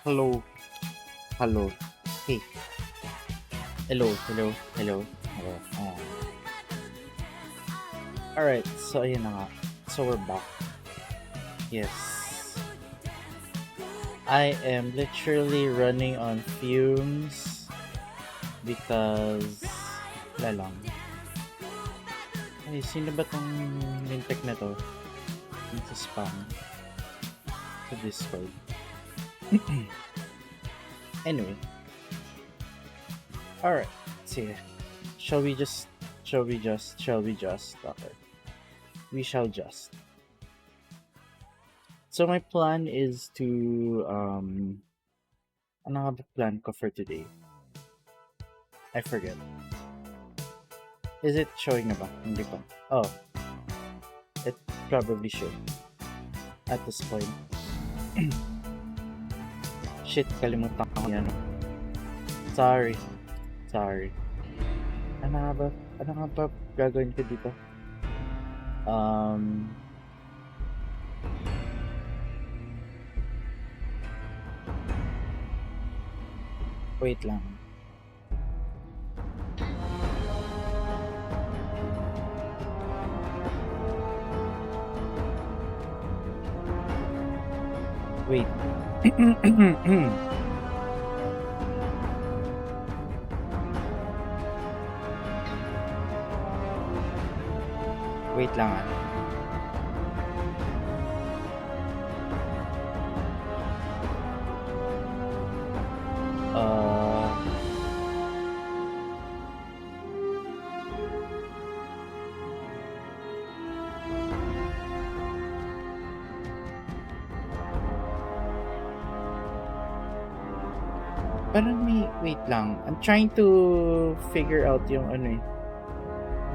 Hello, hello. Hey, hello, hello, hello, hello. Alright, so ayun na nga. So we're back. Yes. I am literally running on fumes because wala lang. Ay, sino ba tong lintek na to? Sa spam. Sa Discord. Anyway. Alright, sige. Shall we just, okay. We shall just. So my plan is to, ano nga ba plan ko for today? I forget. Is it showing na ba? Hindi pa. Oh. It probably should. At this point. Shit, kalimutan ko yan. Sorry. Ano nga ba gagawin ko dito? Wait lang. Wait. Wait lang ah. Parang may, wait lang. I'm trying to figure out yung ano eh.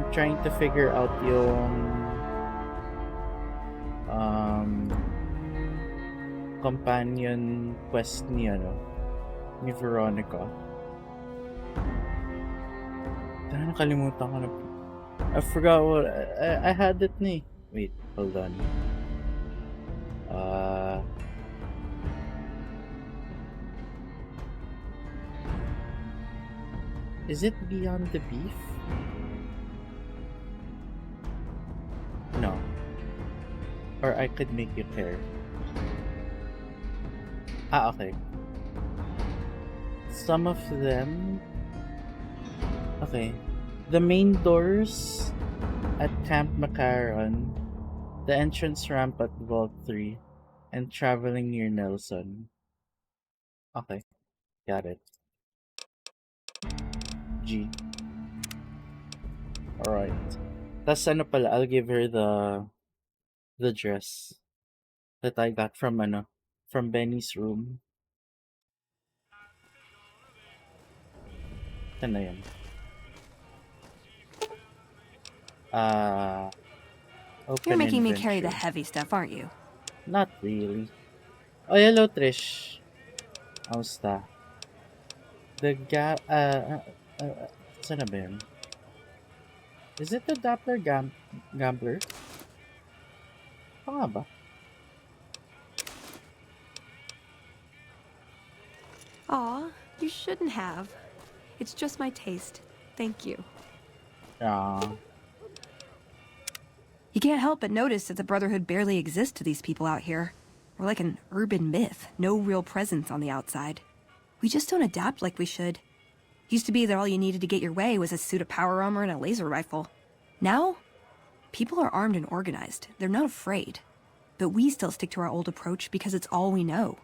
I'm trying to figure out yung companion quest ni ano, ni Veronica. Dahil nakalimutan ko na. I forgot what I had it ni. Wait, hold on. Is it Beyond the Beef? No. Or I could make you care. Okay. Some of them. Okay. The main doors at Camp Macaron, the entrance ramp at Vault 3, and traveling near Nelson. Okay. Got it. G. Alright. Tas ano pala, I'll give her the dress that I got from Benny's room. Ano yun? You're making me carry the heavy stuff, aren't you? Not really. Oh, hello, Trish. Kamusta? Saan na ba yun? Is it the Doppler Gambler? Nga ba? Aw, you shouldn't have. It's just my taste. Thank you. You can't help but notice that the Brotherhood barely exists to these people out here. We're like an urban myth, no real presence on the outside. We just don't adapt like we should. Used to be that all you needed to get your way was a suit of power armor and a laser rifle. Now, people are armed and organized. They're not afraid. But we still stick to our old approach because it's all we know.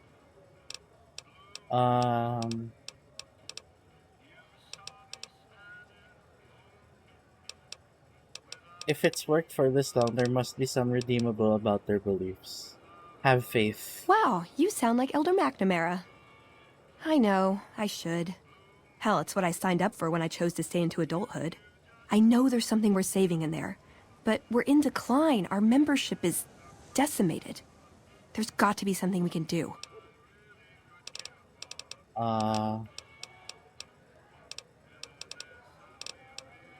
If it's worked for this long, there must be some redeemable about their beliefs. Have faith. Wow, you sound like Elder McNamara. I know, I should. Hell, it's what I signed up for when I chose to stay into adulthood. I know there's something we're saving in there, but we're in decline. Our membership is decimated. There's got to be something we can do.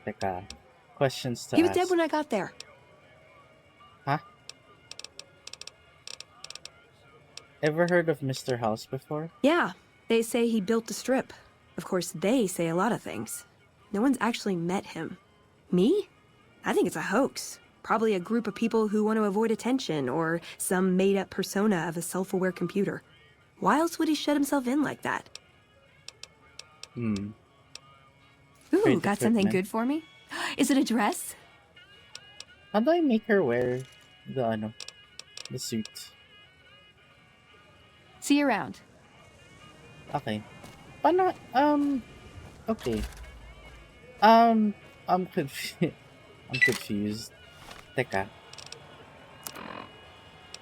Teka. Questions to He ask. was dead when I got there. Huh? Ever heard of Mr. House before? Yeah, they say he built the strip. Of course, they say a lot of things. No one's actually met him. Me? I think it's a hoax. Probably a group of people who want to avoid attention or some made-up persona of a self-aware computer. Why else would he shut himself in like that? Hmm. Ooh, Great got something equipment. good for me? Is it a dress? How do I make her wear the suit? See you around. Okay. Paano, okay. Um, I'm confused. I'm confused. Teka.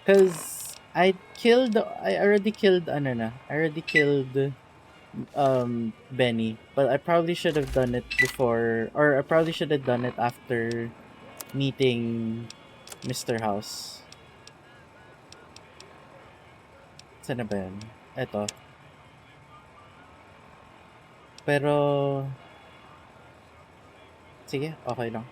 Cause I already killed, ano na, I already killed, Benny. But I probably should have done it before, or I probably should have done it after meeting Mr. House. Saan na ba yun? Eto. Pero, sige, okay lang.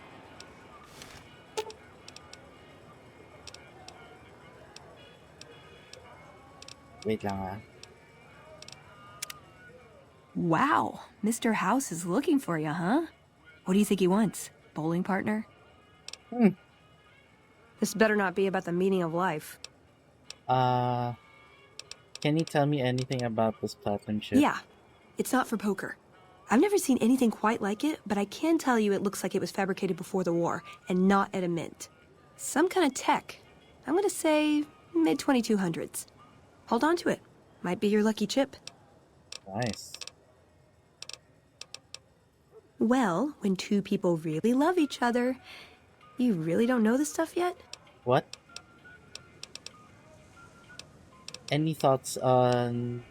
Wait lang ah. Wow, Mr. House is looking for you, huh? What do you think he wants? Bowling partner? Hmm. This better not be about the meaning of life. Uh, can you tell me anything about this platinum chip? Yeah, it's not for poker. I've never seen anything quite like it, but I can tell you it looks like it was fabricated before the war and not at a mint. Some kind of tech. I'm gonna say mid-2200s. Hold on to it. Might be your lucky chip. Nice. Well, when two people really love each other, you really don't know this stuff yet? What? Any thoughts on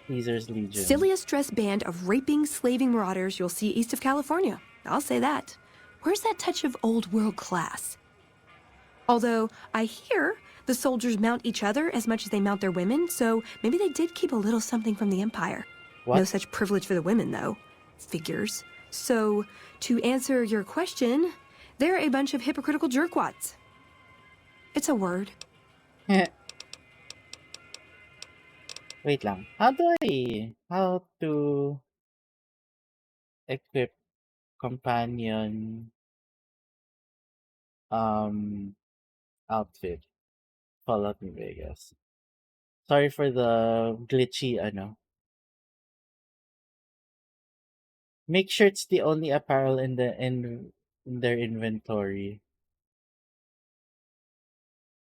Caesar's Legion? Silliest dress band of raping, slaving marauders you'll see east of California. I'll say that. Where's that touch of old world class? Although, I hear the soldiers mount each other as much as they mount their women, so maybe they did keep a little something from the Empire. What? No such privilege for the women, though. Figures. So, to answer your question, they're a bunch of hypocritical jerkwads. It's a word. Wait lang. How to equip companion um outfit? Fallout New Vegas. Sorry for the glitchy ano. Make sure it's the only apparel in their inventory.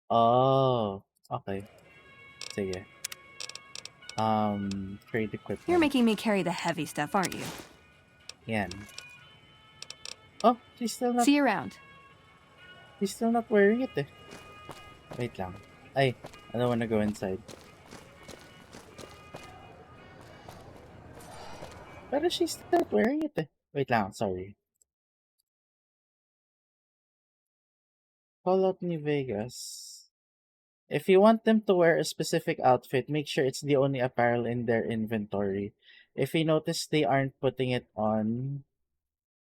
Oh, okay. Sige. Trade You're equipment. making me carry the heavy stuff, aren't you? Yan. Oh, See you around. she's still not wearing it eh. Wait lang. Ay, I don't wanna go inside. Pero she's still not wearing it eh. Wait lang, sorry. Fallout New Vegas. If you want them to wear a specific outfit, make sure it's the only apparel in their inventory. If you notice they aren't putting it on,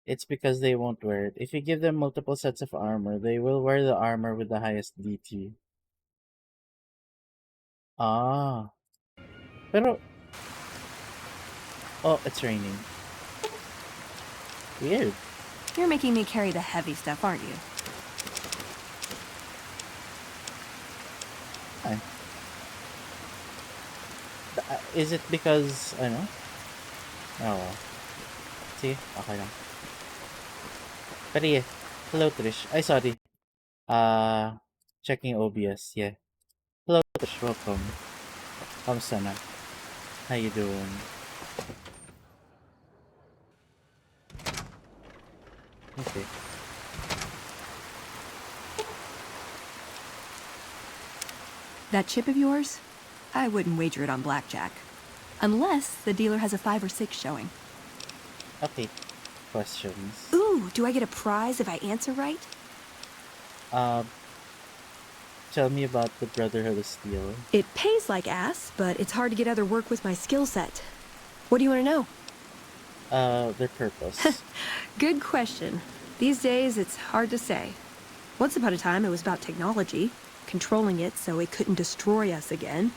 it's because they won't wear it. If you give them multiple sets of armor, they will wear the armor with the highest DT. Ah. Pero, oh, it's raining. Weird. You're making me carry the heavy stuff, aren't you? Ay. Is it because, ano? Oh, well. See, okay lang. Pero yeah, hello Trish. Ay, sorry. Checking OBS, yeah. Hello Trish, welcome. Kamusta na? How you doing? Okay. That chip of yours? I wouldn't wager it on blackjack. Unless the dealer has a 5 or 6 showing. Okay. Questions. Ooh, do I get a prize if I answer right? Tell me about the Brotherhood of Steel. It pays like ass, but it's hard to get other work with my skill set. What do you want to know? Their purpose. Good question. These days, it's hard to say. Once upon a time, it was about technology. controlling it so it couldn't destroy us again.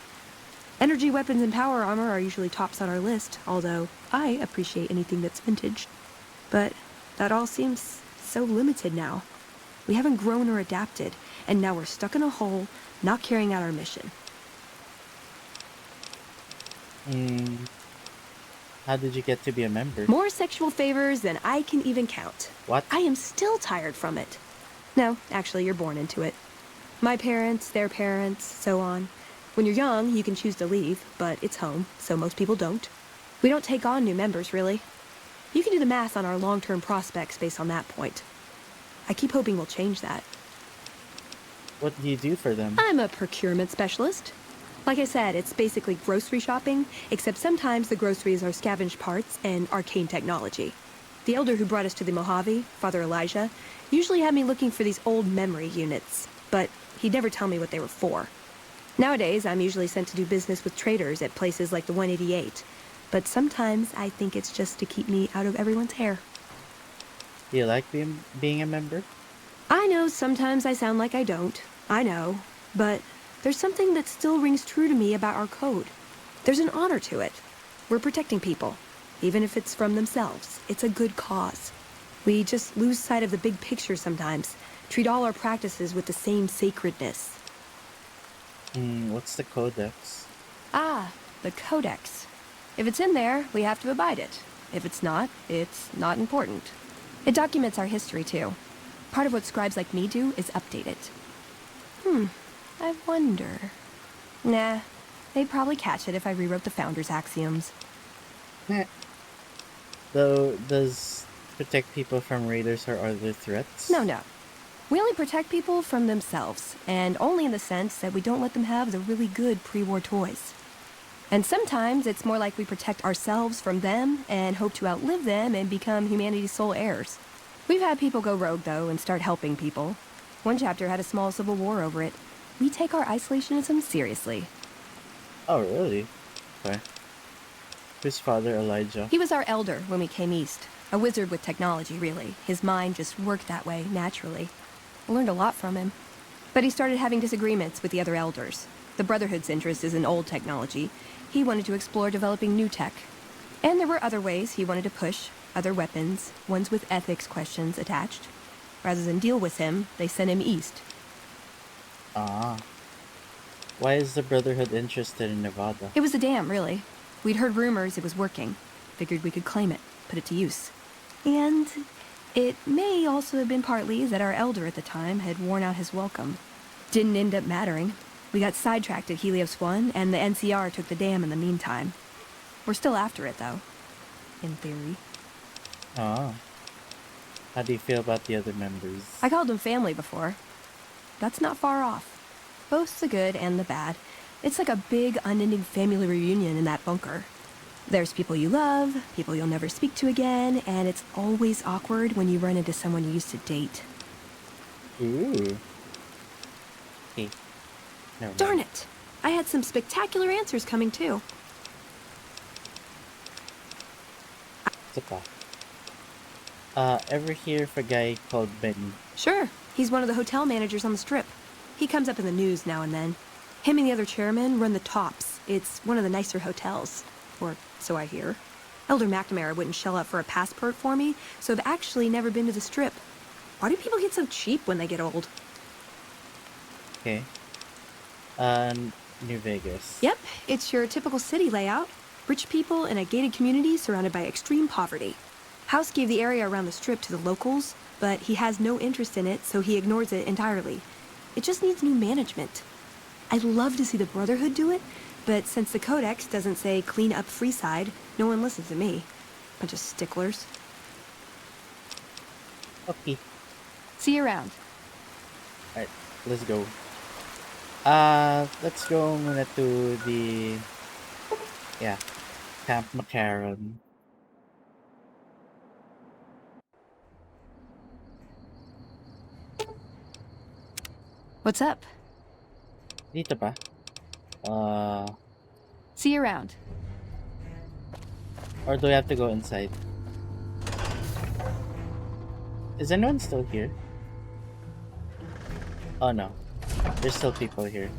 Energy weapons and power armor are usually tops on our list, although I appreciate anything that's vintage. But that all seems so limited now. We haven't grown or adapted, and now we're stuck in a hole, not carrying out our mission. How did you get to be a member? More sexual favors than I can even count. What? I am still tired from it. No, actually, you're born into it. My parents, their parents, so on. When you're young, you can choose to leave, but it's home, so most people don't. We don't take on new members, really. You can do the math on our long-term prospects based on that point. I keep hoping we'll change that. What do you do for them? I'm a procurement specialist. Like I said, it's basically grocery shopping, except sometimes the groceries are scavenged parts and arcane technology. The elder who brought us to the Mojave, Father Elijah, usually had me looking for these old memory units, but he'd never tell me what they were for. Nowadays, I'm usually sent to do business with traders at places like the 188, but sometimes I think it's just to keep me out of everyone's hair. Do you like being a member? I know sometimes I sound like I don't. I know. But there's something that still rings true to me about our code. There's an honor to it. We're protecting people. Even if it's from themselves. It's a good cause. We just lose sight of the big picture sometimes. Treat all our practices with the same sacredness. What's the codex? Ah, the codex. If it's in there, we have to abide it. If it's not not important. It documents our history, too. Part of what scribes like me do is update it. I wonder... Nah, they'd probably catch it if I rewrote the Founder's axioms. Though, does protect people from raiders or other threats? No. We only protect people from themselves, and only in the sense that we don't let them have the really good pre-war toys. And sometimes it's more like we protect ourselves from them and hope to outlive them and become humanity's sole heirs. We've had people go rogue, though, and start helping people. One chapter had a small civil war over it. We take our isolationism seriously. Oh, really? Okay. Who's Father Elijah? He was our elder when we came east. A wizard with technology, really. His mind just worked that way, naturally. I learned a lot from him. But he started having disagreements with the other elders. The Brotherhood's interest is in old technology. He wanted to explore developing new tech. And there were other ways he wanted to push, other weapons, ones with ethics questions attached. Rather than deal with him, they sent him east. Ah. Why is the Brotherhood interested in Nevada? It was a dam, really. We'd heard rumors it was working. Figured we could claim it, put it to use. And it may also have been partly that our elder at the time had worn out his welcome. Didn't end up mattering. We got sidetracked at Helios 1, and the NCR took the dam in the meantime. We're still after it, though. In theory. Ah. How do you feel about the other members? I called them family before. That's not far off. Both the good and the bad. It's like a big, unending family reunion in that bunker. There's people you love, people you'll never speak to again, and it's always awkward when you run into someone you used to date. Ooh. Hey. Never mind. Darn it! I had some spectacular answers coming, too. It's ever hear of a guy called Benny? Sure. He's one of the hotel managers on the Strip. He comes up in the news now and then. Him and the other chairmen run the Tops. It's one of the nicer hotels. Or so I hear. Elder McNamara wouldn't shell out for a passport for me, so I've actually never been to the Strip. Why do people get so cheap when they get old? Okay. New Vegas. Yep, it's your typical city layout. Rich people in a gated community surrounded by extreme poverty. House gave the area around the Strip to the locals, but he has no interest in it, so he ignores it entirely. It just needs new management. I'd love to see the Brotherhood do it, but since the Codex doesn't say clean up Freeside, no one listens to me. Bunch of sticklers. Okay. See you around. Alright, let's go. Let's go muna to the... Yeah. Camp McCarran. What's up? Dito ba? See you around. Or do we have to go inside? Is anyone still here? Oh no. There's still people here.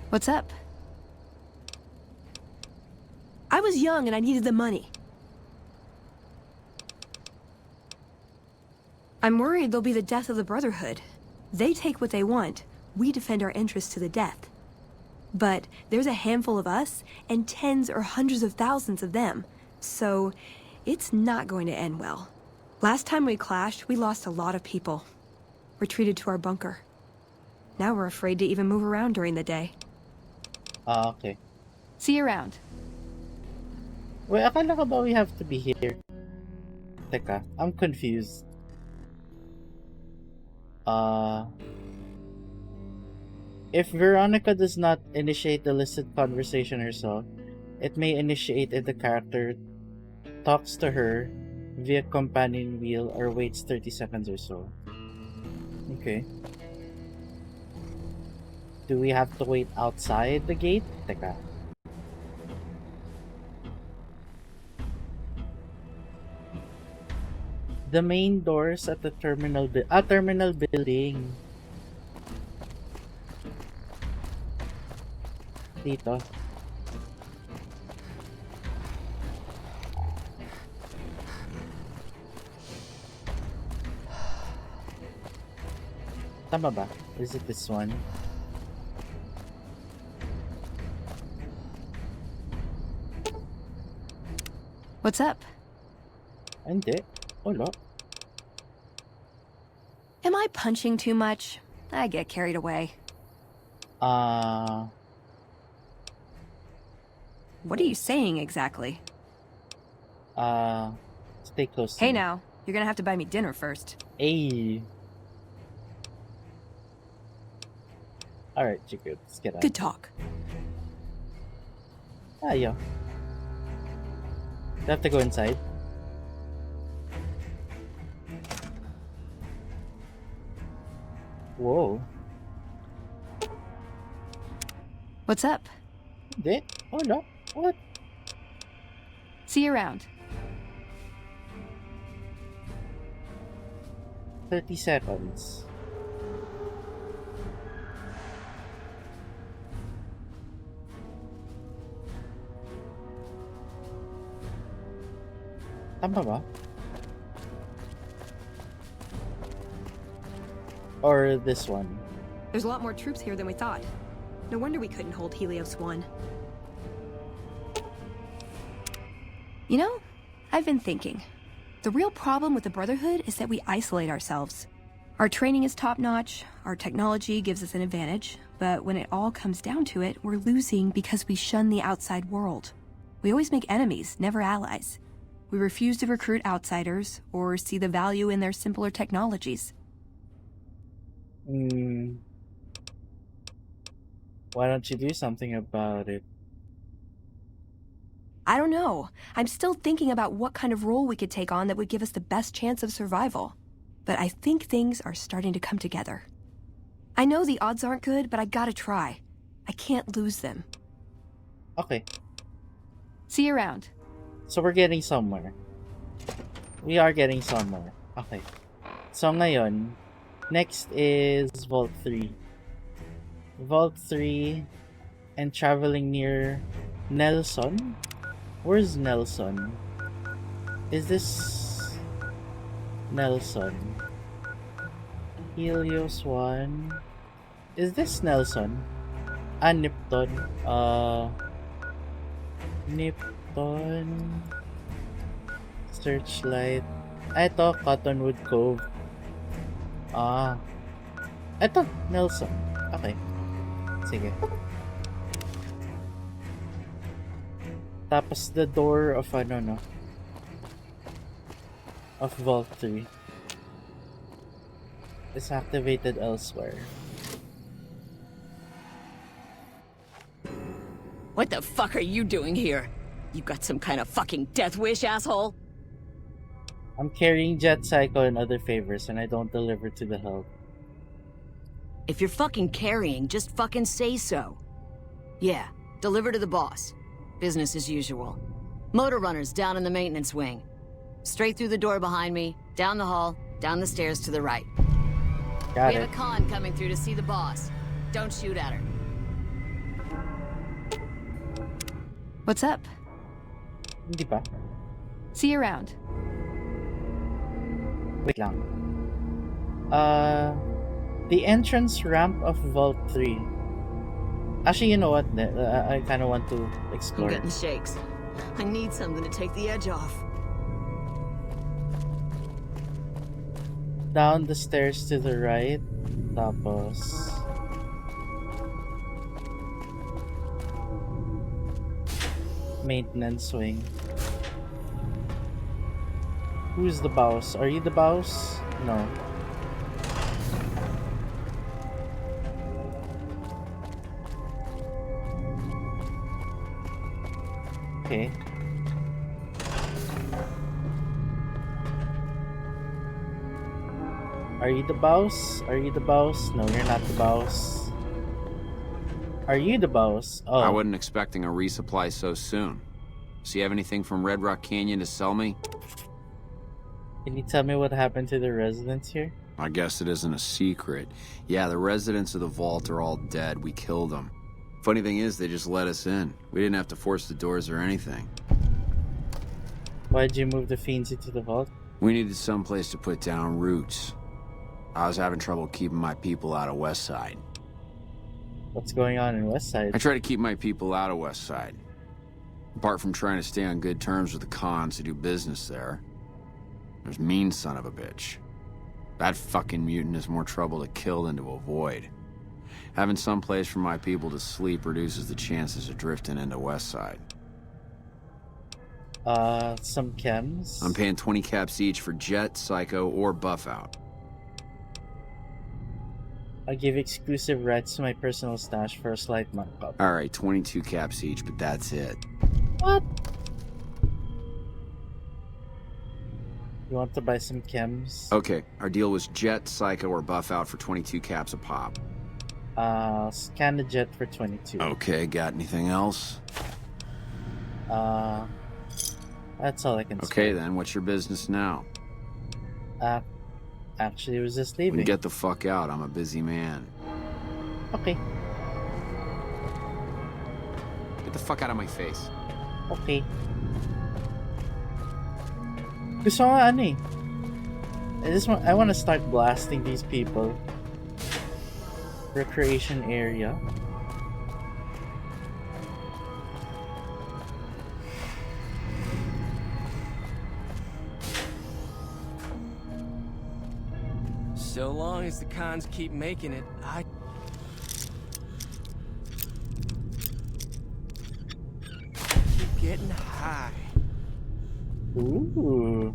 What's up? I was young and I needed the money. I'm worried there'll be the death of the Brotherhood. They take what they want. We defend our interests to the death. But there's a handful of us and tens or hundreds of thousands of them. So it's not going to end well. Last time we clashed, we lost a lot of people. Retreated to our bunker. Now we're afraid to even move around during the day. Okay. See you around. Wait, akala ko ba we have to be here? Teka, I'm confused. If Veronica does not initiate the listed conversation herself, it may initiate if the character talks to her via companion wheel or waits 30 seconds or so. Okay. Do we have to wait outside the gate? Teka. The main doors at the terminal terminal building. Dito. Tama ba? Is it this one? What's up? Hindi. Wala. Am I punching too much? I get carried away. What are you saying exactly? Stay close to Hey me. now, you're gonna have to buy me dinner first. Hey. Alright, you're good. Let's get out. Good talk. Yeah. Do I have to go inside? Whoa. What's up? Hindi. Oh no. What? See you around. 30 seconds. Tama ba? Or this one? There's a lot more troops here than we thought. No wonder we couldn't hold Helios 1. You know, I've been thinking. The real problem with the Brotherhood is that we isolate ourselves. Our training is top-notch, our technology gives us an advantage, but when it all comes down to it, we're losing because we shun the outside world. We always make enemies, never allies. We refuse to recruit outsiders or see the value in their simpler technologies. Why don't you do something about it? I don't know. I'm still thinking about what kind of role we could take on that would give us the best chance of survival. But I think things are starting to come together. I know the odds aren't good, but I gotta try. I can't lose them. Okay, See you around. so we're getting somewhere. We are getting somewhere. Okay. So ngayon, next is Vault 3. Vault 3 and traveling near Nelson? Where's Nelson? Is this Nelson? Helios 1. Is this Nelson? Nipton. Nipton. Searchlight. Ito, Cottonwood Cove. Ito, Nelson. Okay. Sige. Tapos the door of of Vault 3 is activated elsewhere. What the fuck are you doing here? You got some kind of fucking death wish, asshole? I'm carrying Jet Cycle and other favors, and I don't deliver to the help. If you're fucking carrying, just fucking say so. Yeah, deliver to the boss. Business as usual. Motor runners down in the maintenance wing. Straight through the door behind me, down the hall, down the stairs to the right. Got We have it. a con coming through to see the boss. Don't shoot at her. What's up? Hindi pa? See you around. Wait lang. The entrance ramp of Vault 3. Actually, you know what? I kind of want to I'm explore. getting shakes. I need something to take the edge off. Down the stairs to the right. Tapos... maintenance wing. Who's the boss? Are you the boss? No. Okay. Are you the boss? Are you the boss? No, you're not the boss. Are you the boss? Oh. I wasn't expecting a resupply so soon. So you have anything from Red Rock Canyon to sell me? Can you tell me what happened to the residents here? I guess it isn't a secret. Yeah, the residents of the vault are all dead. We killed them. Funny thing is, they just let us in. We didn't have to force the doors or anything. Why'd you move the fiends into the vault? We needed someplace to put down roots. I was having trouble keeping my people out of West Side. What's going on in West Side? I try to keep my people out of West Side. Apart from trying to stay on good terms with the cons who do business there, there's mean son of a bitch. That fucking mutant is more trouble to kill than to avoid. Having some place for my people to sleep reduces the chances of drifting into West Side. Some chems? I'm paying 20 caps each for Jet, Psycho, or Buff Out. I'll give exclusive rights to my personal stash for a slight markup. Alright, 22 caps each, but that's it. What? You want to buy some chems? Okay, our deal was Jet, Psycho, or Buff Out for 22 caps a pop. Scan the jet for 22. Okay, got anything else? That's all I can Okay say. then, what's your business now? Actually, I was just We leaving. can get the fuck out, I'm a busy man. Okay. Get the fuck out of my face. Okay. Gusto ko nga ano eh. I want to start blasting these people. Recreation area. So long as the cons keep making it, I... keep getting high. Ooh.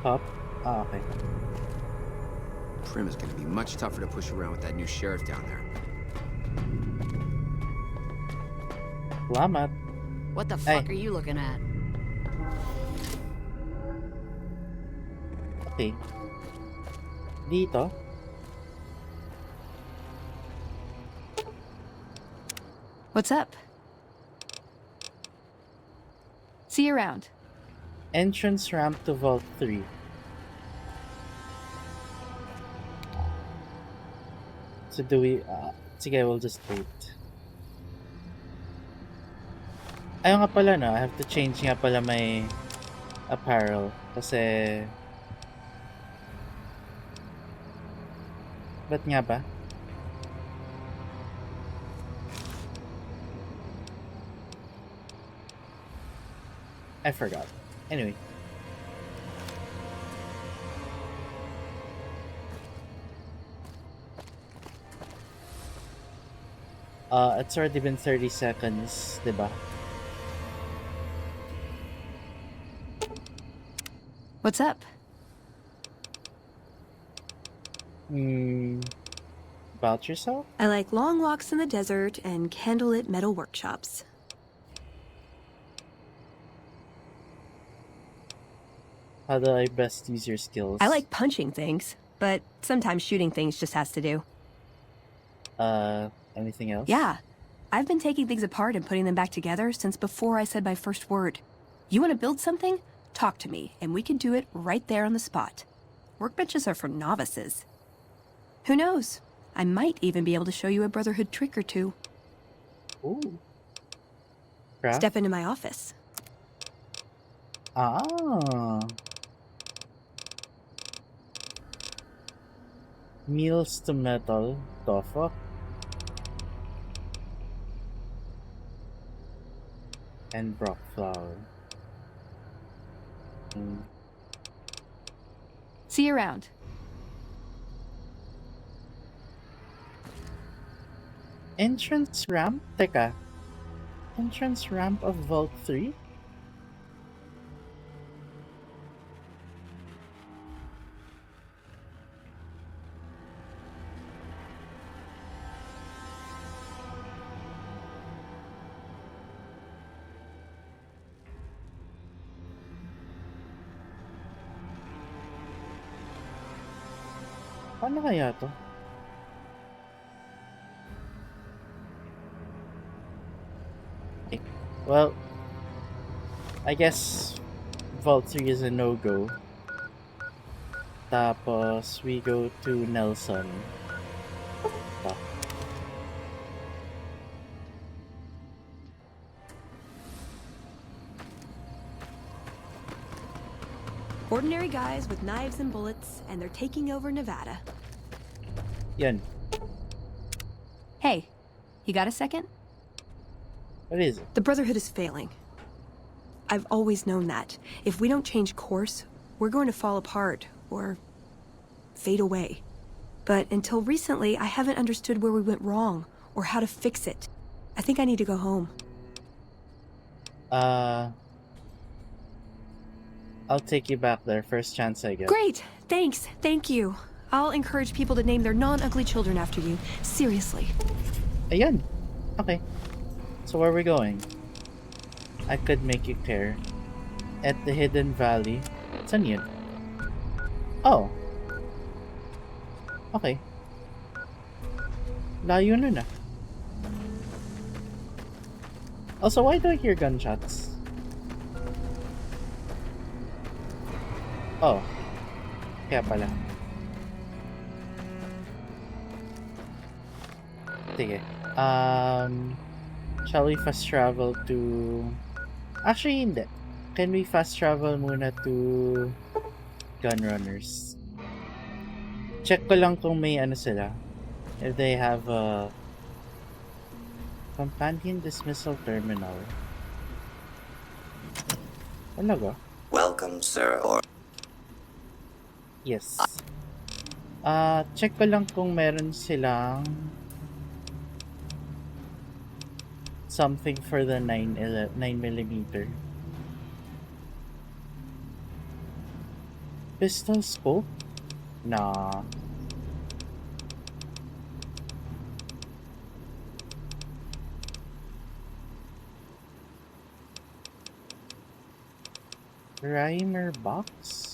Pop. Okay. Prim is gonna be much tougher to push around with that new sheriff down there. Salamat. What the fuck Hey. are you looking at? Okay. Dito. What's up? See you around. Entrance ramp to Vault 3. So do we... sige, we'll just wait. Ayun nga pala no, I have to change nga pala my apparel. Kasi... Ba't nga ba? I forgot. Anyway. It's already been 30 seconds, diba? What's up? About yourself? I like long walks in the desert and candlelit metal workshops. How do I best use your skills? I like punching things, but sometimes shooting things just has to do. Anything else? Yeah. I've been taking things apart and putting them back together since before I said my first word. You want to build something? Talk to me, and we can do it right there on the spot. Workbenches are for novices. Who knows? I might even be able to show you a Brotherhood trick or two. Ooh. Craft? Step into my office. Ah. Meals to metal. The fuck? And Brock flour. See you around. Entrance ramp? Teka. Entrance ramp of Vault 3? Paano kaya to? Okay. Well, I guess Vault 3 is a no-go. Tapos, we go to Nelson. Ito. Ordinary guys with knives and bullets, and they're taking over Nevada. Yan. Hey, you got a second? What is it? The Brotherhood is failing. I've always known that. If we don't change course, we're going to fall apart, or fade away. But until recently, I haven't understood where we went wrong, or how to fix it. I think I need to go home. I'll take you back there first chance I get. Great! Thanks. Thank you. I'll encourage people to name their non-ugly children after you. Seriously. Ayan. Okay. So where are we going? I could make you care. At the Hidden Valley. Saan yun? Oh. Okay. Layo na na. Also, why do I hear gunshots? Oh. Kaya pala. Sige. Shall we fast travel to... Actually, hindi. Can we fast travel muna to Gunrunners? Check ko lang kung may ano sila. If they have a companion dismissal terminal. Talaga? Welcome, sir. Or Yes. Check ko lang kung meron silang something for the 9mm. Pistol scope? Nah. Primer box?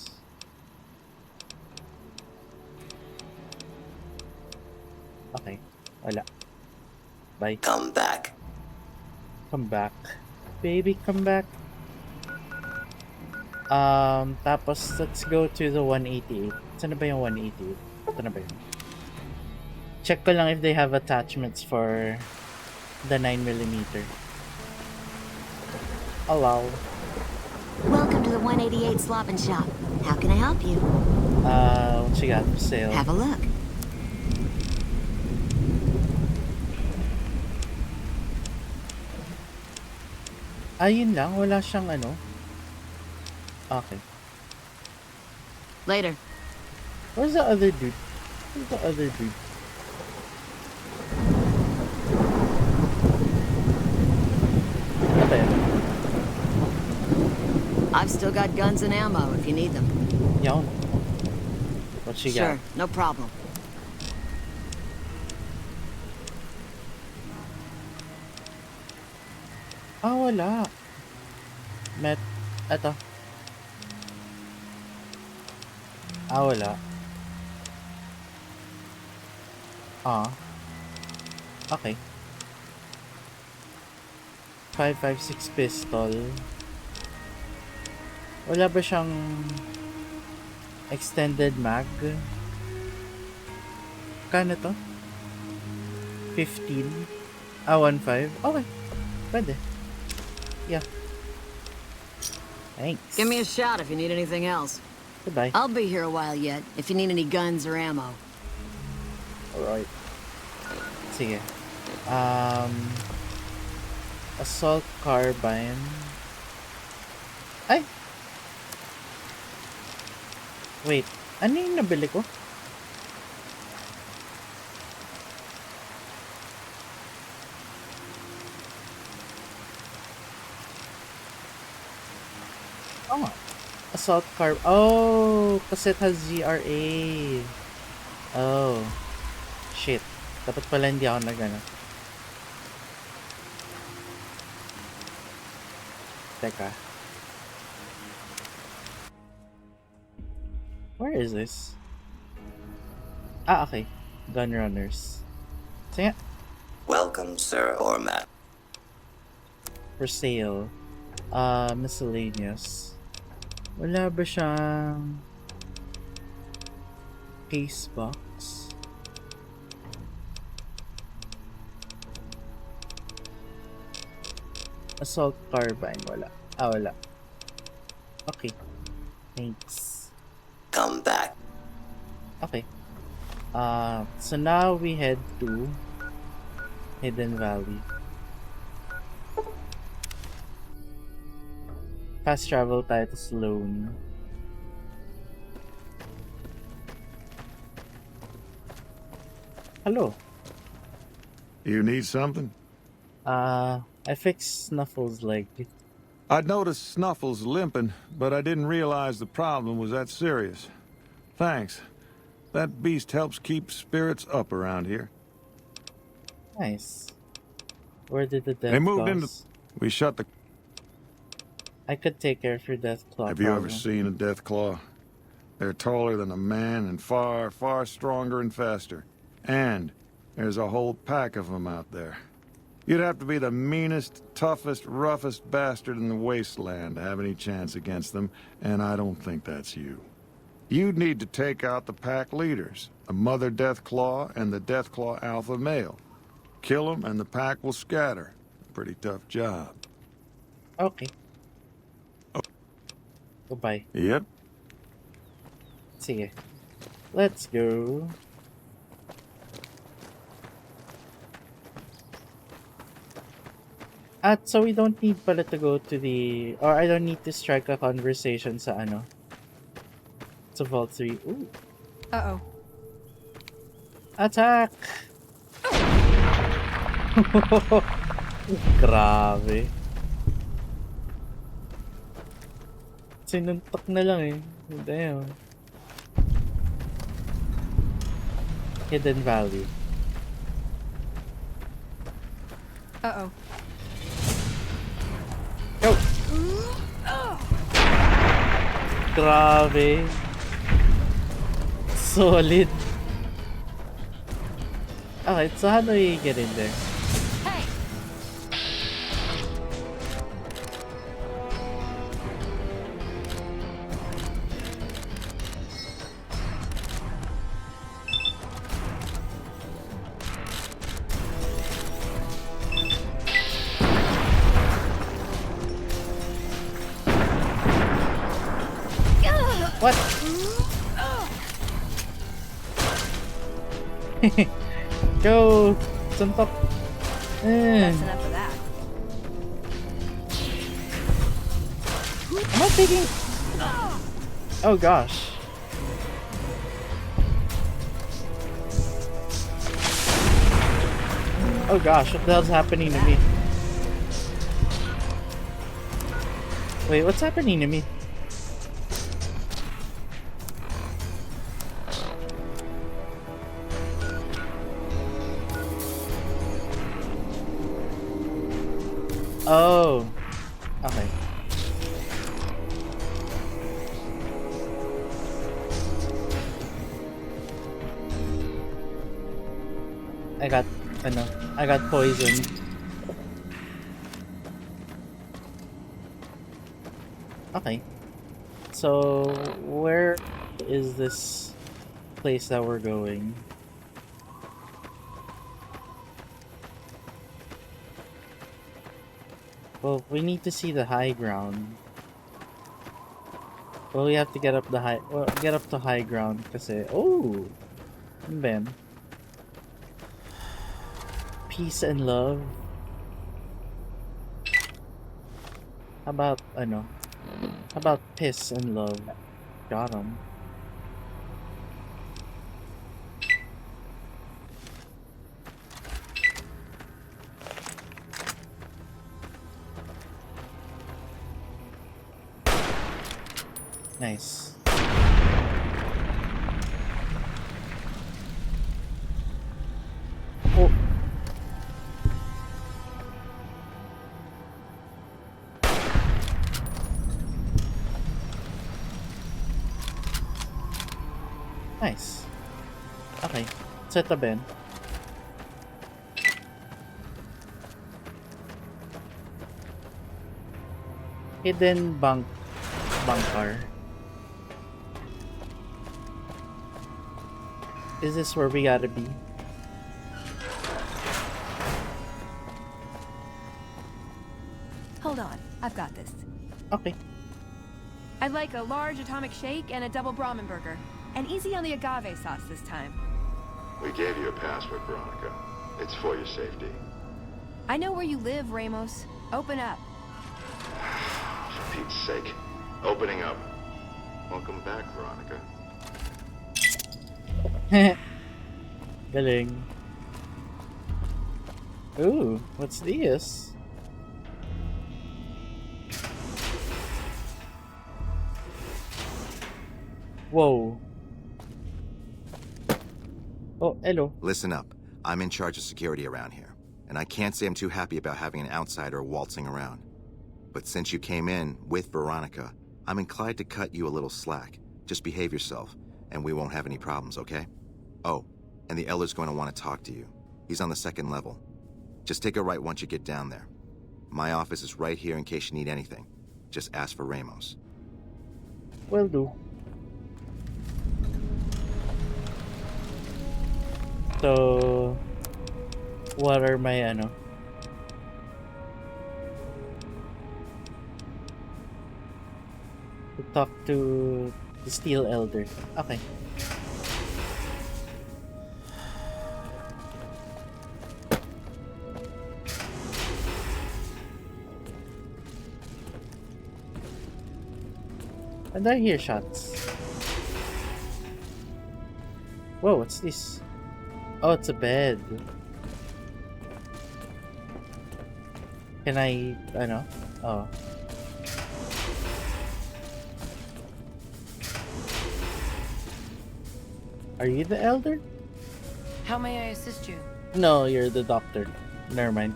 Okay. Wala. Bye. come back. Come back. Baby, come back. Tapos, let's go to the 188. Saan na ba yung 188? Ito na ba yun? Check ko lang if they have attachments for the 9mm. Oh, wow. Welcome to the 188 Slop and Shop. How can I help you? What you got for sale? Have a look. Ayun lang, wala siyang ano. Okay. Later. Where's the other dude? Where's the other dude? Ano ba yan? I've still got guns and ammo if you need them. Yawn. What she Sure, got? no problem. Wala. Eto. Wala. Okay. 5.56 pistol. Wala ba siyang extended mag? Kano to? 15? 1.5? Okay. Pwede. Yeah. Thanks. Give me a shout if you need anything else. Goodbye. I'll be here a while yet, if you need any guns or ammo. Alright. Sige. Assault carbine. Ay! Wait. Ano yung nabili ko? Oh, assault carb. Oh, kasi it has GRA. Oh. Shit. Dapat pala hindi ako nagano. Teka. Where is this? Ah, okay. Gun runners. Sige. Welcome, sir or ma'am. For sale. Miscellaneous. Wala ba siyang case box? Assault carbine. Wala. Ah, wala. Okay. Thanks. Come back. Okay. So now we head to Hidden Valley. Fast travel tayo to Sloan. Hello. You need something? I fixed Snuffle's leg. I'd noticed Snuffles limping, but I didn't realize the problem was that serious. Thanks. That beast helps keep spirits up around here. Nice. Where did the death They moved into... claws? We shut the... I could take care of your death claw. Have you ever problem. seen a death claw? They're taller than a man and far, far stronger and faster. And there's a whole pack of them out there. You'd have to be the meanest, toughest, roughest bastard in the wasteland to have any chance against them, and I don't think that's you. You'd need to take out the pack leaders, a mother Deathclaw and the Deathclaw alpha male. Kill them and the pack will scatter. Pretty tough job. Okay. Goodbye. Yep. Sige. Let's go. So we don't need pala to go to the... Or I don't need to strike a conversation sa ano. Sa Vault 3. Ooh. Uh-oh. Attack! Grabe. Sinuntok na lang eh. Damn. Hidden Valley. Uh-oh. Yo! Grabe. Solid. Okay, so how do we get in there? Hey! What? Go! Suntok! That's enough of that. Am I taking... Oh gosh. Oh gosh, what the hell's happening to me? Wait, what's happening to me? Oh. Okay. I got poisoned. Okay. So, where is this place that we're going? Well, we need to see the high ground. Well, we have to get up the high. Well, get up to high ground kasi. Oh, Ben. Peace and love. How about ano? How about piss and love? Got 'em. Nice. Oh. Nice. Okay. Set the Ben. Hidden bunker. Is this where we gotta be? Hold on, I've got this. Okay. I'd like a large atomic shake and a double Brahmin burger. And easy on the agave sauce this time. We gave you a password, Veronica. It's for your safety. I know where you live, Ramos. Open up. For Pete's sake. Opening up. Welcome back, Veronica. Galing. Ooh, what's this? Whoa. Oh, hello. Listen up. I'm in charge of security around here, and I can't say I'm too happy about having an outsider waltzing around. But since you came in with Veronica, I'm inclined to cut you a little slack. Just behave yourself, and we won't have any problems, okay? Oh, and the Elder's going to want to talk to you. He's on the 2nd level. Just take a right once you get down there. My office is right here in case you need anything. Just ask for Ramos. Will do. So, what are my ano? To talk to the Steel Elder. Okay. And I hear shots. Whoa, what's this? Oh, it's a bed. Can I know? Oh. Are you the elder? How may I assist you? No, you're the doctor. Never mind.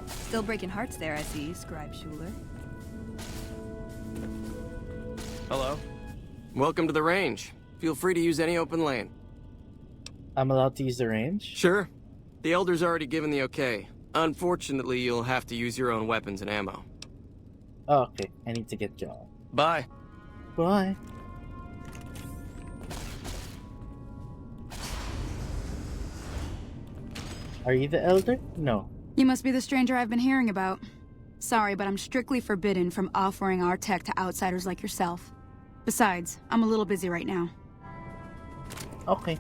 Still breaking hearts there, I see, Scribe Schuler. Hello. Welcome to the range. Feel free to use any open lane. I'm allowed to use the range? Sure. The Elder's already given the okay. Unfortunately, you'll have to use your own weapons and ammo. Oh, okay. I need to get John. Bye. Bye. Are you the elder? No. You must be the stranger I've been hearing about. Sorry, but I'm strictly forbidden from offering our tech to outsiders like yourself. Besides, I'm a little busy right now. Okay.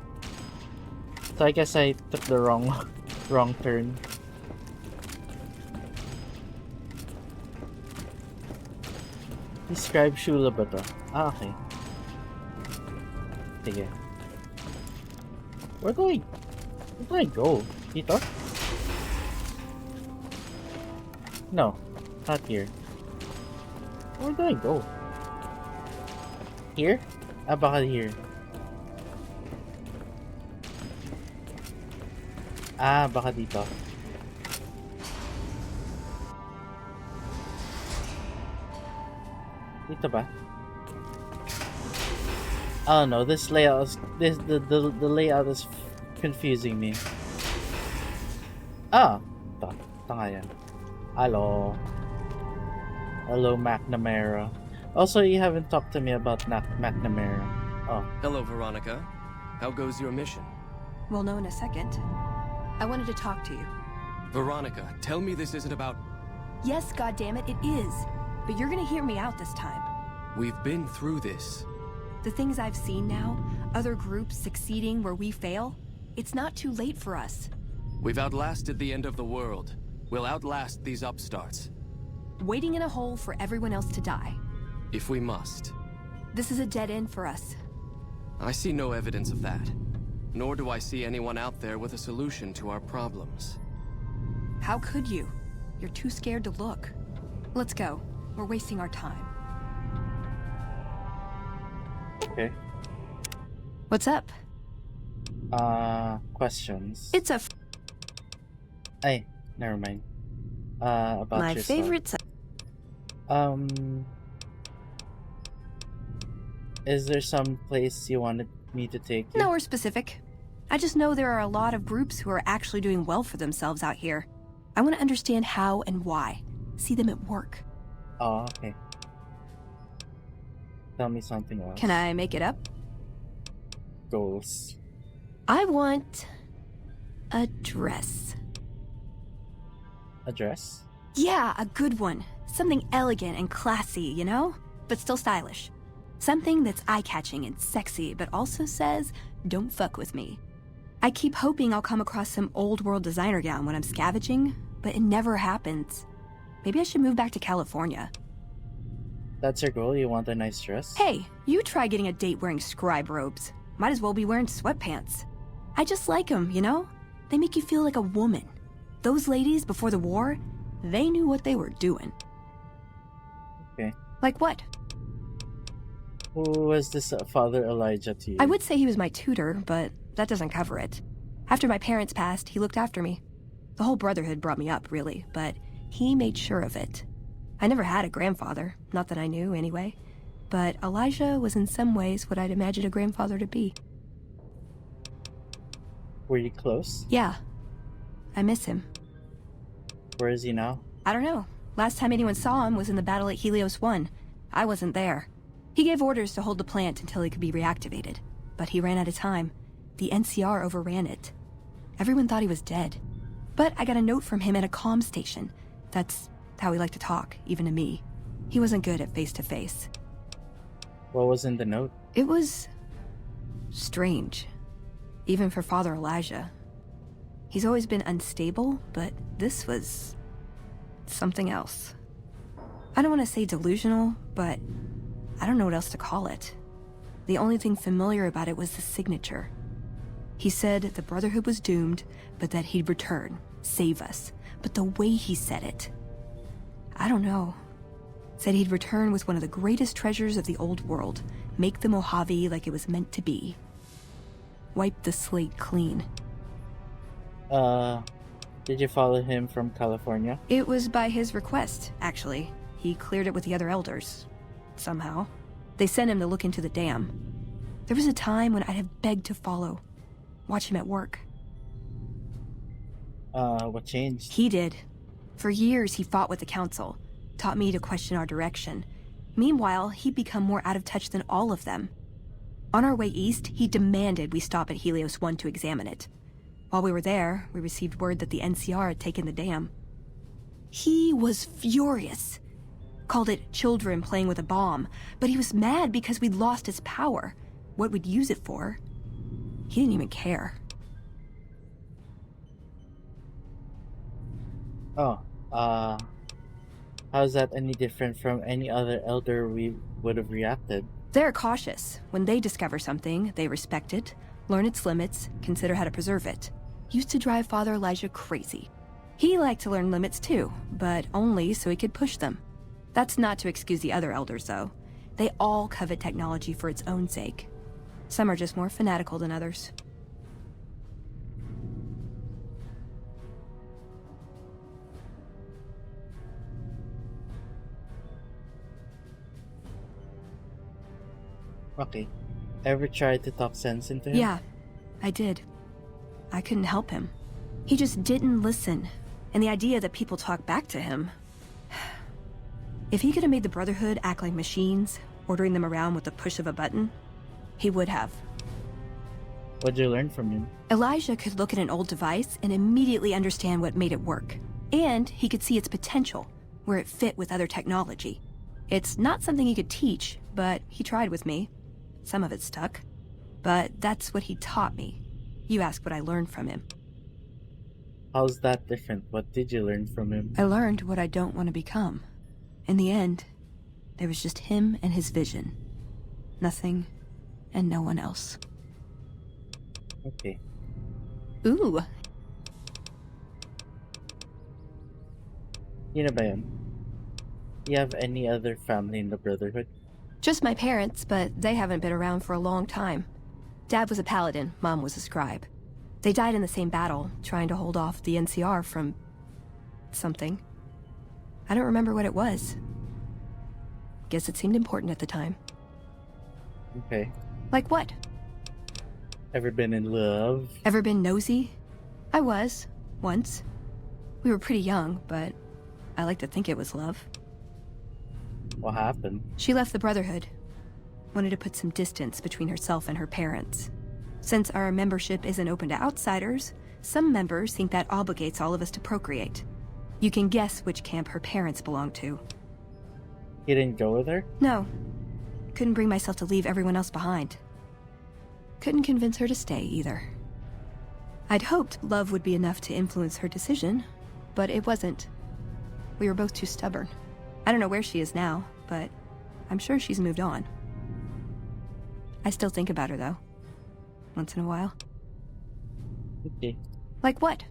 So I guess I took the wrong turn. Describe Shula ba to? Ah, okay. Sige. Where do I go? Dito? No, not here. Where do I go? Here? Ah, baka here. Ah, baka dito. Dito ba? I don't know. This layout is the layout is confusing me. Ah, tanga yan. Hello. Hello, McNamara. Also, you haven't talked to me about McNamara. Oh, Hello, Veronica. How goes your mission? We'll know in a second. I wanted to talk to you. Veronica, tell me this isn't about... Yes, goddammit, it is. But you're gonna hear me out this time. We've been through this. The things I've seen now, other groups succeeding where we fail, it's not too late for us. We've outlasted the end of the world. We'll outlast these upstarts. Waiting in a hole for everyone else to die. If we must. This is a dead end for us. I see no evidence of that. Nor do I see anyone out there with a solution to our problems. How could you? You're too scared to look. Let's go. We're wasting our time. okay. What's up? Questions. It's a Ay, never mind. About my yourself. favorite. Is there some place you wanted me to take you? Nowhere specific. I just know there are a lot of groups who are actually doing well for themselves out here. I want to understand how and why. See them at work. Oh, okay. Tell me something else. Can I make it up? Goals. I want a dress. A dress? Yeah, a good one. Something elegant and classy, you know? But still stylish. Something that's eye-catching and sexy, but also says, don't fuck with me. I keep hoping I'll come across some old-world designer gown when I'm scavenging, but it never happens. Maybe I should move back to California. That's your goal? You want a nice dress? Hey, you try getting a date wearing scribe robes. Might as well be wearing sweatpants. I just like them, you know? They make you feel like a woman. Those ladies before the war, they knew what they were doing. Okay. Like what? Who was this Father Elijah to you? I would say he was my tutor, but that doesn't cover it. After my parents passed, he looked after me. The whole brotherhood brought me up, really, but he made sure of it. I never had a grandfather, not that I knew anyway, but Elijah was in some ways what I'd imagine a grandfather to be. Were you close? Yeah. I miss him. Where is he now? I don't know. Last time anyone saw him was in the battle at Helios 1. I wasn't there. He gave orders to hold the plant until it could be reactivated, but he ran out of time. The NCR overran it. Everyone thought he was dead. But I got a note from him at a comm station. That's how he liked to talk, even to me. He wasn't good at face-to-face. What was in the note? It was strange. Even for Father Elijah. He's always been unstable, but this was something else. I don't want to say delusional, but I don't know what else to call it. The only thing familiar about it was the signature. He said the Brotherhood was doomed, but that he'd return, save us. But the way he said it, I don't know. Said he'd return with one of the greatest treasures of the old world, make the Mojave like it was meant to be. Wipe the slate clean. Did you follow him from California? It was by his request, actually. He cleared it with the other elders. Somehow. They sent him to look into the dam. There was a time when I'd have begged to follow. Watch him at work. What changed? He did. For years, he fought with the council. Taught me to question our direction. Meanwhile, he'd become more out of touch than all of them. On our way east, he demanded we stop at Helios 1 to examine it. While we were there, we received word that the NCR had taken the dam. He was furious. Called it children playing with a bomb, but he was mad because we'd lost its power. What we'd use it for. He didn't even care. Oh, how's that any different from any other elder we would have reacted? They're cautious. When they discover something, they respect it, learn its limits, consider how to preserve it. Used to drive Father Elijah crazy. He liked to learn limits too, but only so he could push them. That's not to excuse the other elders, though. They all covet technology for its own sake. Some are just more fanatical than others. Okay. Ever tried to talk sense into him? Yeah, I did. I couldn't help him. He just didn't listen. And the idea that people talk back to him... If he could have made the Brotherhood act like machines, ordering them around with the push of a button, he would have. What'd you learn from him? Elijah could look at an old device and immediately understand what made it work. And he could see its potential, where it fit with other technology. It's not something he could teach, but he tried with me. Some of it stuck. But that's what he taught me. You ask what I learned from him. How's that different? What did you learn from him? I learned what I don't want to become. In the end, there was just him and his vision. Nothing and no one else. Okay. Ooh. Yun na ba yun? You have any other family in the Brotherhood? Just my parents, but they haven't been around for a long time. Dad was a paladin, Mom was a scribe. They died in the same battle, trying to hold off the NCR from... something. I don't remember what it was. Guess it seemed important at the time. Okay. Like what? Ever been in love? Ever been nosy? I was, once. We were pretty young, but I like to think it was love. What happened? She left the Brotherhood. Wanted to put some distance between herself and her parents. Since our membership isn't open to outsiders, some members think that obligates all of us to procreate. You can guess which camp her parents belong to. You didn't go with her? No. Couldn't bring myself to leave everyone else behind. Couldn't convince her to stay, either. I'd hoped love would be enough to influence her decision, but it wasn't. We were both too stubborn. I don't know where she is now, but I'm sure she's moved on. I still think about her, though. Once in a while. Okay. Like what?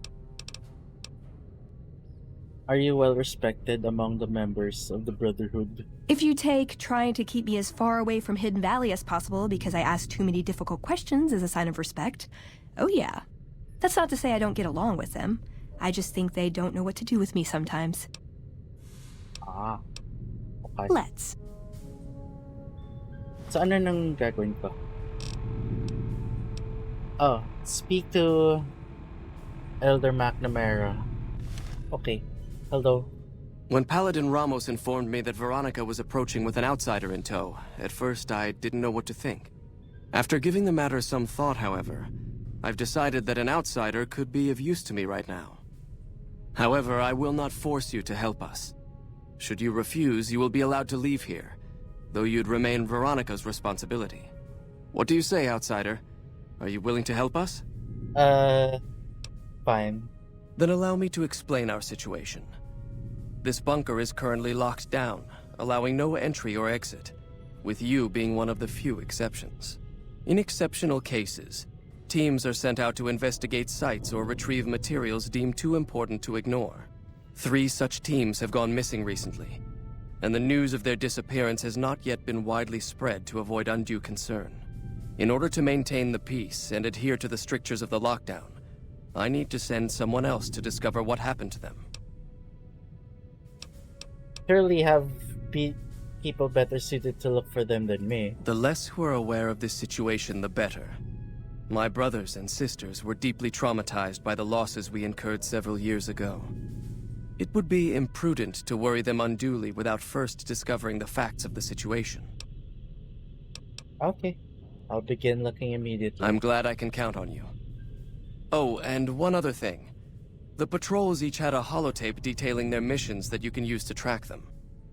Are you well respected among the members of the Brotherhood? If you take trying to keep me as far away from Hidden Valley as possible because I ask too many difficult questions as a sign of respect, oh yeah. That's not to say I don't get along with them. I just think they don't know what to do with me sometimes. Ah. Okay. Let's. So ano nang gagawin ko? Oh, speak to Elder McNamara. Okay. Hello. When Paladin Ramos informed me that Veronica was approaching with an outsider in tow, at first I didn't know what to think. After giving the matter some thought, however, I've decided that an outsider could be of use to me right now. However, I will not force you to help us. Should you refuse, you will be allowed to leave here, though you'd remain Veronica's responsibility. What do you say, outsider? Are you willing to help us? Fine. Then allow me to explain our situation. This bunker is currently locked down, allowing no entry or exit, with you being one of the few exceptions. In exceptional cases, teams are sent out to investigate sites or retrieve materials deemed too important to ignore. 3 such teams have gone missing recently, and the news of their disappearance has not yet been widely spread to avoid undue concern. In order to maintain the peace and adhere to the strictures of the lockdown, I need to send someone else to discover what happened to them. Surely have people better suited to look for them than me. The less who are aware of this situation, the better. My brothers and sisters were deeply traumatized by the losses we incurred several years ago. It would be imprudent to worry them unduly without first discovering the facts of the situation. Okay. I'll begin looking immediately. I'm glad I can count on you. Oh, and one other thing. The patrols each had a holotape detailing their missions that you can use to track them.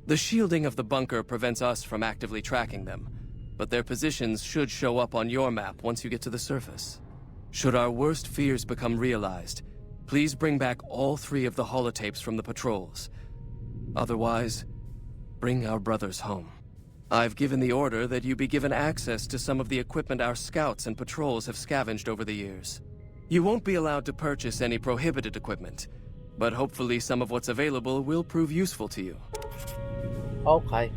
The shielding of the bunker prevents us from actively tracking them, but their positions should show up on your map once you get to the surface. Should our worst fears become realized, please bring back all 3 of the holotapes from the patrols. Otherwise, bring our brothers home. I've given the order that you be given access to some of the equipment our scouts and patrols have scavenged over the years. You won't be allowed to purchase any prohibited equipment, but hopefully some of what's available will prove useful to you. Okay.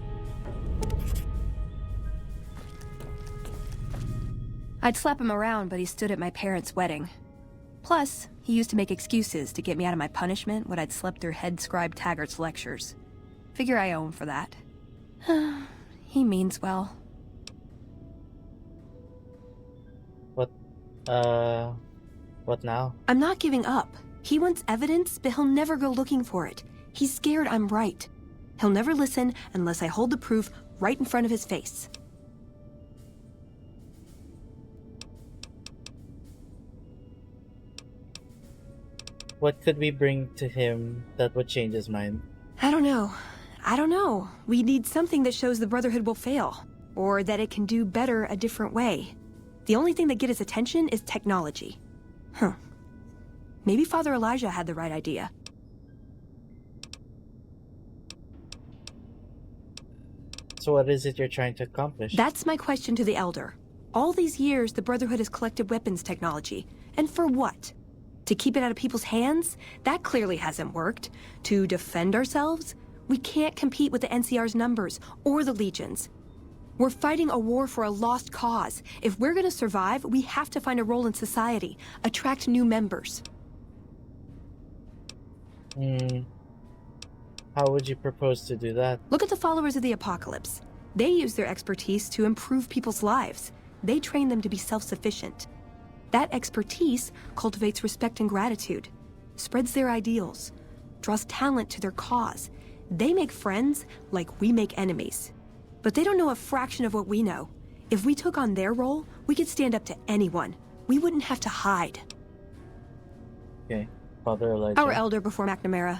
I'd slap him around, but he stood at my parents' wedding. Plus, he used to make excuses to get me out of my punishment when I'd slept through head scribe Taggart's lectures. Figure I owe him for that. He means well. What now? I'm not giving up. He wants evidence, but he'll never go looking for it. He's scared I'm right. He'll never listen unless I hold the proof right in front of his face. What could we bring to him that would change his mind? I don't know. We need something that shows the Brotherhood will fail, or that it can do better a different way. The only thing that get his attention is technology. Maybe Father Elijah had the right idea. So what is it you're trying to accomplish? That's my question to the Elder. All these years, the Brotherhood has collected weapons technology. And for what? To keep it out of people's hands? That clearly hasn't worked. To defend ourselves? We can't compete with the NCR's numbers, or the Legions. We're fighting a war for a lost cause. If we're gonna survive, we have to find a role in society, attract new members. How would you propose to do that? Look at the followers of the Apocalypse. They use their expertise to improve people's lives. They train them to be self-sufficient. That expertise cultivates respect and gratitude, spreads their ideals, draws talent to their cause. They make friends like we make enemies. But they don't know a fraction of what we know. If we took on their role, we could stand up to anyone. We wouldn't have to hide. Okay, Father Elijah. Our Elder before McNamara.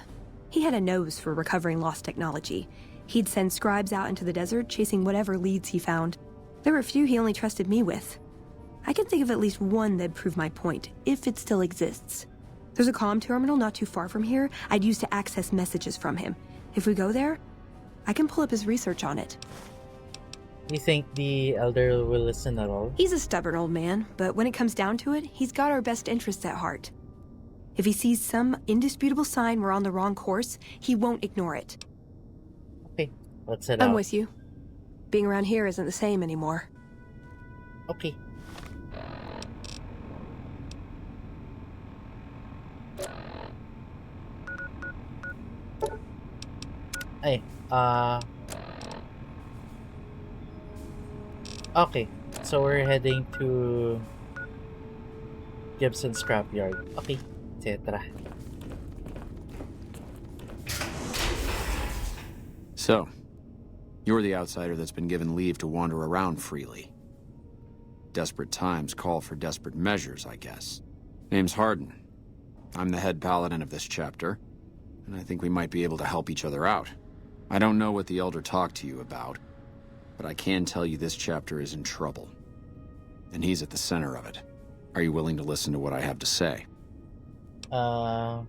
He had a nose for recovering lost technology. He'd send scribes out into the desert, chasing whatever leads he found. There were a few he only trusted me with. I can think of at least one that'd prove my point, if it still exists. There's a comm terminal not too far from here I'd use to access messages from him. If we go there, I can pull up his research on it. You think the Elder will listen at all? He's a stubborn old man, but when it comes down to it, he's got our best interests at heart. If he sees some indisputable sign we're on the wrong course, he won't ignore it. Okay, let's head out. I'm with you. Being around here isn't the same anymore. Okay. Hey, okay, so we're heading to Gibson Scrapyard. Okay, etc. So, you're the outsider that's been given leave to wander around freely. Desperate times call for desperate measures, I guess. Name's Hardin. I'm the head paladin of this chapter, and I think we might be able to help each other out. I don't know what the Elder talked to you about, but I can tell you this chapter is in trouble. And he's at the center of it. Are you willing to listen to what I have to say? Why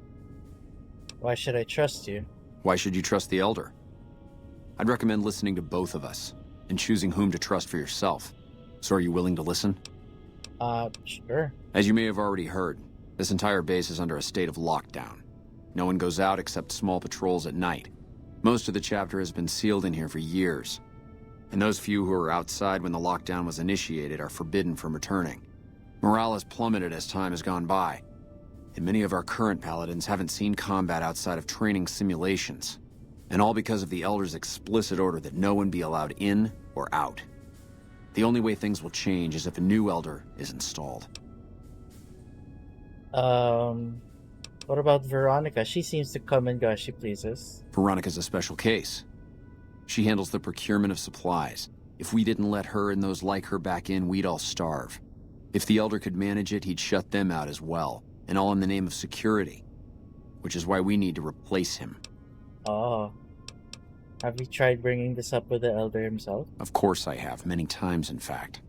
should I trust you? Why should you trust the Elder? I'd recommend listening to both of us, and choosing whom to trust for yourself. So are you willing to listen? Sure. As you may have already heard, this entire base is under a state of lockdown. No one goes out except small patrols at night. Most of the chapter has been sealed in here for years, and those few who were outside when the lockdown was initiated are forbidden from returning. Morale has plummeted as time has gone by, and many of our current paladins haven't seen combat outside of training simulations, and all because of the Elder's explicit order that no one be allowed in or out. The only way things will change is if a new Elder is installed. What about Veronica? She seems to come and go as she pleases. Veronica's a special case. She handles the procurement of supplies. If we didn't let her and those like her back in, we'd all starve. If the Elder could manage it, he'd shut them out as well, and all in the name of security. Which is why we need to replace him. Oh. Have you tried bringing this up with the Elder himself? Of course I have, many times in fact.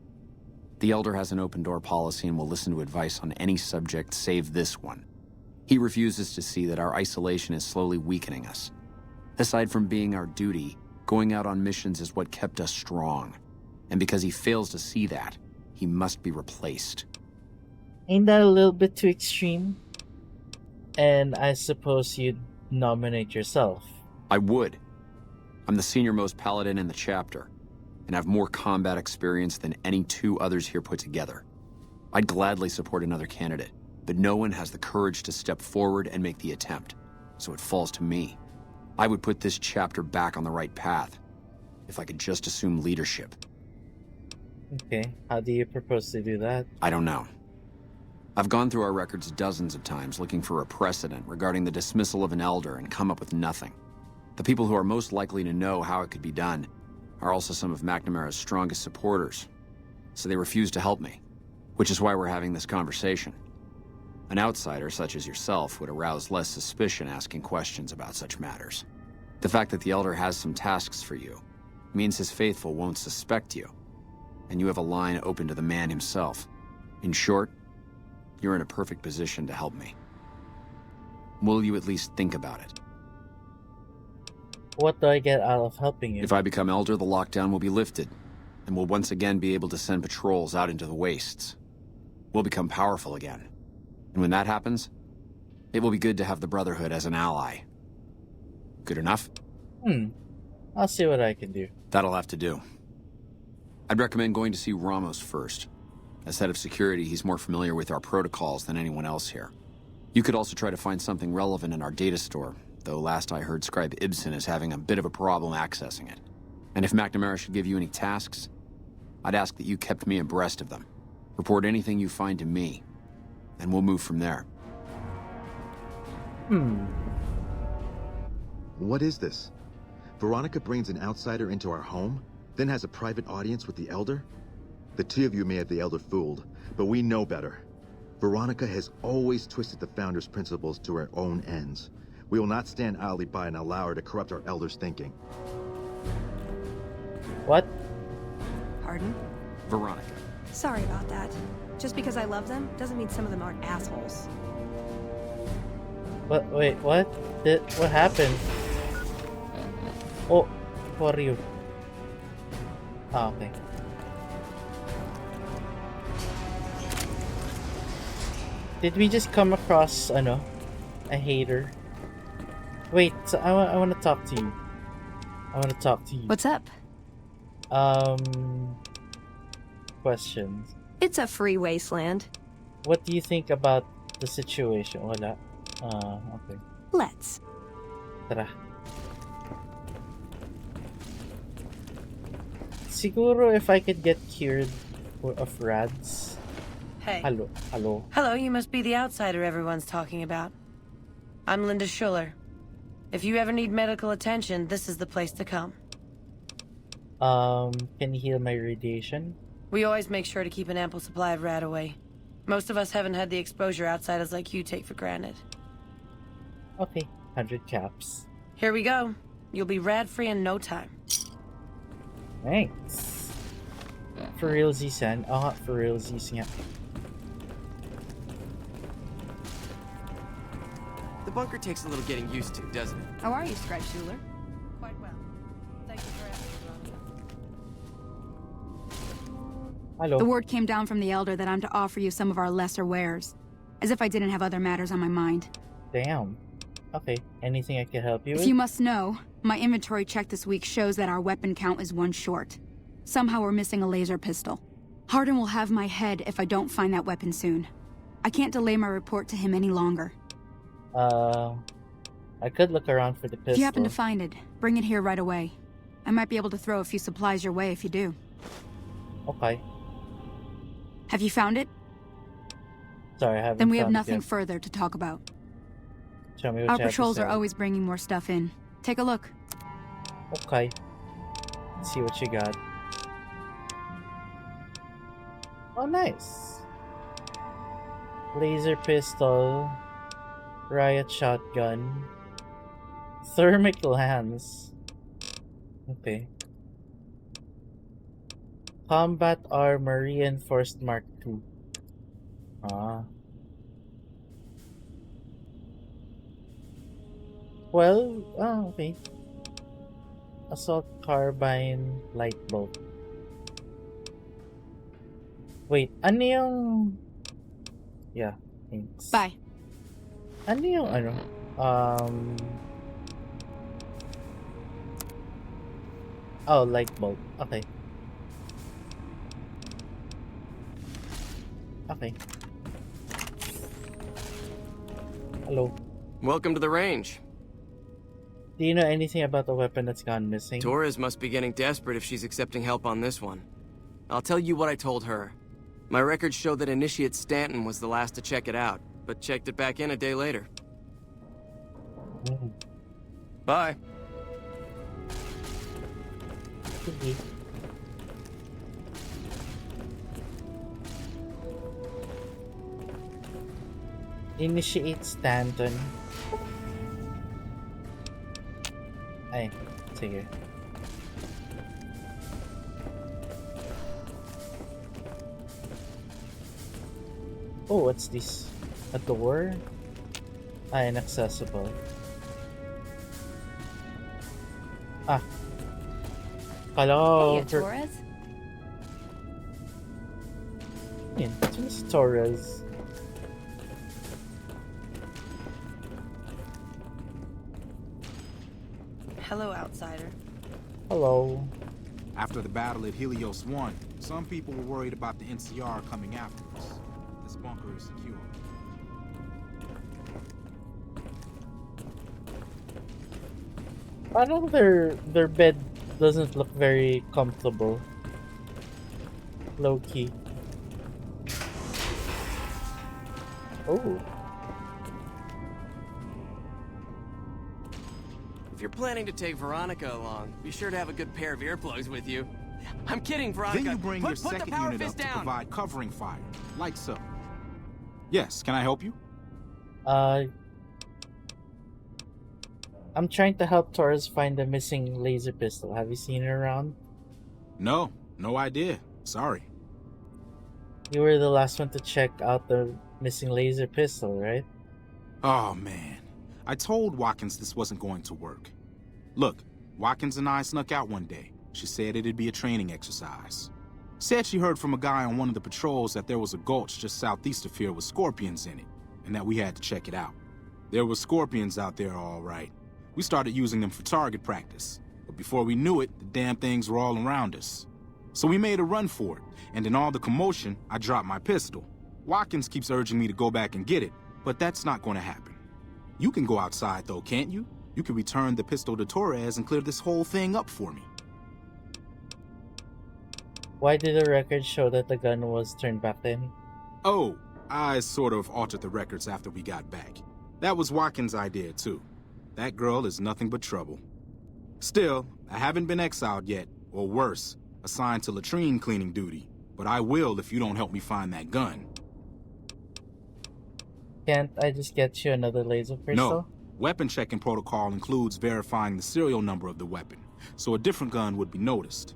The Elder has an open-door policy and will listen to advice on any subject save this one. He refuses to see that our isolation is slowly weakening us. Aside from being our duty, going out on missions is what kept us strong. And because he fails to see that, he must be replaced. Ain't that a little bit too extreme? And I suppose you'd nominate yourself. I would. I'm the senior-most paladin in the chapter, and have more combat experience than any two others here put together. I'd gladly support another candidate, but no one has the courage to step forward and make the attempt, so it falls to me. I would put this chapter back on the right path, if I could just assume leadership. Okay, how do you propose to do that? I don't know. I've gone through our records dozens of times looking for a precedent regarding the dismissal of an Elder and come up with nothing. The people who are most likely to know how it could be done are also some of McNamara's strongest supporters, so they refuse to help me, which is why we're having this conversation. An outsider such as yourself would arouse less suspicion asking questions about such matters. The fact that the Elder has some tasks for you means his faithful won't suspect you, and you have a line open to the man himself. In short, you're in a perfect position to help me. Will you at least think about it? What do I get out of helping you? If I become Elder, the lockdown will be lifted, and we'll once again be able to send patrols out into the wastes. We'll become powerful again. And when that happens, it will be good to have the Brotherhood as an ally. Good enough? I'll see what I can do. That'll have to do. I'd recommend going to see Ramos first. As head of security, he's more familiar with our protocols than anyone else here. You could also try to find something relevant in our data store, though last I heard Scribe Ibsen is having a bit of a problem accessing it. And if McNamara should give you any tasks, I'd ask that you kept me abreast of them. Report anything you find to me, and we'll move from there. What is this? Veronica brings an outsider into our home, then has a private audience with the Elder? The two of you may have the Elder fooled, but we know better. Veronica has always twisted the Founder's principles to her own ends. We will not stand idly by and allow her to corrupt our Elder's thinking. What? Pardon? Veronica. Sorry about that. Just because I love them doesn't mean some of them aren't assholes. What? Wait, what? What happened? Oh, who are you? Ah, okay. Did we just come across, a hater? Wait, so I want to talk to you. What's up? Questions. It's a free wasteland. What do you think about the situation? Wala. Okay. Let's. Tara. Siguro if I could get cured of rads. Hey. Hello. Hello, you must be the outsider everyone's talking about. I'm Linda Schuller. If you ever need medical attention, this is the place to come. Can you heal my radiation? We always make sure to keep an ample supply of rad away. Most of us haven't had the exposure outsiders like you take for granted. Okay, 100 caps. Here we go. You'll be rad-free in no time. Thanks. For realsies, San. For realsies nga. The bunker takes a little getting used to, doesn't it? How are you, Scribe Schuler? Quite well. Thank you for asking, Veronica. Hello. The word came down from the Elder that I'm to offer you some of our lesser wares. As if I didn't have other matters on my mind. Damn. Okay, anything I can help you with? If you must know, my inventory check this week shows that our weapon count is one short. Somehow we're missing a laser pistol. Hardin will have my head if I don't find that weapon soon. I can't delay my report to him any longer. I could look around for the pistol. If you happen to find it, bring it here right away. I might be able to throw a few supplies your way if you do. Okay. Have you found it? Sorry, I haven't Then we have found it nothing yet. further to talk about. Show me what Our you have to patrols say. are always bringing more stuff in. Take a look. Okay. Let's see what you got. Oh, nice. Laser pistol. Riot shotgun. Thermic lance. Okay. Combat armor reinforced Mark II. Well, okay. Assault carbine, light bolt. Wait, ano yung... Yeah, thanks. Bye. Ano yung Oh, light bulb. Okay. Okay. Hello. Welcome to the range. Do you know anything about the weapon that's gone missing? Torres must be getting desperate if she's accepting help on this one. I'll tell you what I told her. My records show that Initiate Stanton was the last to check it out, but checked it back in a day later. Bye. Sige. Initiate Stanton. Ay, sige. Oh, what's this? A door? Ah, inaccessible. Ah. Hello. Hey, Torres? Yan, sino si Torres? Hello, outsider. Hello. After the battle at Helios 1, some people were worried about the NCR coming after us. This bunker is secure. Parang their bed doesn't look very comfortable. Low key. Oh. If you're planning to take Veronica along, be sure to have a good pair of earplugs with you. I'm kidding, Veronica. Then you bring your put the second power unit fist up to down. provide covering fire, like so. Yes, can I help you? I'm trying to help Torres find the missing laser pistol. Have you seen it around? No idea. Sorry. You were the last one to check out the missing laser pistol, right? Oh, man. I told Watkins this wasn't going to work. Look, Watkins and I snuck out one day. She said it'd be a training exercise. Said she heard from a guy on one of the patrols that there was a gulch just southeast of here with scorpions in it, and that we had to check it out. There were scorpions out there, all right. We started using them for target practice, but before we knew it, the damn things were all around us. So we made a run for it, and in all the commotion, I dropped my pistol. Watkins keeps urging me to go back and get it, but that's not going to happen. You can go outside, though, can't you? You can return the pistol to Torres and clear this whole thing up for me. Why did the record show that the gun was turned back in? Oh, I sort of altered the records after we got back. That was Watkins' idea, too. That girl is nothing but trouble. Still, I haven't been exiled yet, or worse, assigned to latrine cleaning duty. But I will if you don't help me find that gun. Can't I just get you another laser pistol? No. Weapon checking protocol includes verifying the serial number of the weapon, so a different gun would be noticed.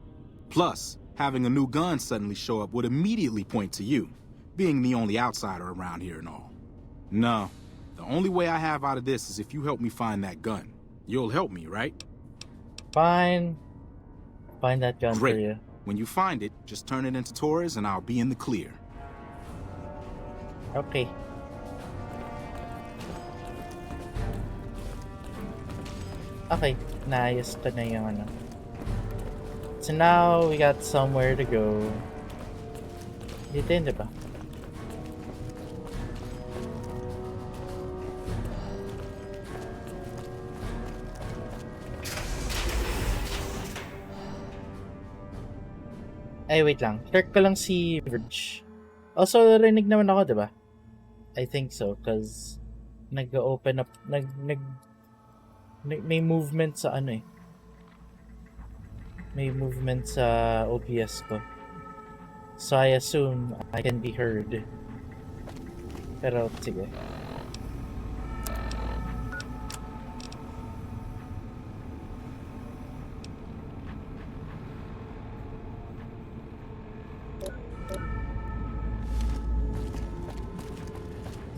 Plus, having a new gun suddenly show up would immediately point to you, being the only outsider around here and all. No. The only way I have out of this is if you help me find that gun. You'll help me, right? Fine. Find that gun Great. for you. When you find it, just turn it into Torres and I'll be in the clear. Okay. Okay, naayos ko na yung ano. So now, we got somewhere to go. Dito yun, diba? Ay, wait lang. Clerk ko lang si Verge. Also, narinig naman ako, diba? I think so, cause nag-open up, may movement sa ano eh. May movement sa OBS ko. So I assume I can be heard. Pero, sige.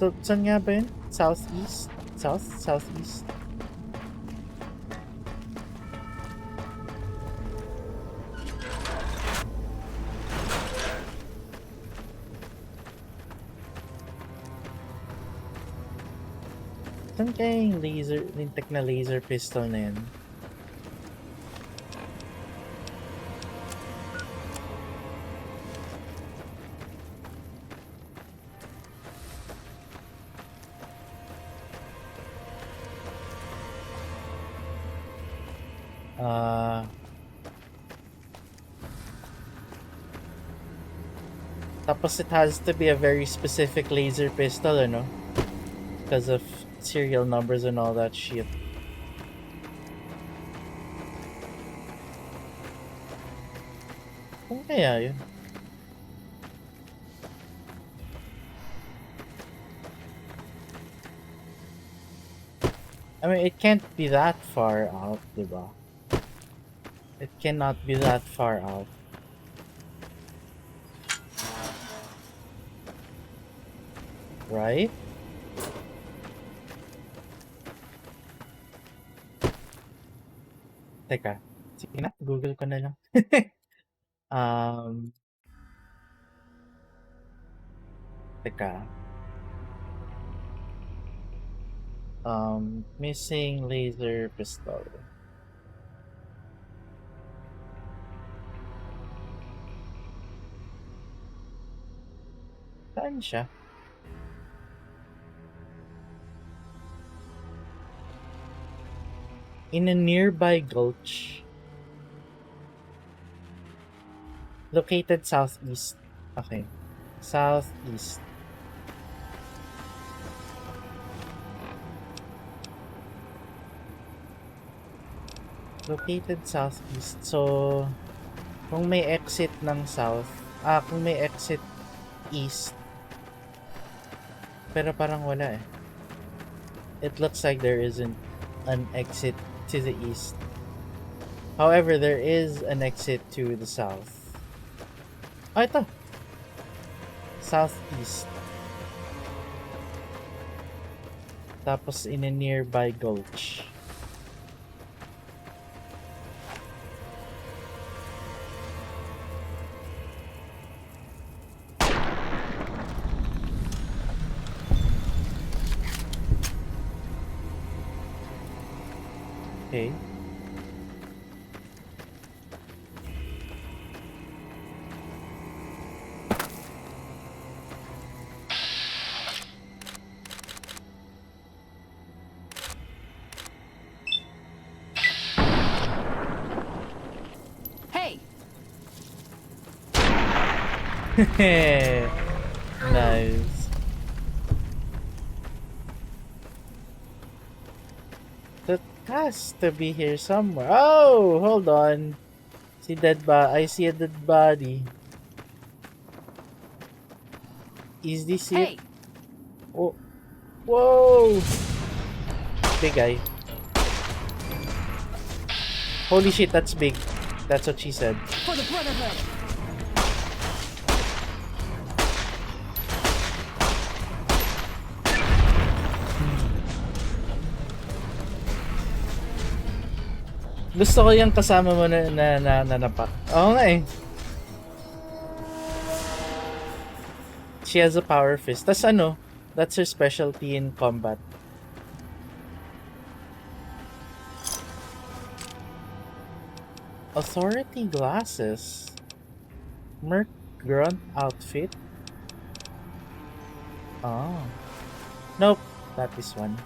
So, saan nga ba yun? Southeast? Southeast? Saan kaya yung laser, yung tech na laser pistol na yun? Tapos it has to be a very specific laser pistol, ano? Because of serial numbers and all that shit. kaya yun? I mean, it can't be that far out, diba? It cannot be that far out. Right? Teka. Sige na, Google ko na lang. um, teka. Missing laser pistol. Saan siya? In a nearby gulch. Located southeast. Okay. Southeast. Located southeast. So, kung may exit ng south, kung may exit east, pero parang wala eh. It looks like there isn't an exit to the east. However, there is an exit to the south. Ito. Southeast. Tapos in a nearby gulch. Okay. Hey! Nice. That has to be here somewhere. Oh, hold on. I see a dead body. Is this it? Oh. Whoa! Big guy. Holy shit, that's big. That's what she said. For the Brotherhood! Gusto ko yung kasama mo na napak. Oo nga eh. She has a power fist. Tas ano, that's her specialty in combat. Authority glasses. Merc grunt outfit. Oh. Nope, not this one.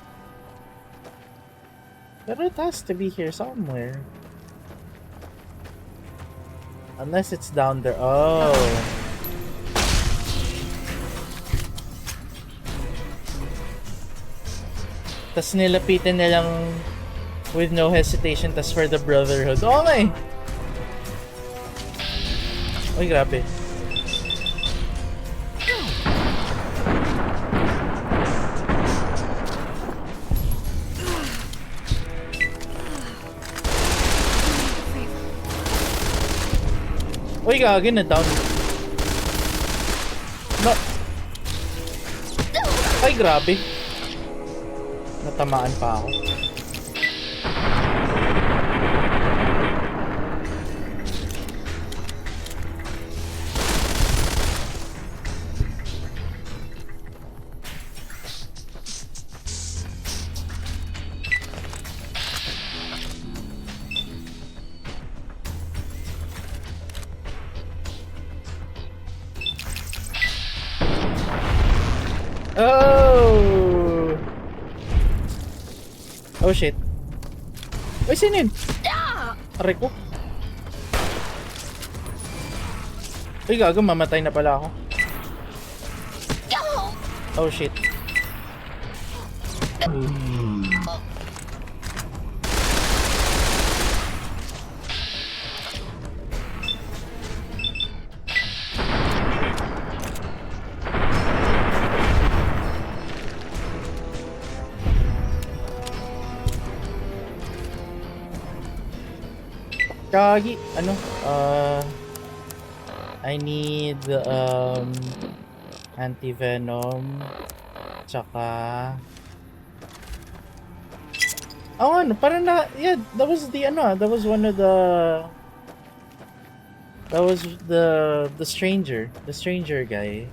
But it has to be here somewhere. Unless it's down there. Oh. Tas nilapitan na lang with no hesitation. Tas for the Brotherhood. Okay. Uy, grabe. Uy, gagi na down. No. Ay, grabe. Natamaan pa ako. Oh! Oh shit. Uy, sino yun? Aray ko. Uy, gago, mamatay na pala ako. Oh shit. Kagi, ano? I need anti-venom. Tsaka... Oh, ano, parang yeah, that was the, that was one of the... That was the stranger guy.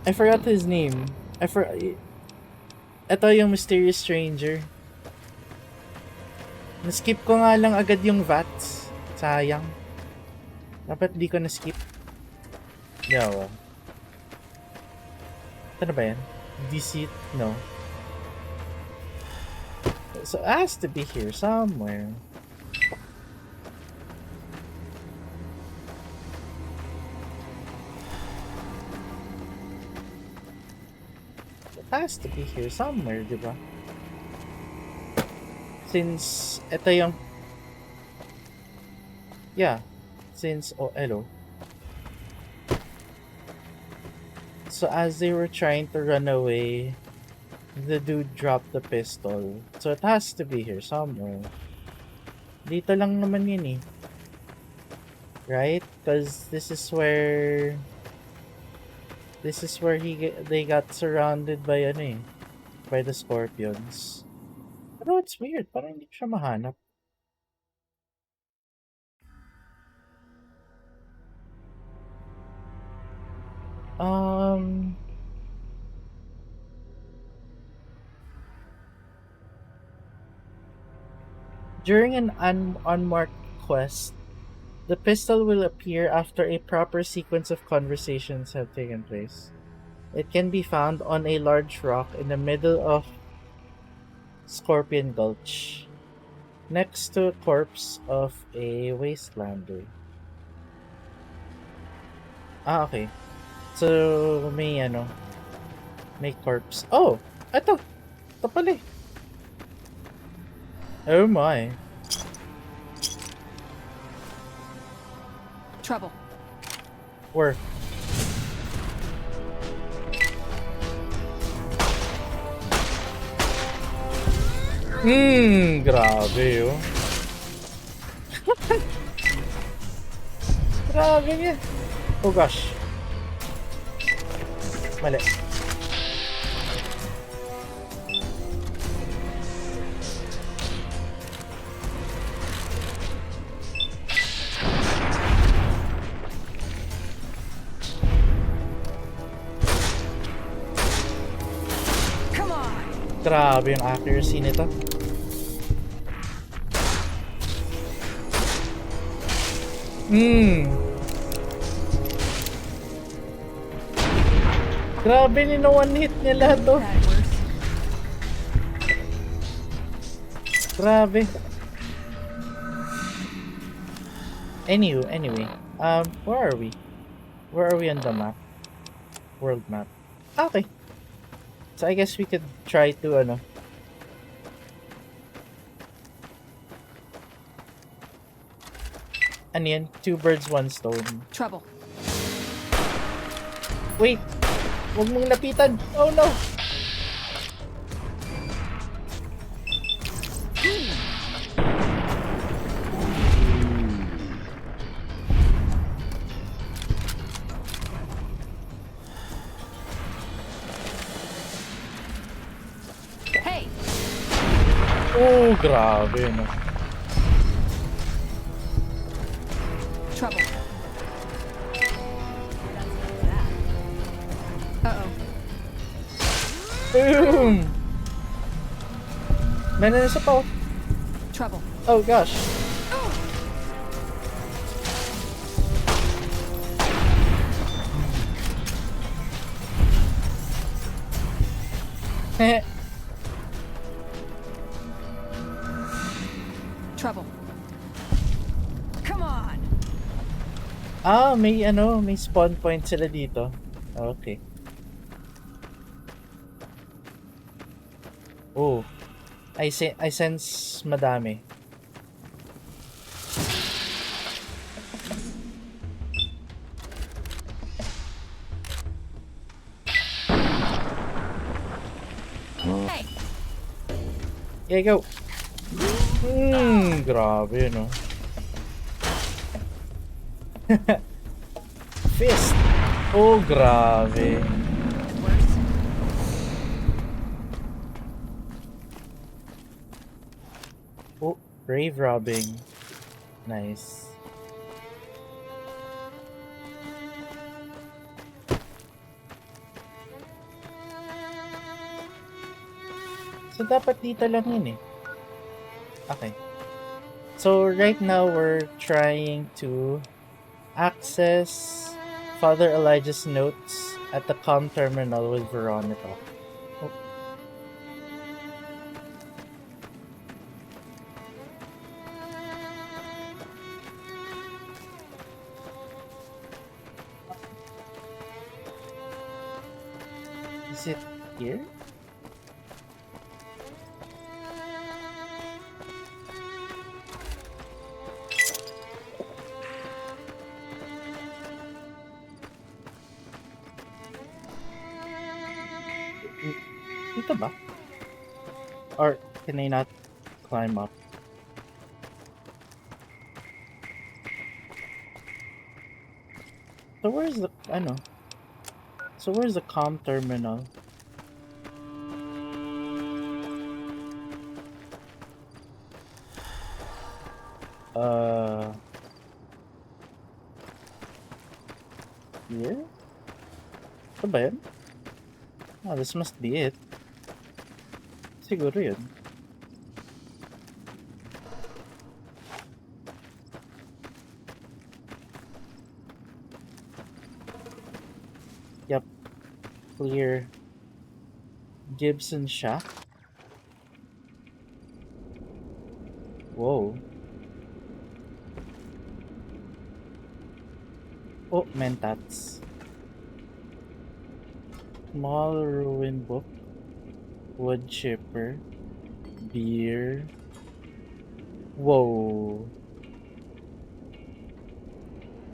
I forgot his name. Ito yung mysterious stranger. Na-skip ko nga lang agad yung VATS. Sayang. Dapat di ko na-skip. Yawa. Ito na ba yan? Deceit? No. So it has to be here somewhere. It has to be here somewhere, di ba? Since ito yung... Yeah. Since... Oh, hello. So as they were trying to run away, the dude dropped the pistol. So it has to be here somewhere. Dito lang naman yun eh. Right? Because this is where... This is where they got surrounded by ano eh. By the scorpions. Pero it's weird. Parang hindi ko siya mahanap. During an unmarked quest, the pistol will appear after a proper sequence of conversations have taken place. It can be found on a large rock in the middle of Scorpion Gulch, next to a corpse of a wastelander. Ah, okay. So, may corpse. Oh! Ito! Ito pala eh. Oh my. Trouble. Where? Grabe oh. Grabe niya. Oh gosh. Mali. Grabe yung accuracy nito. Grabe, ni one hit niya lahat to. Grabe. Anyway. Where are we? Where are we on the map? World map. Okay. So I guess we could try to ano. Ano yan? 2 birds, 1 stone. Trouble. Wait! Huwag mong lapitan! Oh no! Hey! Oh, grabe no. Trouble. Uh-oh. Boom! Meron na sa pa. Trouble. Oh gosh. Trouble. Come on. Ah, may spawn point sila dito. Okay. Oh. I sense madami. Hey. Yeah, go. Grabe, no? Fist! Oh, grabe. Oh, grave robbing. Nice. So, dapat dito lang yun eh. Okay. So, right now, we're trying to access Father Elijah's notes at the comm terminal with Veronica. Oh. Is it here? Dito ba? Or can I not climb up? So where's the So where's the comm terminal? Here? Ito ba yun? Oh, this must be it. Siguro yun. Yep. Clear. Gibson shack. Whoa. Oh, mentats. Small ruin book. Wood chipper. Beer. Whoa.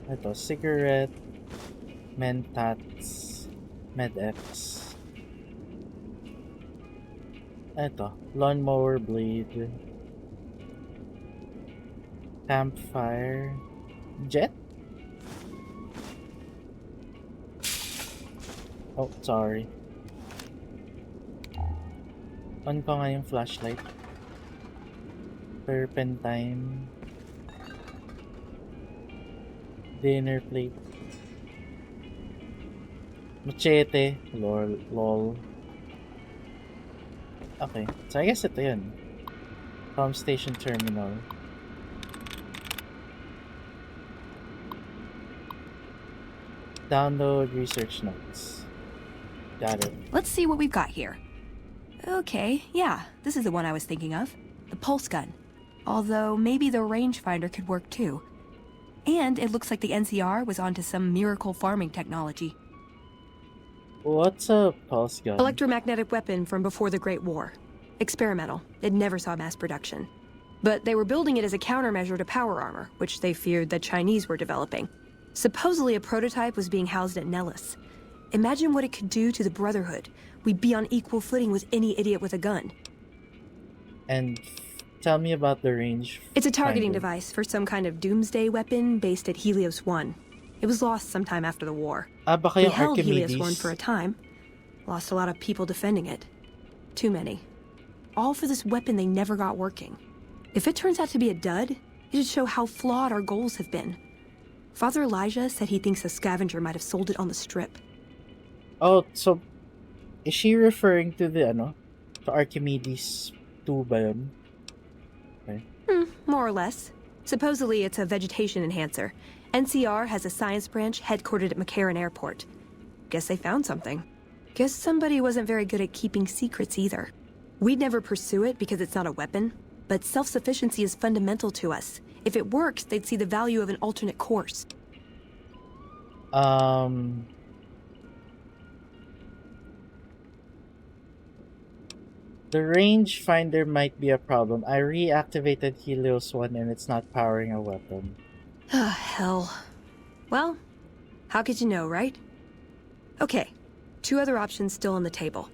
Ito, cigarette. Mentats. Med-X. Ito, lawnmower blade. Campfire. Jet? Oh, sorry. On ko nga yung flashlight. Turpentine. Dinner plate. Machete. Lol. Okay. So I guess ito yun. Comm station terminal. Download research notes. Got it. Let's see what we've got here. Okay, yeah, this is the one I was thinking of. The pulse gun. Although maybe the rangefinder could work too. And it looks like the NCR was onto some miracle farming technology. What's a pulse gun? Electromagnetic weapon from before the Great War. Experimental. It never saw mass production. But they were building it as a countermeasure to power armor, which they feared the Chinese were developing. Supposedly a prototype was being housed at Nellis. Imagine what it could do to the Brotherhood. We'd be on equal footing with any idiot with a gun. And tell me about the range. It's a targeting device for some kind of doomsday weapon based at Helios 1. It was lost sometime after the war. Baka We yung held Archimedes. Helios 1 for a time. Lost a lot of people defending it. Too many. All for this weapon they never got working. If it turns out to be a dud, it'd show how flawed our goals have been. Father Elijah said he thinks a scavenger might have sold it on the strip. Oh, so is she referring to the to Archimedes 2 ba yun? Okay. More or less. Supposedly it's a vegetation enhancer. NCR has a science branch headquartered at McCarran Airport. Guess they found something. Guess somebody wasn't very good at keeping secrets either. We'd never pursue it because it's not a weapon, but self-sufficiency is fundamental to us. If it works, they'd see the value of an alternate course. The rangefinder might be a problem. I reactivated Helios 1 and it's not powering a weapon. Ah, hell. Well, how could you know, right? Okay, 2 other options still on the table.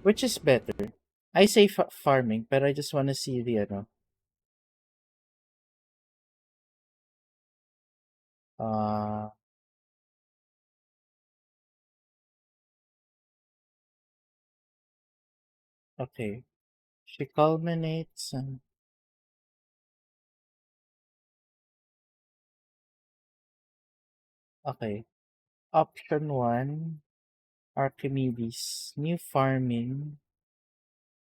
Which is better? I say farming, but I just want to see the ano. Uh, okay. She culminates and okay. Option one, Archimedes, new farming,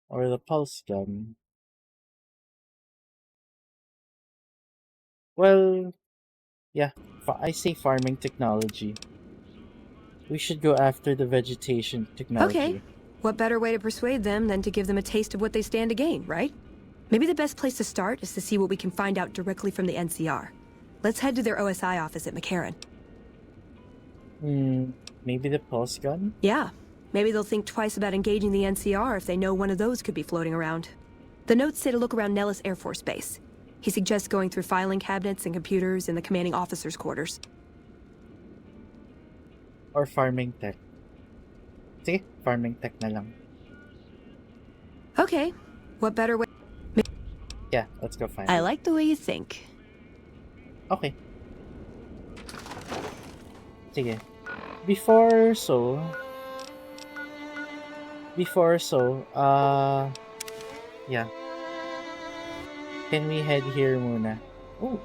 or the pulse gun. Well, yeah, I say farming technology. We should go after the vegetation Okay. technology. What better way to persuade them than to give them a taste of what they stand to gain, right? Maybe the best place to start is to see what we can find out directly from the NCR. Let's head to their OSI office at McCarran. Maybe the pulse gun? Yeah. Maybe they'll think twice about engaging the NCR if they know one of those could be floating around. The notes say to look around Nellis Air Force Base. He suggests going through filing cabinets and computers in the commanding officer's quarters. Or farming tech. Sige, farming tech na lang. Okay. What better way? Yeah, let's go find I it. like the way you think. Okay. Sige. Before so, yeah. Can we head here muna? Oh.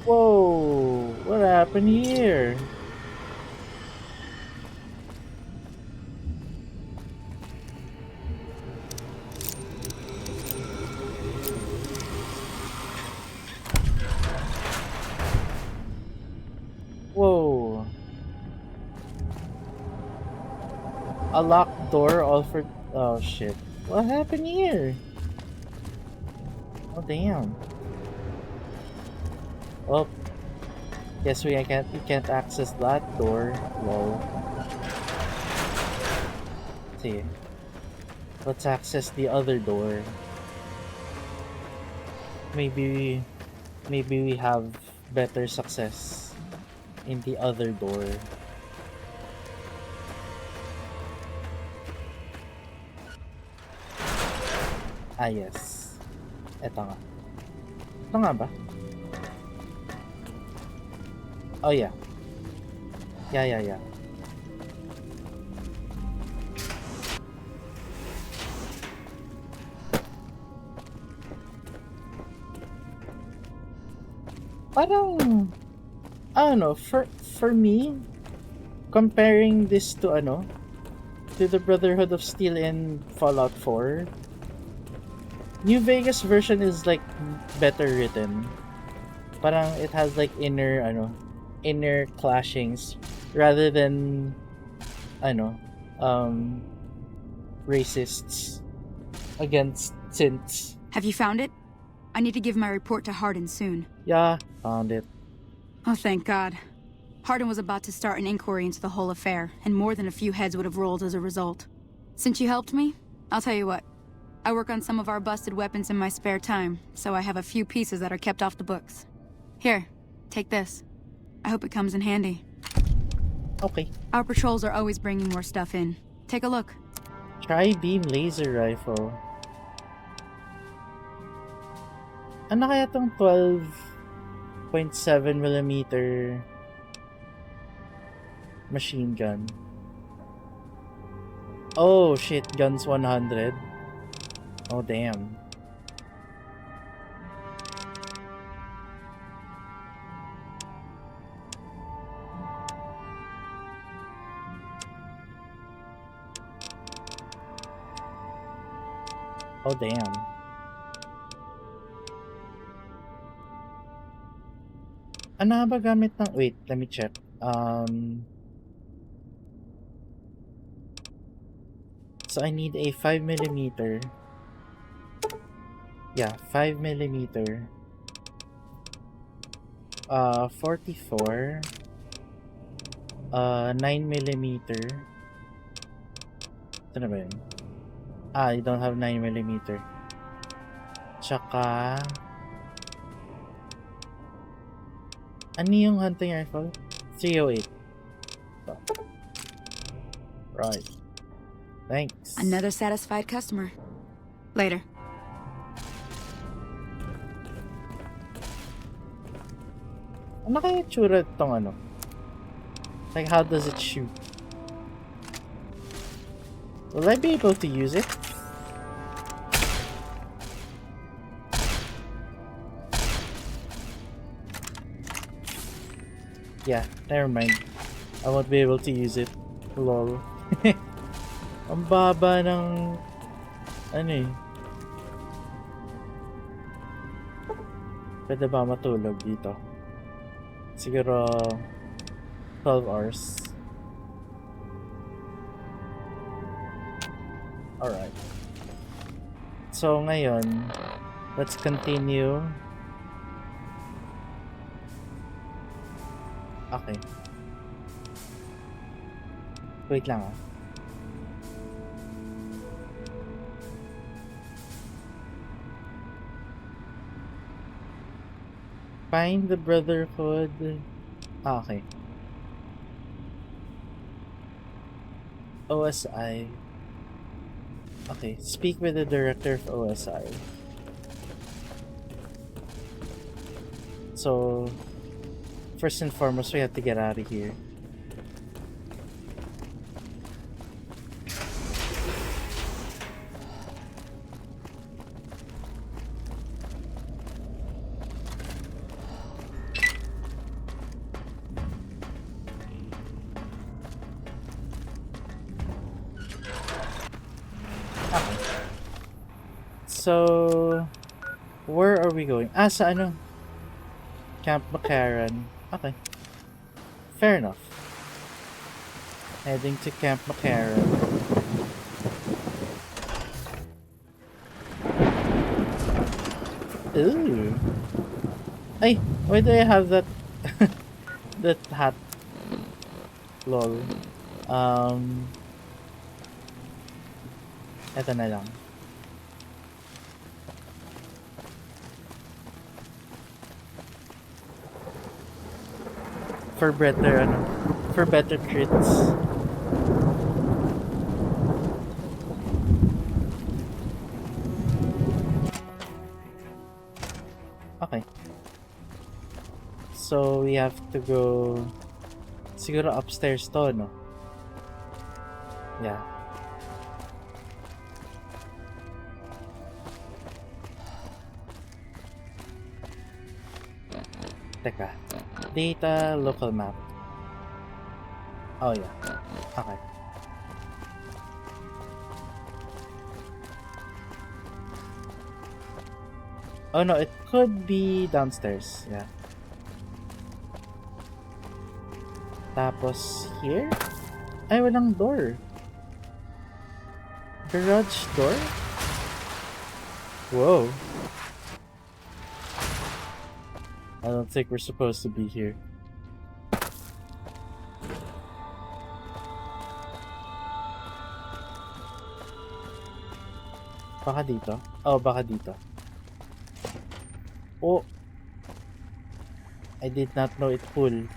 Whoa! What happened here? Whoa. A locked door all for... Oh shit. What happened here? Oh damn. Oh. Guess we can't access that door. Lol. See. Let's access the other door. Maybe we have better success in the other door. Ah, yes. Eto nga. Ito nga ba? Oh, yeah. Yeah. Parang, I don't know, for me, comparing this to to the Brotherhood of Steel in Fallout 4, New Vegas version is like better written. Parang it has like inner clashings rather than racists against synths. Have you found it? I need to give my report to Hardin soon. Yeah, found it. Oh, thank God. Hardin was about to start an inquiry into the whole affair, and more than a few heads would have rolled as a result. Since you helped me, I'll tell you what. I work on some of our busted weapons in my spare time, so I have a few pieces that are kept off the books. Here, take this. I hope it comes in handy. Okay. Our patrols are always bringing more stuff in. Take a look. Tri-beam laser rifle. Ano kaya tong 12.7mm machine gun? Oh shit, guns 100. Oh damn. Oh damn. Ano ba gamit ng... Wait, let me check. So I need a 5mm. Yeah, 5mm. 44. 9mm. Ito na ba yun? You don't have 9mm. Tsaka... Ano yung hunting rifle? 308. Right. Thanks. Another satisfied customer. Later. Ano kaya tsura itong ano? Like, how does it shoot? Will I be able to use it? Yeah, never mind. I won't be able to use it. Lol. Ang baba ng... Ano eh. Pwede ba matulog dito? Siguro... 12 hours. Alright. So ngayon, let's continue. Okay. Wait lang ah. Find the Brotherhood. Okay. OSI. Okay, speak with the director of OSI. So, first and foremost, we have to get out of here. So, where are we going? Sa ano? Camp McCarran. Okay. Fair enough. Heading to Camp McCarran. Ooh. Ay, why do I have that that hat? Lol. Eto na lang. For better treats. Okay. So we have to go siguro upstairs to, no? Yeah. Teka. Data, local map. Oh yeah. Okay. Oh no, it could be downstairs. Yeah. Tapos here? Ay, walang door. Garage door? Whoa. I don't think we're supposed to be here. Baka dito? Oh, baka dito. Oh! I did not know it pulled.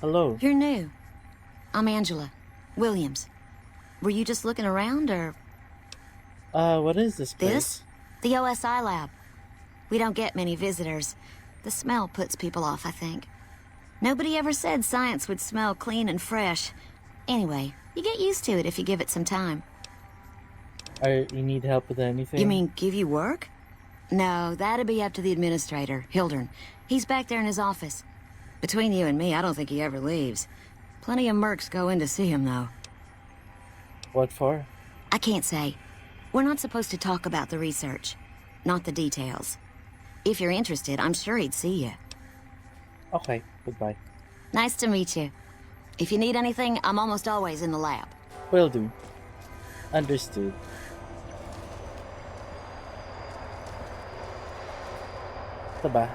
Hello. You're new. I'm Angela. Williams. Were you just looking around, or...? What is this place? This? The OSI lab. We don't get many visitors. The smell puts people off, I think. Nobody ever said science would smell clean and fresh. Anyway, you get used to it if you give it some time. You need help with anything? You mean give you work? No, that'd be up to the administrator, Hildern. He's back there in his office. Between you and me, I don't think he ever leaves. Plenty of mercs go in to see him, though. What for? I can't say. We're not supposed to talk about the research. Not the details. If you're interested, I'm sure he'd see you. Okay, goodbye. Nice to meet you. If you need anything, I'm almost always in the lab. Will do. Understood. Ito ba?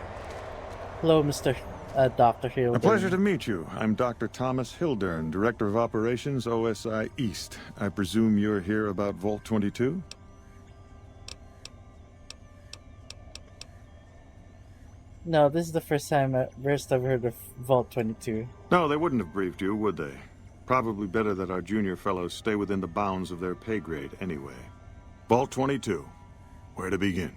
Hello, mister. Dr. A pleasure Hilden. to meet you. I'm Dr. Thomas Hildern, Director of Operations, OSI East. I presume you're here about Vault 22? No, this is the first I've heard of Vault 22. No, they wouldn't have briefed you, would they? Probably better that our junior fellows stay within the bounds of their pay grade anyway. Vault 22. Where to begin?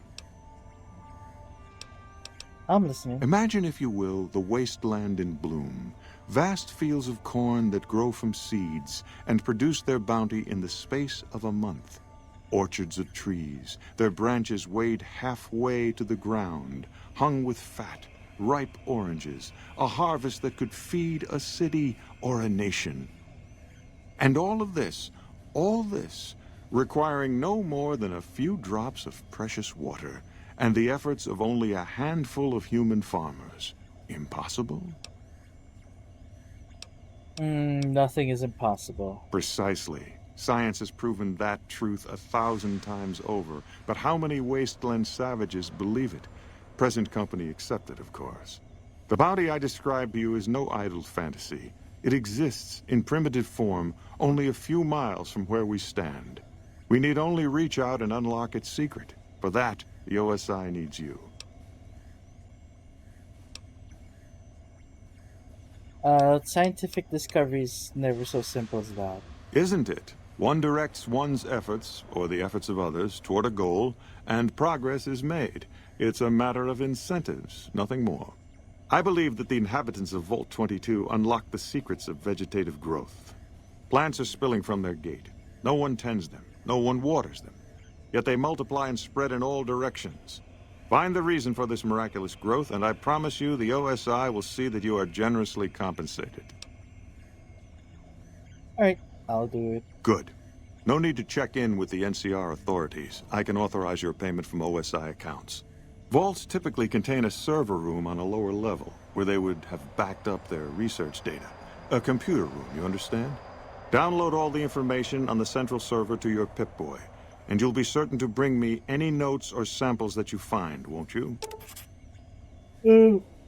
I'm listening. Imagine, if you will, the wasteland in bloom. Vast fields of corn that grow from seeds and produce their bounty in the space of a month. Orchards of trees, their branches weighed halfway to the ground, hung with fat, ripe oranges, a harvest that could feed a city or a nation. And all this, requiring no more than a few drops of precious water, and the efforts of only a handful of human farmers. Impossible? Nothing is impossible. Precisely. Science has proven that truth 1,000 times over. But how many wasteland savages believe it? Present company accepted, of course. The bounty I described to you is no idle fantasy. It exists in primitive form only a few miles from where we stand. We need only reach out and unlock its secret. For that, the OSI needs you. Scientific discovery is never so simple as that. Isn't it? One directs one's efforts, or the efforts of others, toward a goal, and progress is made. It's a matter of incentives, nothing more. I believe that the inhabitants of Vault 22 unlock the secrets of vegetative growth. Plants are spilling from their gate. No one tends them. No one waters them. Yet they multiply and spread in all directions. Find the reason for this miraculous growth, and I promise you the OSI will see that you are generously compensated. Alright, I'll do it. Good. No need to check in with the NCR authorities. I can authorize your payment from OSI accounts. Vaults typically contain a server room on a lower level, where they would have backed up their research data. A computer room, you understand? Download all the information on the central server to your Pip-Boy, and you'll be certain to bring me any notes or samples that you find, won't you?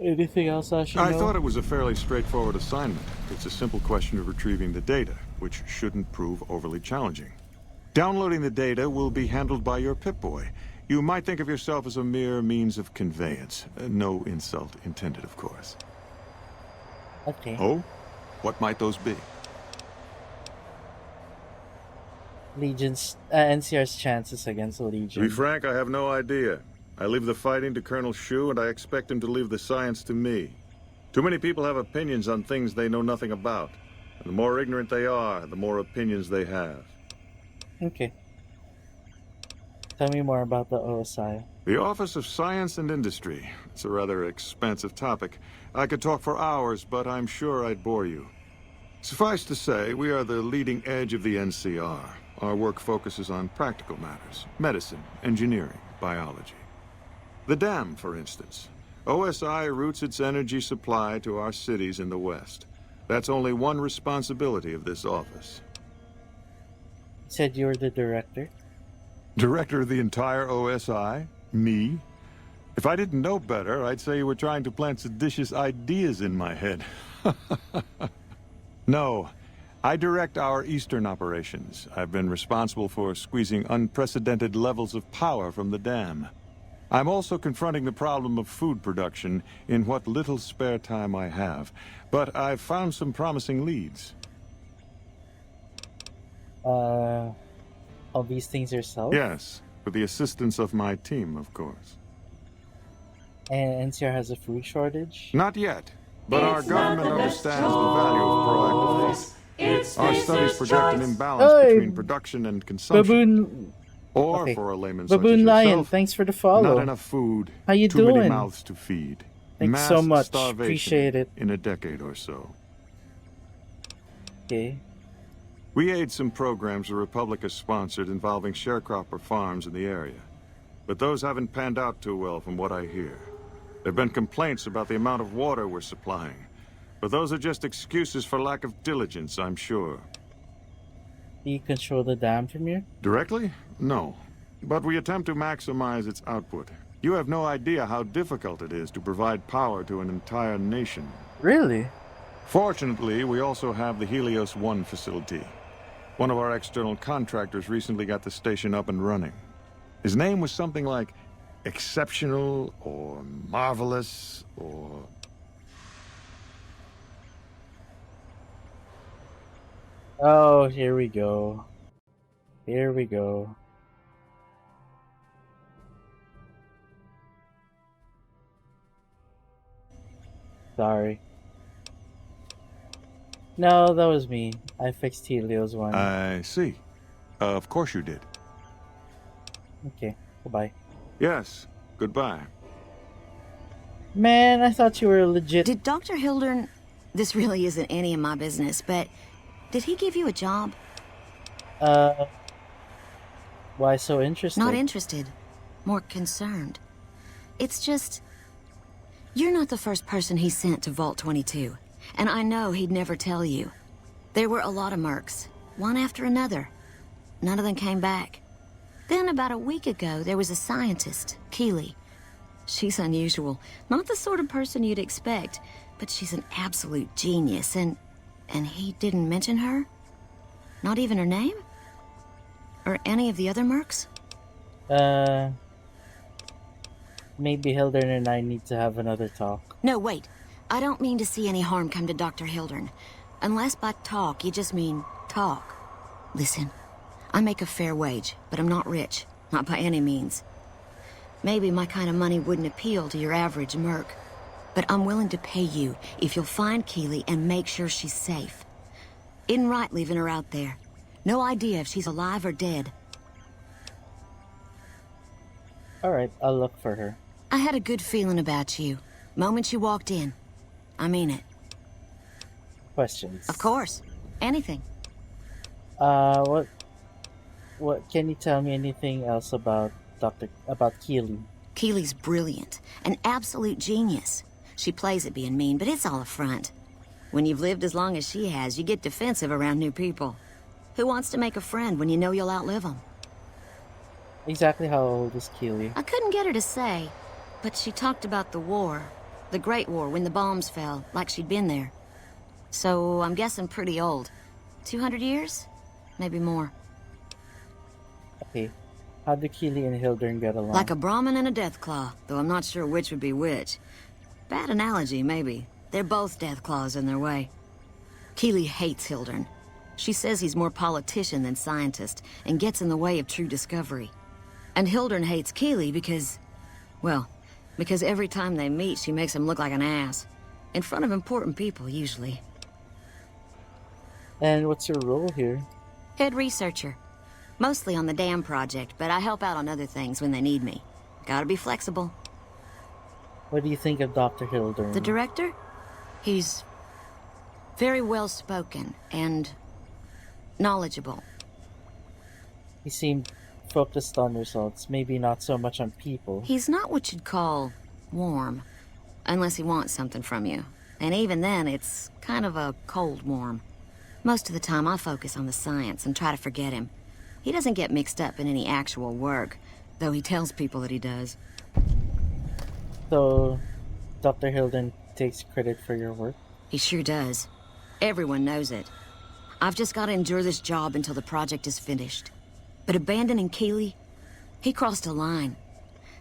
Anything else I should know? I thought it was a fairly straightforward assignment. It's a simple question of retrieving the data, which shouldn't prove overly challenging. Downloading the data will be handled by your Pip-Boy. You might think of yourself as a mere means of conveyance. No insult intended, of course. Okay. Oh? What might those be? NCR's chances against the Legion. To be frank, I have no idea. I leave the fighting to Colonel Shu, and I expect him to leave the science to me. Too many people have opinions on things they know nothing about. And the more ignorant they are, the more opinions they have. Okay. Tell me more about the OSI. The Office of Science and Industry. It's a rather expansive topic. I could talk for hours, but I'm sure I'd bore you. Suffice to say, we are the leading edge of the NCR. Our work focuses on practical matters: medicine, engineering, biology. The dam, for instance. OSI routes its energy supply to our cities in the West. That's only one responsibility of this office. You said you were the director? Director of the entire OSI? Me? If I didn't know better, I'd say you were trying to plant seditious ideas in my head. No. I direct our eastern operations. I've been responsible for squeezing unprecedented levels of power from the dam. I'm also confronting the problem of food production in what little spare time I have. But I've found some promising leads. All these things yourself? Yes, with the assistance of my team, of course. And NCR has a food shortage? Not yet, but our government understands the value of proactive aid. Our studies project an imbalance between production and consumption. Baboon... Or, okay. for a layman such Baboon as Lion, yourself, thanks for the follow. not enough food, How you too many doing? mouths to feed. Thanks Mass so much. starvation Appreciate it. in a decade or so. Okay. We aid some programs the Republic has sponsored involving sharecropper farms in the area. But those haven't panned out too well from what I hear. There have been complaints about the amount of water we're supplying. But those are just excuses for lack of diligence, I'm sure. Do you control the dam from here? Directly? No. But we attempt to maximize its output. You have no idea how difficult it is to provide power to an entire nation. Really? Fortunately, we also have the Helios 1 facility. One of our external contractors recently got the station up and running. His name was something like exceptional or marvelous or... Oh, here we go. Here we go. Sorry. No, that was me. I fixed Helios 1. I see. Of course you did. Okay, goodbye. Yes, goodbye. Man, I thought you were legit. Did Dr. Hildern... This really isn't any of my business, but... Did he give you a job? Why so interested? Not interested. More concerned. It's just... You're not the first person he sent to Vault 22. And I know he'd never tell you. There were a lot of mercs. One after another. None of them came back. Then about a week ago, there was a scientist, Keeley. She's unusual. Not the sort of person you'd expect. But she's an absolute genius, and he didn't mention her? Not even her name? Or any of the other mercs? Maybe Hildern and I need to have another talk. No, wait. I don't mean to see any harm come to Dr. Hildern. Unless by talk, you just mean talk. Listen, I make a fair wage, but I'm not rich. Not by any means. Maybe my kind of money wouldn't appeal to your average merc. But I'm willing to pay you if you'll find Keeley and make sure she's safe. Isn't right leaving her out there. No idea if she's alive or dead. Alright, I'll look for her. I had a good feeling about you. Moment you walked in. I mean it. Questions? Of course. Anything. What can you tell me anything else about Keeley? Keeley's brilliant. An absolute genius. She plays at being mean, but it's all a front. When you've lived as long as she has, you get defensive around new people. Who wants to make a friend when you know you'll outlive them? Exactly how old is Keeley? I couldn't get her to say, but she talked about the war. The Great War, when the bombs fell, like she'd been there. So, I'm guessing pretty old. 200 years? Maybe more. Okay. How do Keeley and Hildern get along? Like a Brahmin and a Deathclaw, though I'm not sure which would be which. Bad analogy, maybe. They're both Deathclaws in their way. Keeley hates Hildern. She says he's more politician than scientist, and gets in the way of true discovery. And Hildern hates Keeley because... well, because every time they meet, she makes him look like an ass. In front of important people, usually. And what's your role here? Head researcher. Mostly on the dam project, but I help out on other things when they need me. Gotta be flexible. What do you think of Dr. Hildern? The director? He's very well-spoken and knowledgeable. He seemed focused on results, maybe not so much on people. He's not what you'd call warm, unless he wants something from you. And even then, it's kind of a cold warm. Most of the time, I focus on the science and try to forget him. He doesn't get mixed up in any actual work, though he tells people that he does. So, Dr. Hildern takes credit for your work? He sure does. Everyone knows it. I've just got to endure this job until the project is finished. But abandoning Keeley, he crossed a line.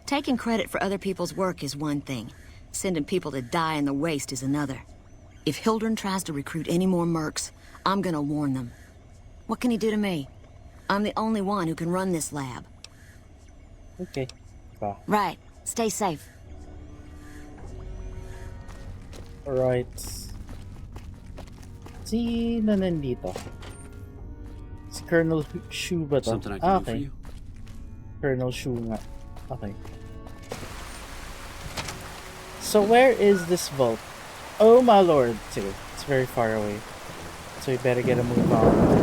Taking credit for other people's work is one thing. Sending people to die in the waste is another. If Hildern tries to recruit any more mercs, I'm gonna warn them. What can he do to me? I'm the only one who can run this lab. Okay. Bye. Right. Stay safe. Alright. Sino nandito? Si Colonel Shu ba to? Something I can do for Okay. you? Colonel Shu nga. Okay. So where is this vault? Oh my lord, too. It's very far away. So we better get a move on.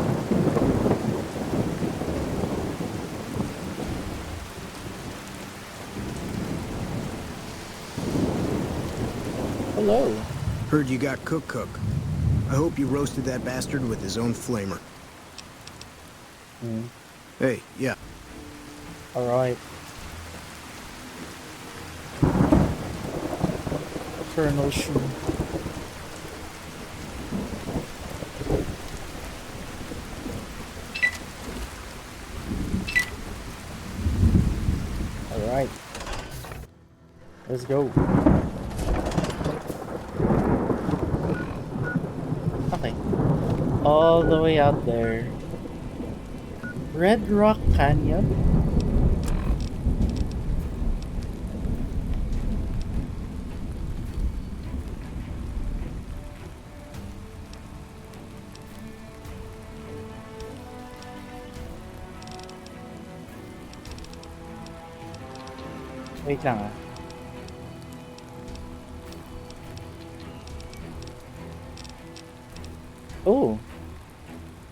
Hello. Heard you got Cook. I hope you roasted that bastard with his own flamer. Hey, yeah. Alright. Colonel Shoe. Alright. Let's go. Okay. All the way out there. Red Rock Canyon? Wait lang ah. Oh!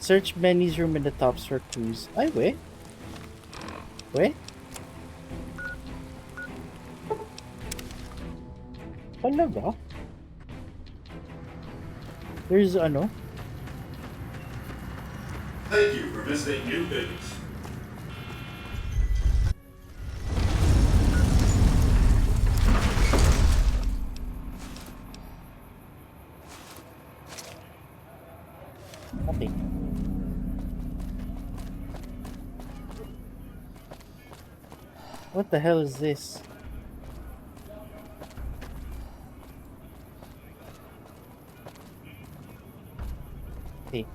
Search Benny's room in the tops for clues. Ay, wait. Wait. Wala ba? There's ano? Thank you for visiting New Vegas. Okay. What the hell is this? Okay.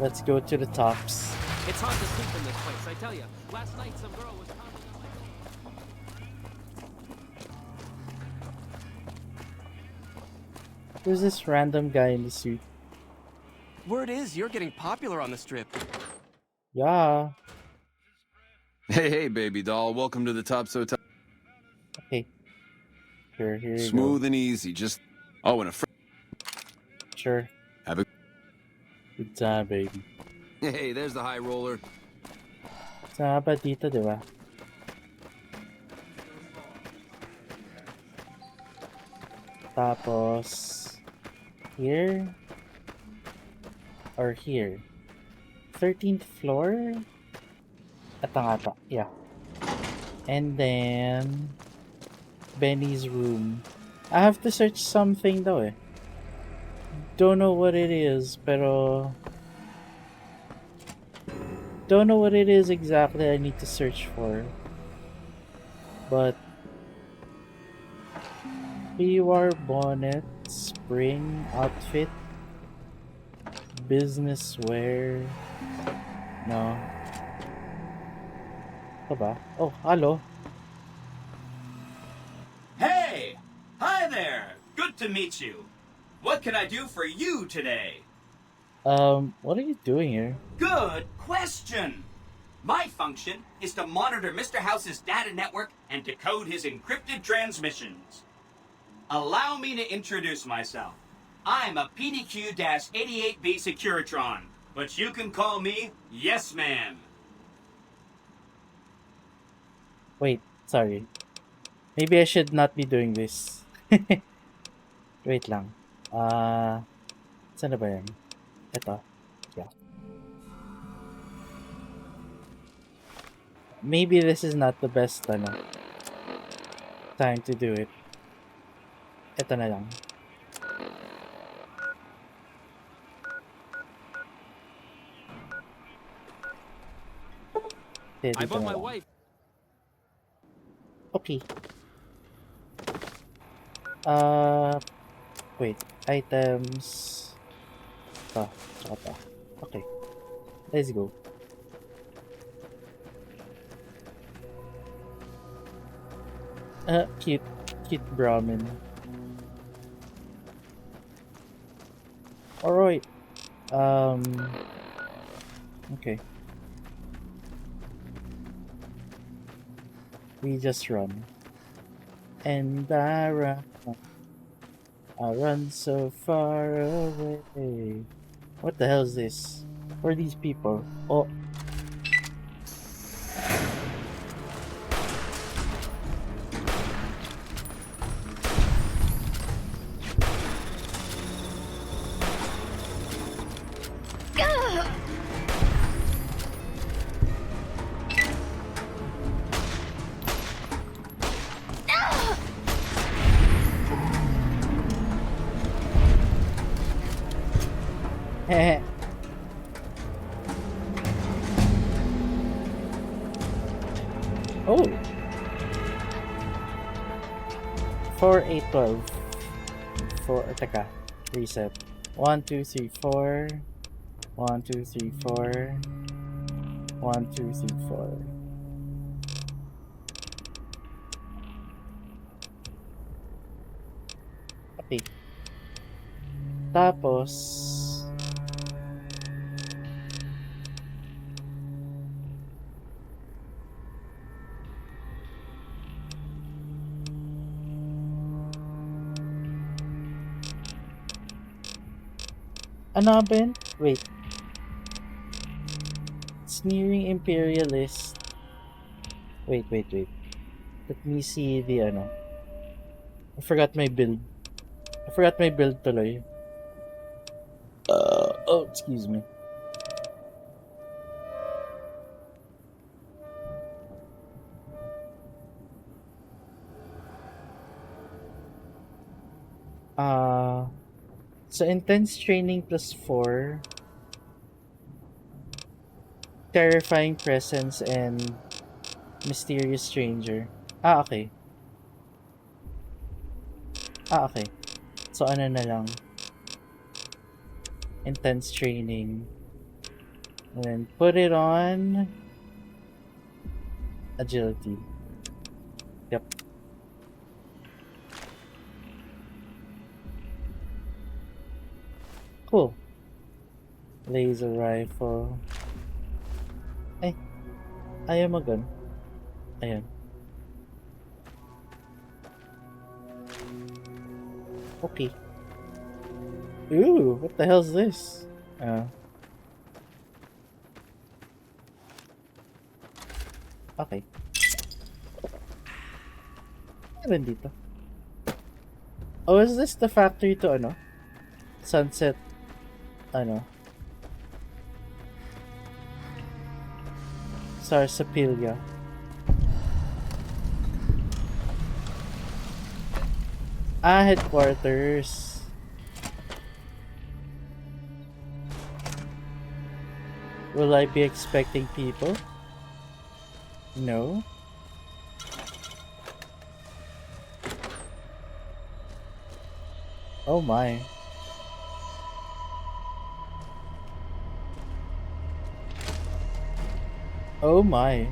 Let's go to the tops. It's hard to sleep in this place, I tell you. Last night some girl was There's this random guy in the suit. Word is, you're getting popular on the strip. Yeah. Hey, baby doll. Welcome to the Tops Hotel. Okay. Here you Smooth go. and easy. Just... Oh, and a Sure. Have a... Good time, baby. Hey, there's the high roller. Saan ba dito, di ba? Tapos... Here? Or here? 13th floor? Ito nga ito. Yeah. And then... Benny's room. I have to search something though eh. Don't know what it is, pero... Don't know what it is exactly I need to search for. But... PUR bonnet, spring outfit, business wear. No. Ito ba? Oh, hello. Hey! Hi there! Good to meet you. What can I do for you today? What are you doing here? Good question! My function is to monitor Mr. House's data network and decode his encrypted transmissions. Allow me to introduce myself. I'm a PDQ-88B Securitron, but you can call me Yes Man. Wait, sorry. Maybe I should not be doing this. Wait lang. Saan na ba yan? Ito. Yeah. Maybe this is not the best time to do it. Ito na lang. Okay, I dito bought na my lang. wife. Okay. Wait. Items. Ito. Tsaka ito. Okay. Let's go. Cute. Cute Brahmin. Alright. Okay. We just run. And I run so far away. What the hell is this? Who are these people? Oh. Oh! 4, 8, 12. 4, teka. Reset. 1, 2, 3, 4. 1, 2, 3, 4. 1, 2, 3, 4. Okay. Tapos... Ano ba yun? Wait. Sneering imperialist. Wait. Let me see the ano. I forgot my build tuloy. Oh, excuse me. So intense training plus 4. Terrifying presence and mysterious stranger. Okay. Okay. So ano na lang. Intense training. And then put it on agility. Yep. Cool. Laser rifle. Ay. Ayaw mag-gun. Ayan. Okay. Ooh, what the hell's this? Okay. Meron dito. Oh, is this the factory to ano? Sunset, ano? Sarsaparilla. Headquarters. Will I be expecting people? No. Oh my. Oh my.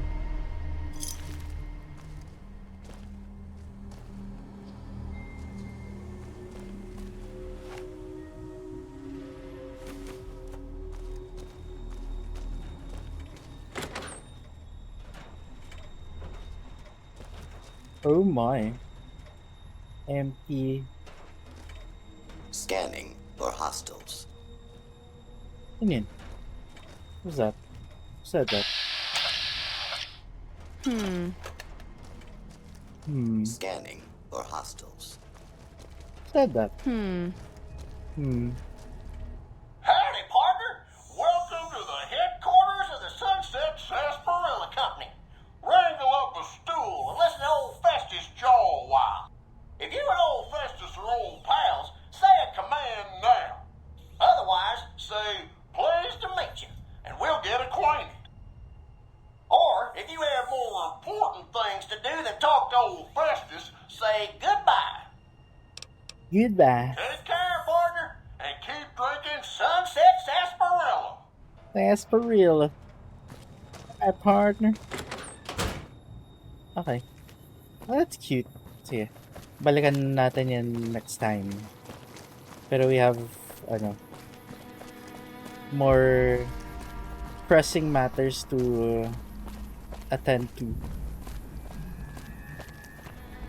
Oh my. Empty. Scanning for hostiles. Onion. What's that? Who said that? Scanning for hostiles. Said that. Howdy, partner. Welcome to the headquarters of the Sunset Sarsaparilla Company. Wrangle up a stool and listen to old Festus jaw a while. If you and old Festus are old pals, say a command now. Otherwise, say, pleased to meet you, and we'll get acquainted. Or, if you have more important things to do than talk to old Festus, say goodbye. Goodbye. Take care, partner, and keep drinking Sunset Sarsaparilla. Sarsaparilla. Hi, partner. Okay. Oh, that's cute. Sige. Balikan natin yan next time. Pero we have, ano, more pressing matters to attend to.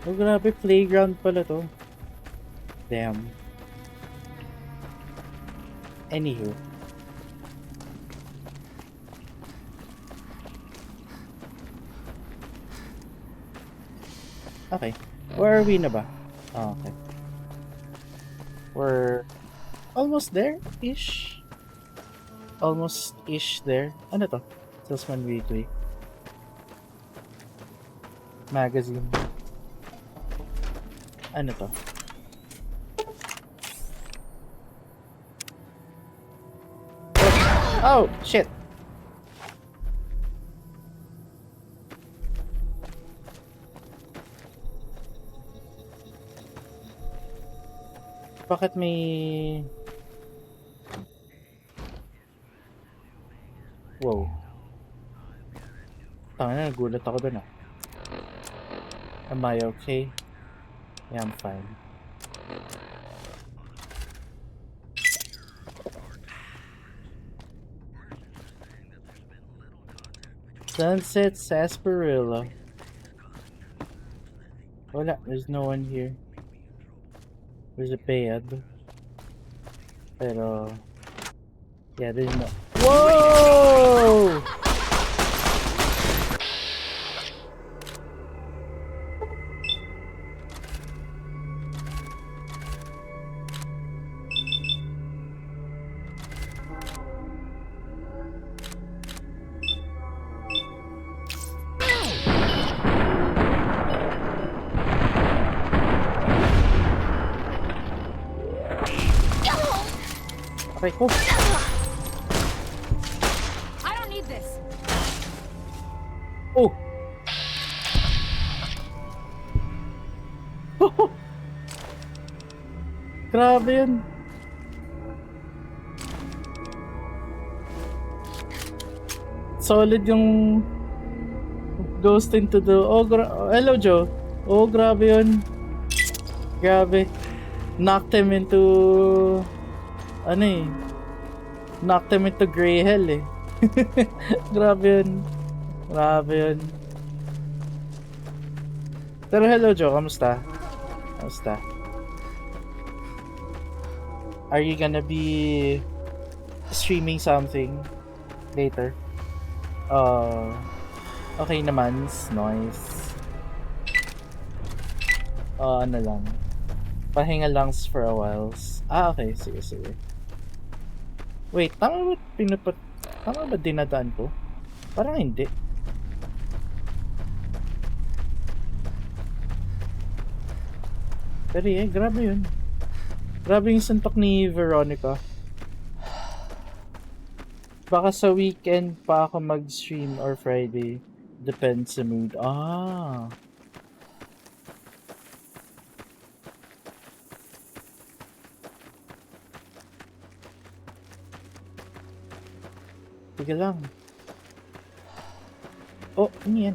Oh, grabe. Playground pala to. Damn. Anywho. Okay. Where are we na ba? Oh, okay. We're almost there-ish. Almost-ish there. Ano to? Salesman Weekly. Magazine. Ano to? Oh, shit. Bakit may... Wow. Tanga na, nagulat ako dun ah. Am I okay? Yeah, I'm fine. Sunset Sarsaparilla. Wala, there's no one here. There's a bed. Pero... Yeah, there's no... Whoa! Okay, cool. I don't need this. Oh! Grabe yun. Solid yung ghost into the... Oh, hello, Joe. Oh, grabe yun. Grabe. Knocked him into... Ano eh. Knocked him into gray hell eh. Grabe yun. Grabe yun. Pero hello, Joe. Kamusta? Kamusta? Are you gonna be streaming something later? Okay naman. Nice. Ano lang. Pahinga lang for a while. Ah, okay. Sige, sige. Wait, tama ba dinadaan ko? Parang hindi. Pero eh, grabe yun. Grabe yung suntok ni Veronica. Baka sa weekend pa ako mag-stream or Friday. Depends sa mood. Ah. Sige lang. Oh, ano yan?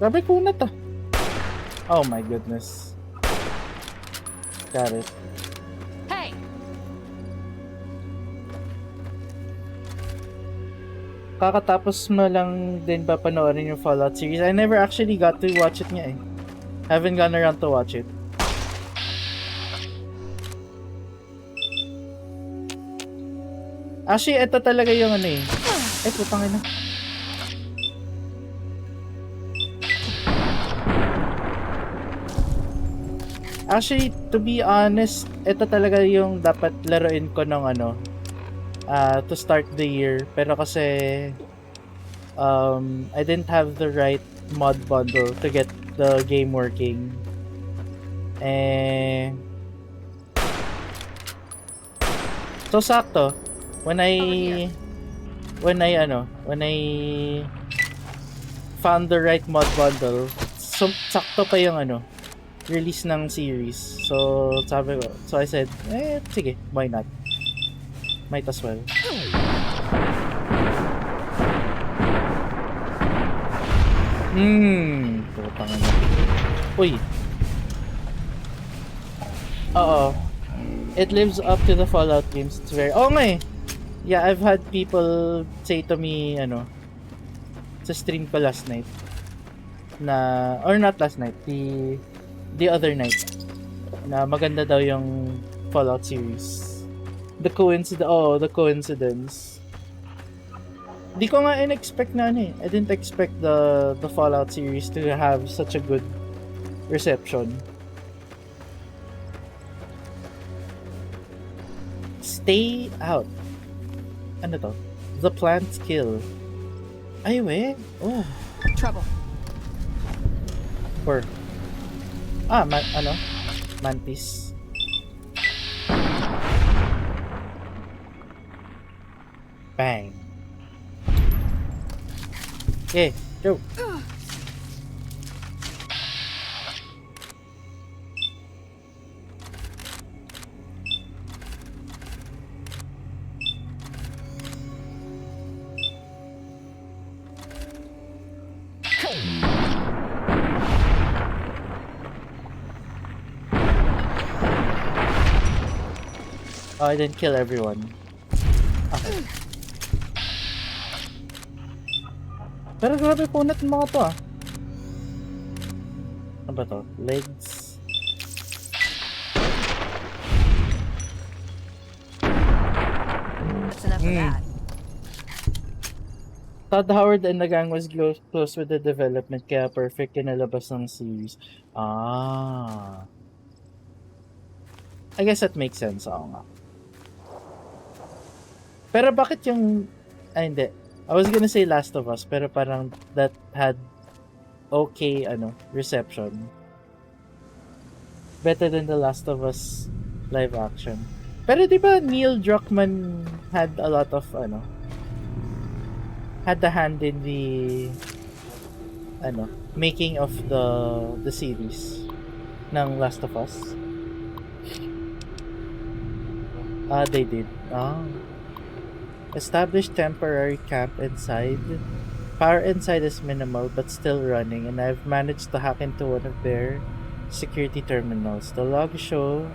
Grabe kunat ah. Oh my goodness. Got it. Hey! Kakatapos mo lang din ba panoorin yung Fallout series? I never actually got to watch it nga eh. Haven't gone around to watch it. Actually, ito talaga yung ano eh. Ay, putang ina. Actually, to be honest, ito talaga yung dapat laruin ko ng ano, to start the year. Pero kasi, I didn't have the right mod bundle to get the game working. So sakto, when I found the right mod bundle, so sakto pa yung release ng series. So I said, sige, why not? Might as well. Putang ina. Uy. Oo. It lives up to the Fallout games. It's very... Oh nga eh. Yeah, I've had people say to me, sa stream ko last night, na, or not last night, the other night, na maganda daw yung Fallout series. The coincidence. Di ko nga in-expect na I didn't expect the Fallout series to have such a good reception. Stay out. Ano to? The plants kill. Ay, we. Oh. Trouble. Or mantis. Bang. Okay, go. Oh, I didn't kill everyone. Okay. Pero grabe punat ng mga to ah. Ano ba to? Legs. That's enough of that. Todd Howard and the gang was close with the development kaya perfect kinalabas ng series. Ah. I guess that makes sense. Oo nga. Pero bakit yung... Ay, hindi. I was gonna say Last of Us, pero parang that had okay, reception. Better than the Last of Us live action. Pero di ba Neil Druckmann had a lot of, had the hand in the, making of the series ng Last of Us? They did. Established temporary camp inside. Power inside is minimal but still running, and I've managed to hack into one of their security terminals. The logs show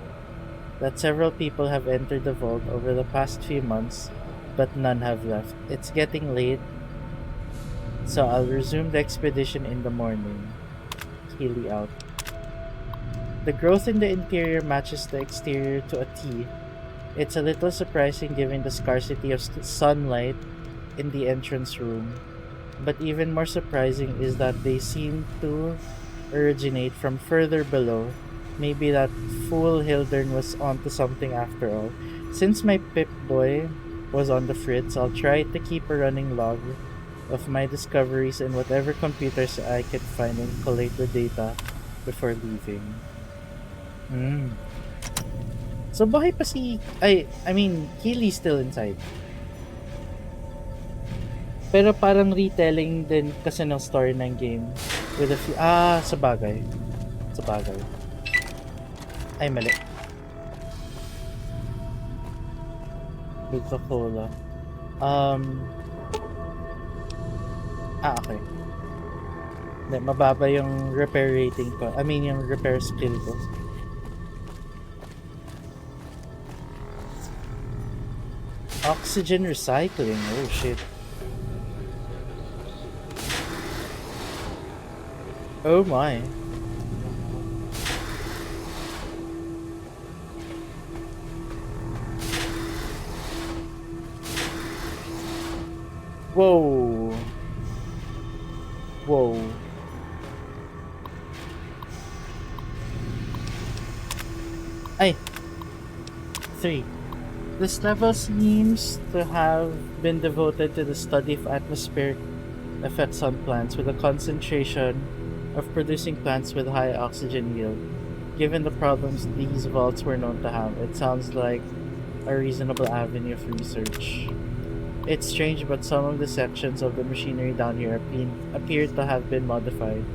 that several people have entered the vault over the past few months, but none have left. It's getting late, so I'll resume the expedition in the morning. Healy out. The growth in the interior matches the exterior to a T. It's a little surprising given the scarcity of sunlight in the entrance room, but even more surprising is that they seem to originate from further below. Maybe that fool Hildern was onto something after all. Since my Pip-Boy was on the fritz, I'll try to keep a running log of my discoveries in whatever computers I can find and collate the data before leaving. So buhay pa si... I mean, Keely's still inside. Pero parang retelling din kasi ng story ng game. With a few... sabagay. Sabagay. Ay, mali. Coca-Cola. Okay. Hindi, mababa yung repair rating ko. I mean, yung repair skill ko. Oxygen recycling. Oh shit. Oh my. Whoa. Whoa. Ay. 3. This level seems to have been devoted to the study of atmospheric effects on plants, with a concentration of producing plants with high oxygen yield. Given the problems these vaults were known to have, it sounds like a reasonable avenue of research. It's strange, but some of the sections of the machinery down here appear to have been modified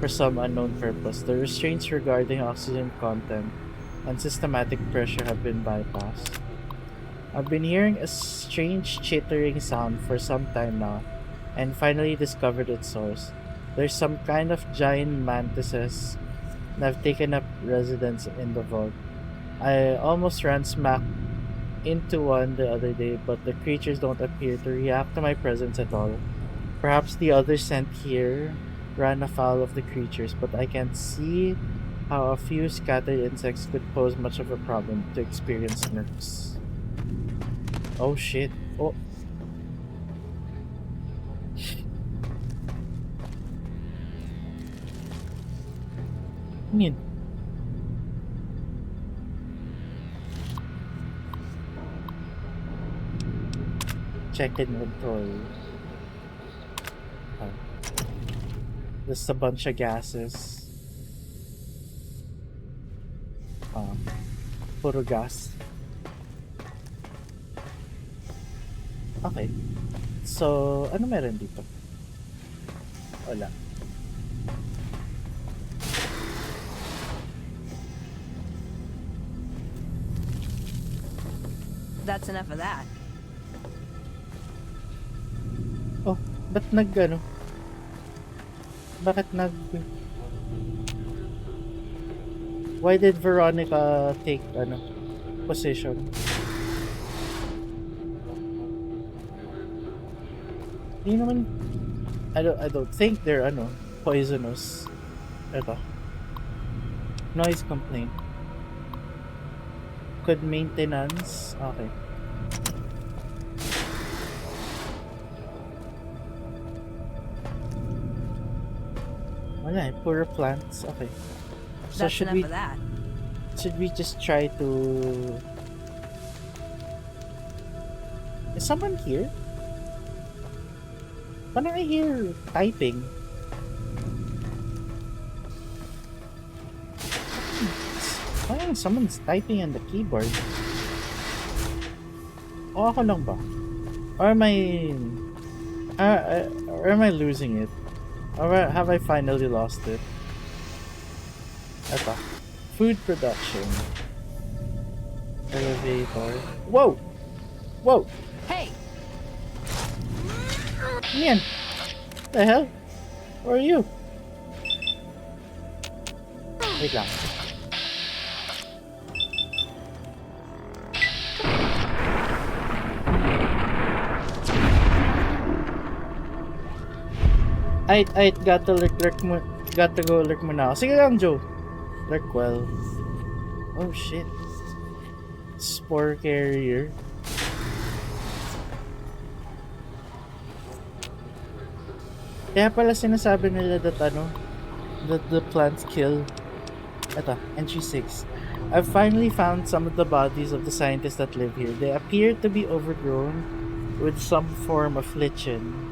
for some unknown purpose. The restraints regarding oxygen content and systematic pressure have been bypassed. I've been hearing a strange chittering sound for some time now, and finally discovered its source. There's some kind of giant mantises that have taken up residence in the vault. I almost ran smack into one the other day, but the creatures don't appear to react to my presence at all. Perhaps the others sent here ran afoul of the creatures, but I can't see how a few scattered insects could pose much of a problem to experienced nerds. Oh shit. Oh. Yun. Check inventory. Just a bunch of gases. Puro gas. Okay. So, ano meron dito? Wala. That's enough of that. Oh, ba't nag-ano? Bakit Why did Veronica take, position? Hindi naman... I don't think they're, poisonous. Ito. Noise complaint. Good maintenance. Okay. Wala eh. Puro plants. Okay. So That's enough of that. should we just try to... Is someone here? Parang I hear typing. Parang someone's typing on the keyboard. O ako lang ba? Or am I losing it? Or have I finally lost it? Eto. Food production. Elevator. Whoa! Whoa! Hey! Man! The hell? Who are you? Wait lang. I got to go lurk muna ako. Sige lang, Joe. Lurk well. Oh shit. Spore carrier. Kaya pala sinasabi nila that that the plants kill. Ito, entry 6. I've finally found some of the bodies of the scientists that live here. They appear to be overgrown with some form of lichen.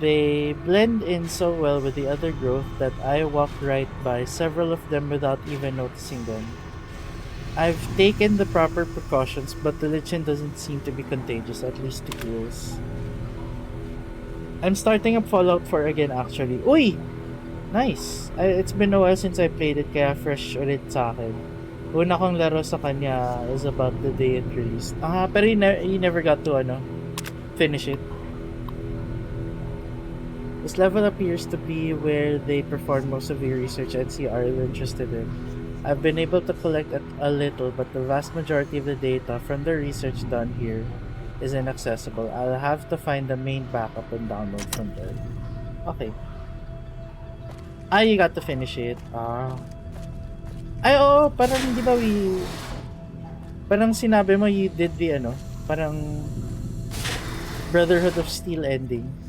They blend in so well with the other growth that I walked right by several of them without even noticing them. I've taken the proper precautions, but the lichen doesn't seem to be contagious, at least to ghouls. I'm starting up Fallout 4 again actually. Uy! Nice! It's been a while since I played it, kaya fresh ulit sa akin. Una kong laro sa kanya is about the day it released. Pero you never got to finish it. This level appears to be where they perform most of the research NCR are interested in. I've been able to collect a little, but the vast majority of the data from the research done here is inaccessible. I'll have to find the main backup and download from there. Okay. You got to finish it. Oo, parang di ba parang sinabi mo you did the parang Brotherhood of Steel ending.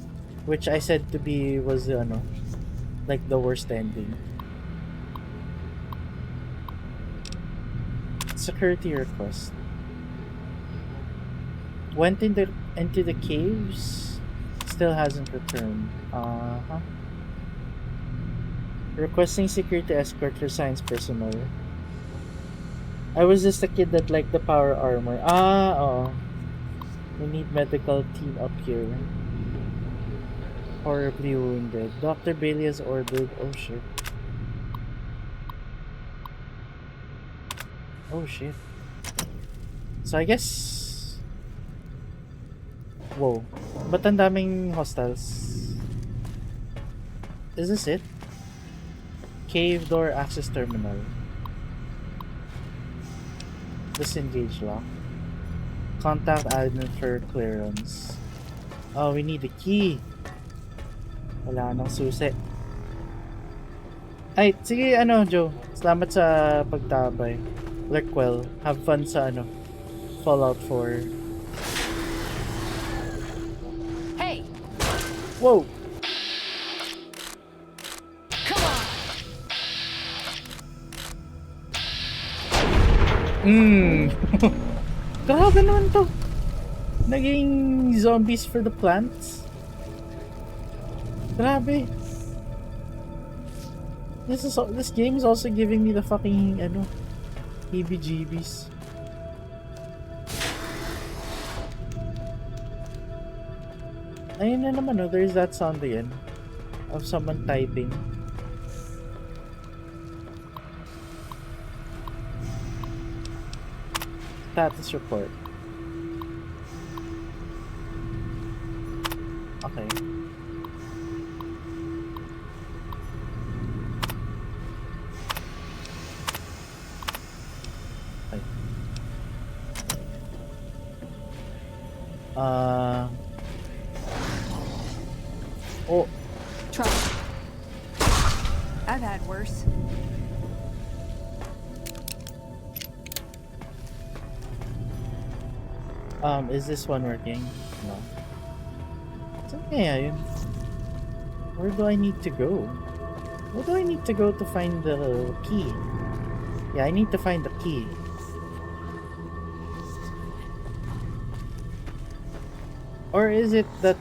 Which I said to be was like the worst ending. Security request. Went into the caves. Still hasn't returned. Requesting security escort for science personnel. I was just a kid that liked the power armor. Oh. We need medical team up here. Horribly wounded. Dr. Bailey has ordered. Oh shit. Oh shit. So I guess... Whoa. Ba't ang daming hostiles? Is this it? Cave door access terminal. Disengage lock. Contact admin for clearance. Oh, we need a key. Wala nang susi. Ay, sige Joe. Salamat sa pagtabay. Lurk well. Have fun sa Fallout 4. Hey! Whoa! Come on! Grabe naman to. Naging zombies for the plants. Grabe. This game is also giving me the fucking heebie-jeebies. Ayun na naman, no? There's that sound again of someone typing. Status report. Okay. Okay. Oh. Trouble. I've had worse. Is this one working? No. So, yeah, where do I need to go? Where do I need to go to find the key? Yeah, I need to find the key. Or is it that,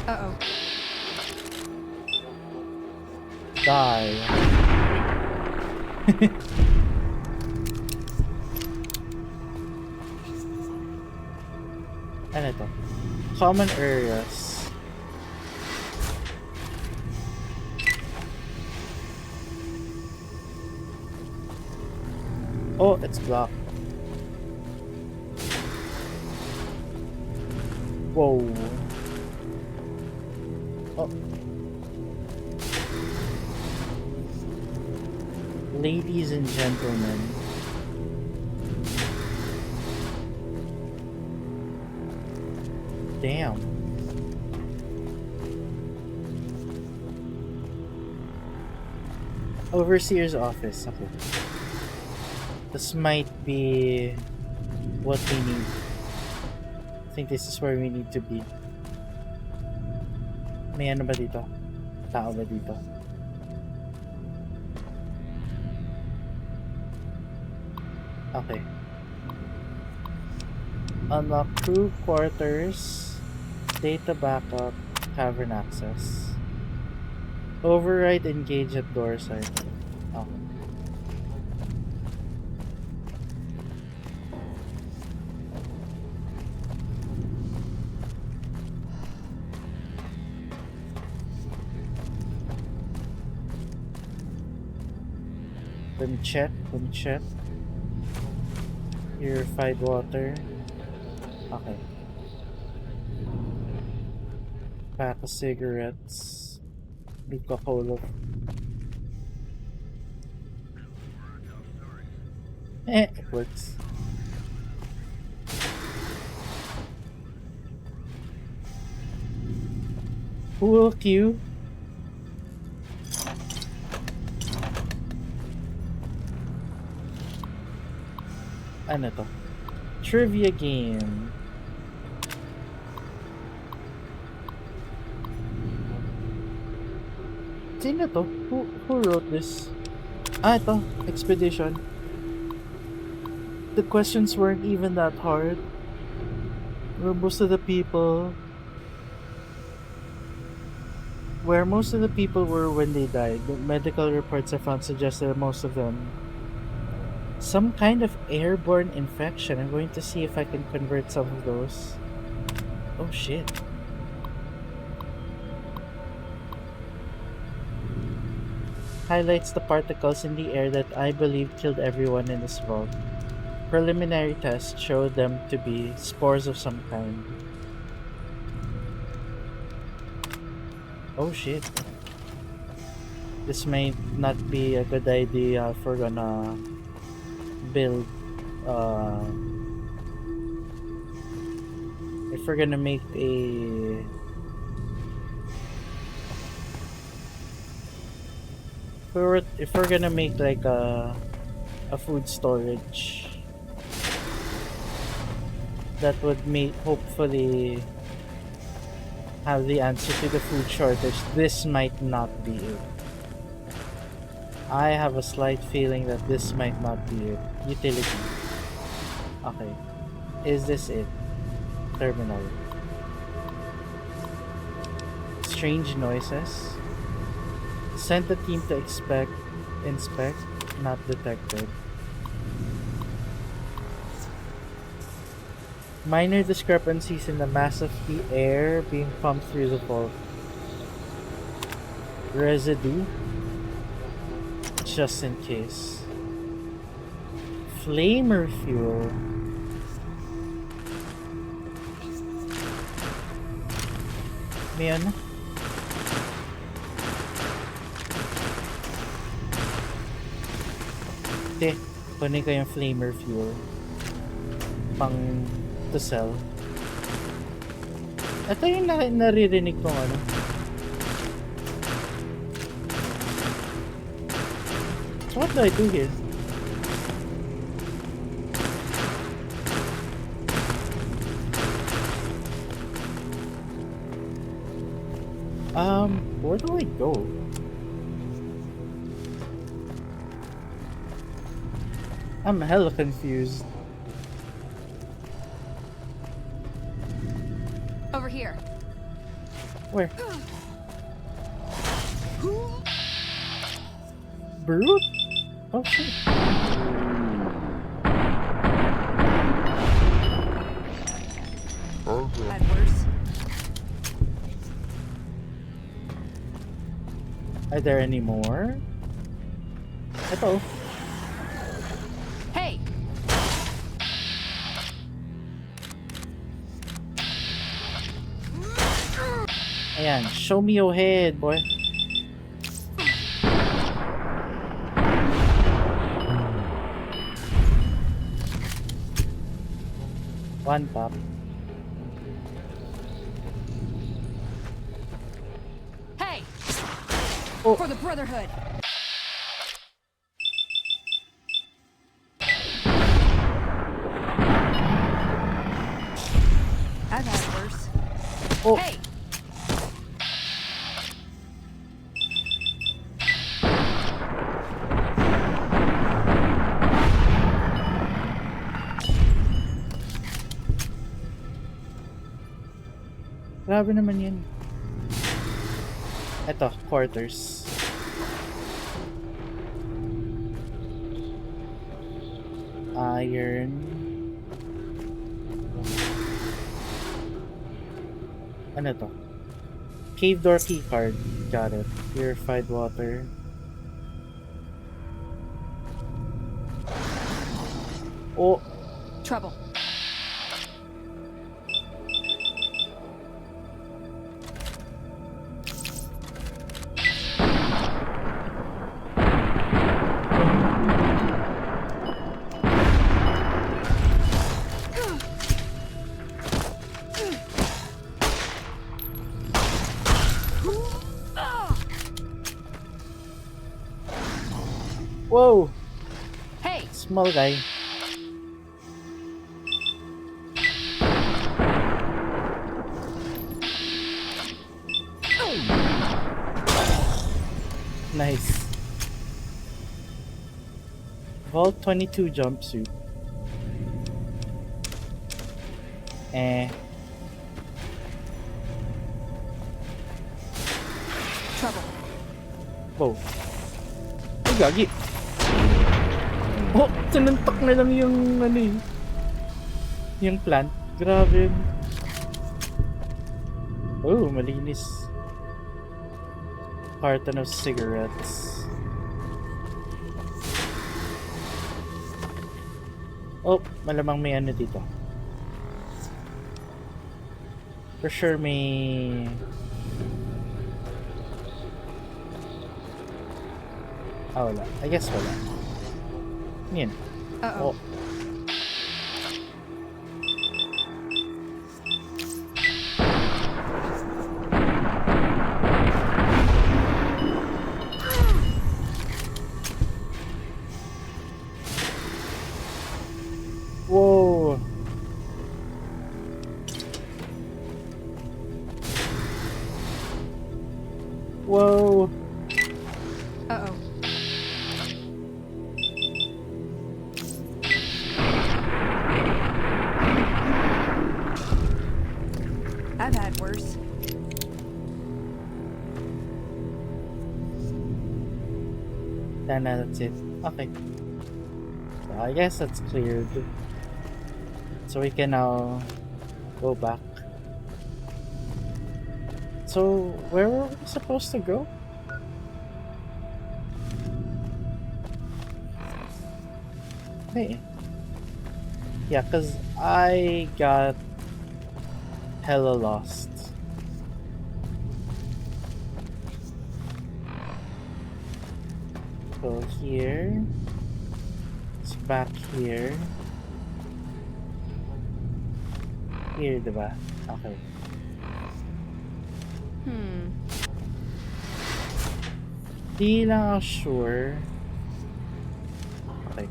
Uh-oh. Die. Ano to? Common areas. Oh, it's blocked. Whoa. Oh. Ladies and gentlemen. Damn. Overseer's office. Okay. This might be what we need. I think this is where we need to be. May ano ba dito? Tao ba dito? Okay. Unlock crew quarters, data backup, cavern access. Override engage at door side. Oh. Let me check. Purified water. Okay. Pack of cigarettes. Coca-Cola. It works. Who will queue? Ano to? Trivia game. Sino to? Who wrote this? Ito. Expedition. The questions weren't even that hard. Where most of the people were when they died. The medical reports I found suggested that most of them some kind of airborne infection. I'm going to see if I can convert some of those. Oh shit. Highlights the particles in the air that I believe killed everyone in this vault. Preliminary tests showed them to be spores of some kind. Oh shit. This may not be a good idea if we're gonna build if we're gonna make if we're gonna make like a food storage that would hopefully have the answer to the food shortage. This might not be it. I have a slight feeling that this might not be it. Utility. Okay. Is this it? Terminal. strange noises. Sent the team to inspect, not detected. Minor discrepancies in the mass of the air being pumped through the vault. Residue, just in case. Flamer fuel. May ano? Kunin ko yung flamer fuel. Pang to sell. Ito yung naririnig kong ano. So what do I do here? Where do I go? I'm hella confused. Over here. Where? Brute? Oh shit. Had worse. Are there any more? Ito. Hey! Ayan, show me your head, boy. One pop. Hey! Oh. For the Brotherhood! I've had worse. Oh. Hey! Grabe naman yan. Ito, quarters. Iron. Ano to? Cave door key card. Got it. Purified water. Oh. Trouble. Whoa! Hey! Small guy. Nice. Vault 22 jumpsuit. Trouble. Whoa. Ay, gagi. Oh, sinuntok na lang yung ano eh. Yung plant. Grabe yun. Oh, malinis. Carton of cigarettes. Oh, malamang may ano dito. For sure may... Ah, wala. I guess wala. Yan. Uh-oh. Oh. Whoa. Whoa. Uh-oh. I've had worse. Then that's it. Okay. So I guess that's cleared. So we can now go back. So where were we supposed to go? Hey. Yeah, because I got hella lost. So here, it's back here. Here, diba? Okay. Di lang ako sure. Okay.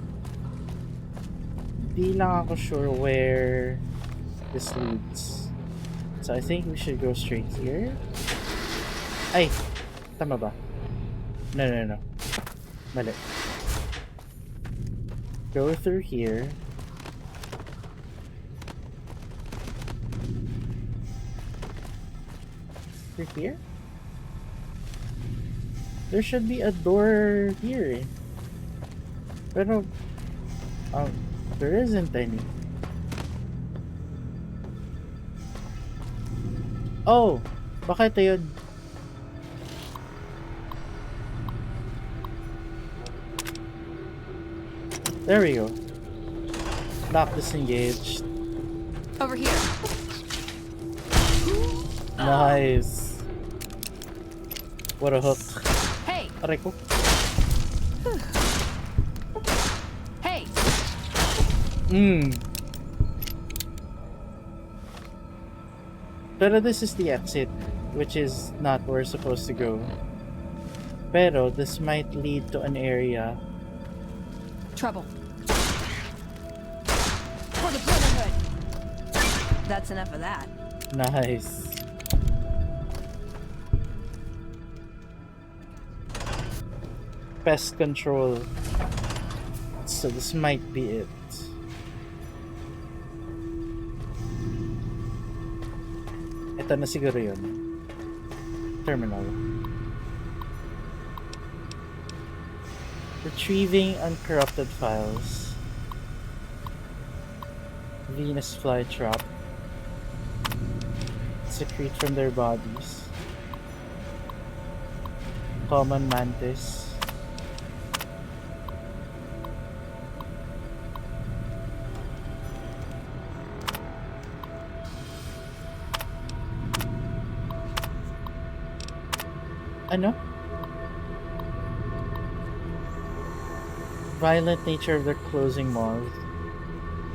Di lang ako sure where this leads. So I think we should go straight here. Ay! Tama ba? No. Mali. Go through here. Through here? There should be a door here. Pero, there isn't any. Oh! Baka ito yun. There we go. Lock disengaged. Over here. Nice. What a hook. Hey. Aray ko. Hey. Pero this is the exit, which is not where we're supposed to go. Pero this might lead to an area. Trouble. For the Brotherhood. That's enough of that. Nice. Pest control. So this might be it. Ito na siguro yun. Terminal. Retrieving uncorrupted files. Venus flytrap. Secrete from their bodies. Common mantis. Ano? Violent nature of their closing mouth.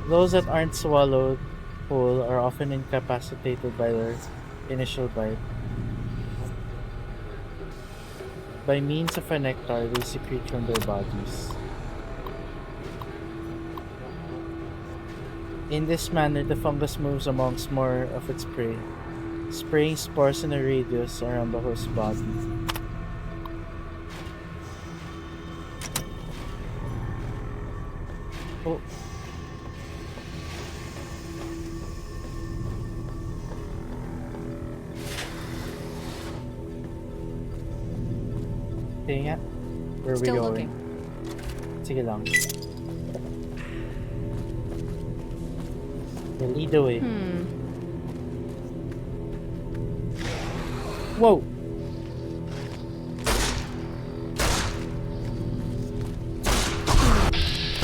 Those that aren't swallowed whole are often incapacitated by their initial bite. By means of a nectar, they secrete from their bodies. In this manner, the fungus moves amongst more of its prey, spraying spores in a radius around the host's body. Oh. Okay nga. Where are we Still going? looking. Sige lang. You lead the way. Whoa!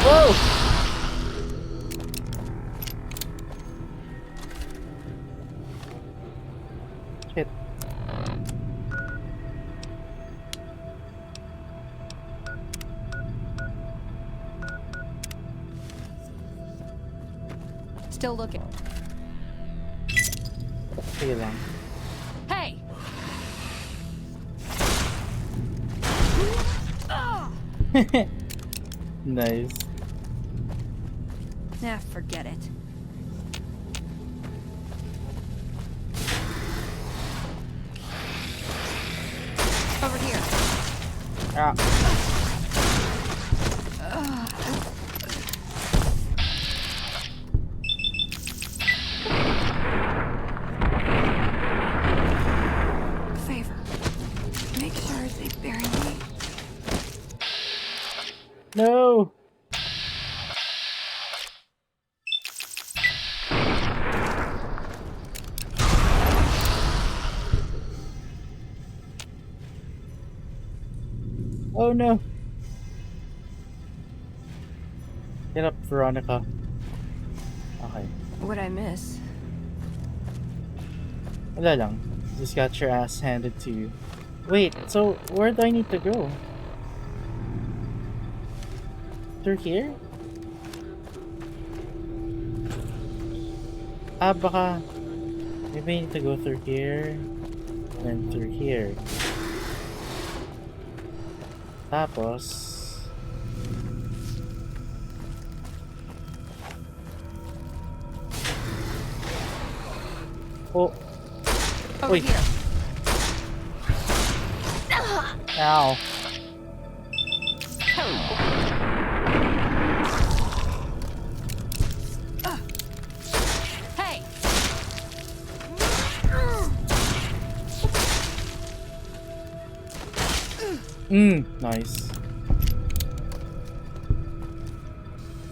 Whoa! Shit. Still looking. Sige lang. Hey! Nice. Nah, forget it. Over here. Ah. Favor. Make sure they bury me. No! Oh no! Get up, Veronica. Okay. What'd I miss? Wala lang. Just got your ass handed to you. Wait, so where do I need to go? Through here? Baka... Maybe I need to go through here. And through here. Tapos... Oh. Over here. Ow. Hey. Nice.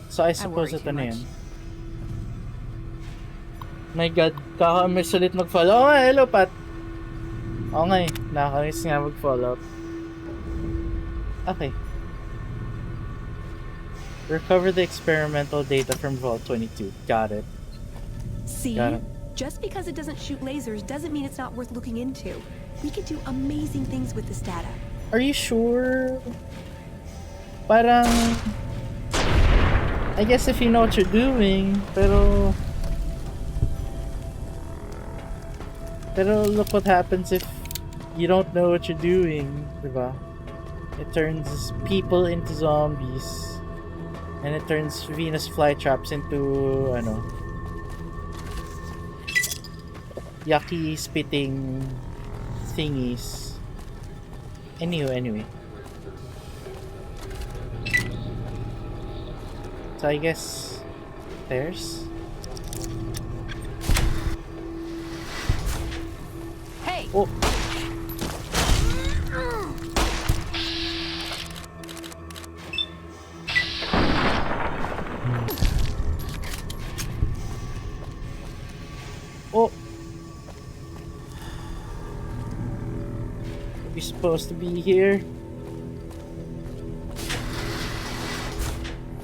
So I suppose ito na yan. My god, kakamiss ulit mag-follow. Oh, hello Pat. Okay, nakakamiss nga mag-follow up. Okay. Recover the experimental data from Vault 22. Got it. See? Got it. Just because it doesn't shoot lasers doesn't mean it's not worth looking into. We could do amazing things with this data. Are you sure? Parang... I guess if you know what you're doing, pero look what happens if you don't know what you're doing, diba? It turns people into zombies. And it turns Venus flytraps into, yucky spitting thingies. Anyway. So I guess there's... Hey! Oh! Oh! We're supposed to be here.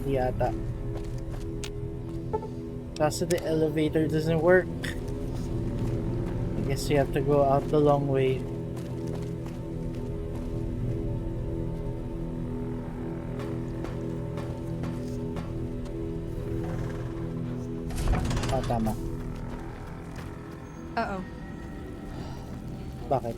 Yata. Kaso the elevator doesn't work. I guess you have to go out the long way. Ah, tama. Uh-oh. Bakit?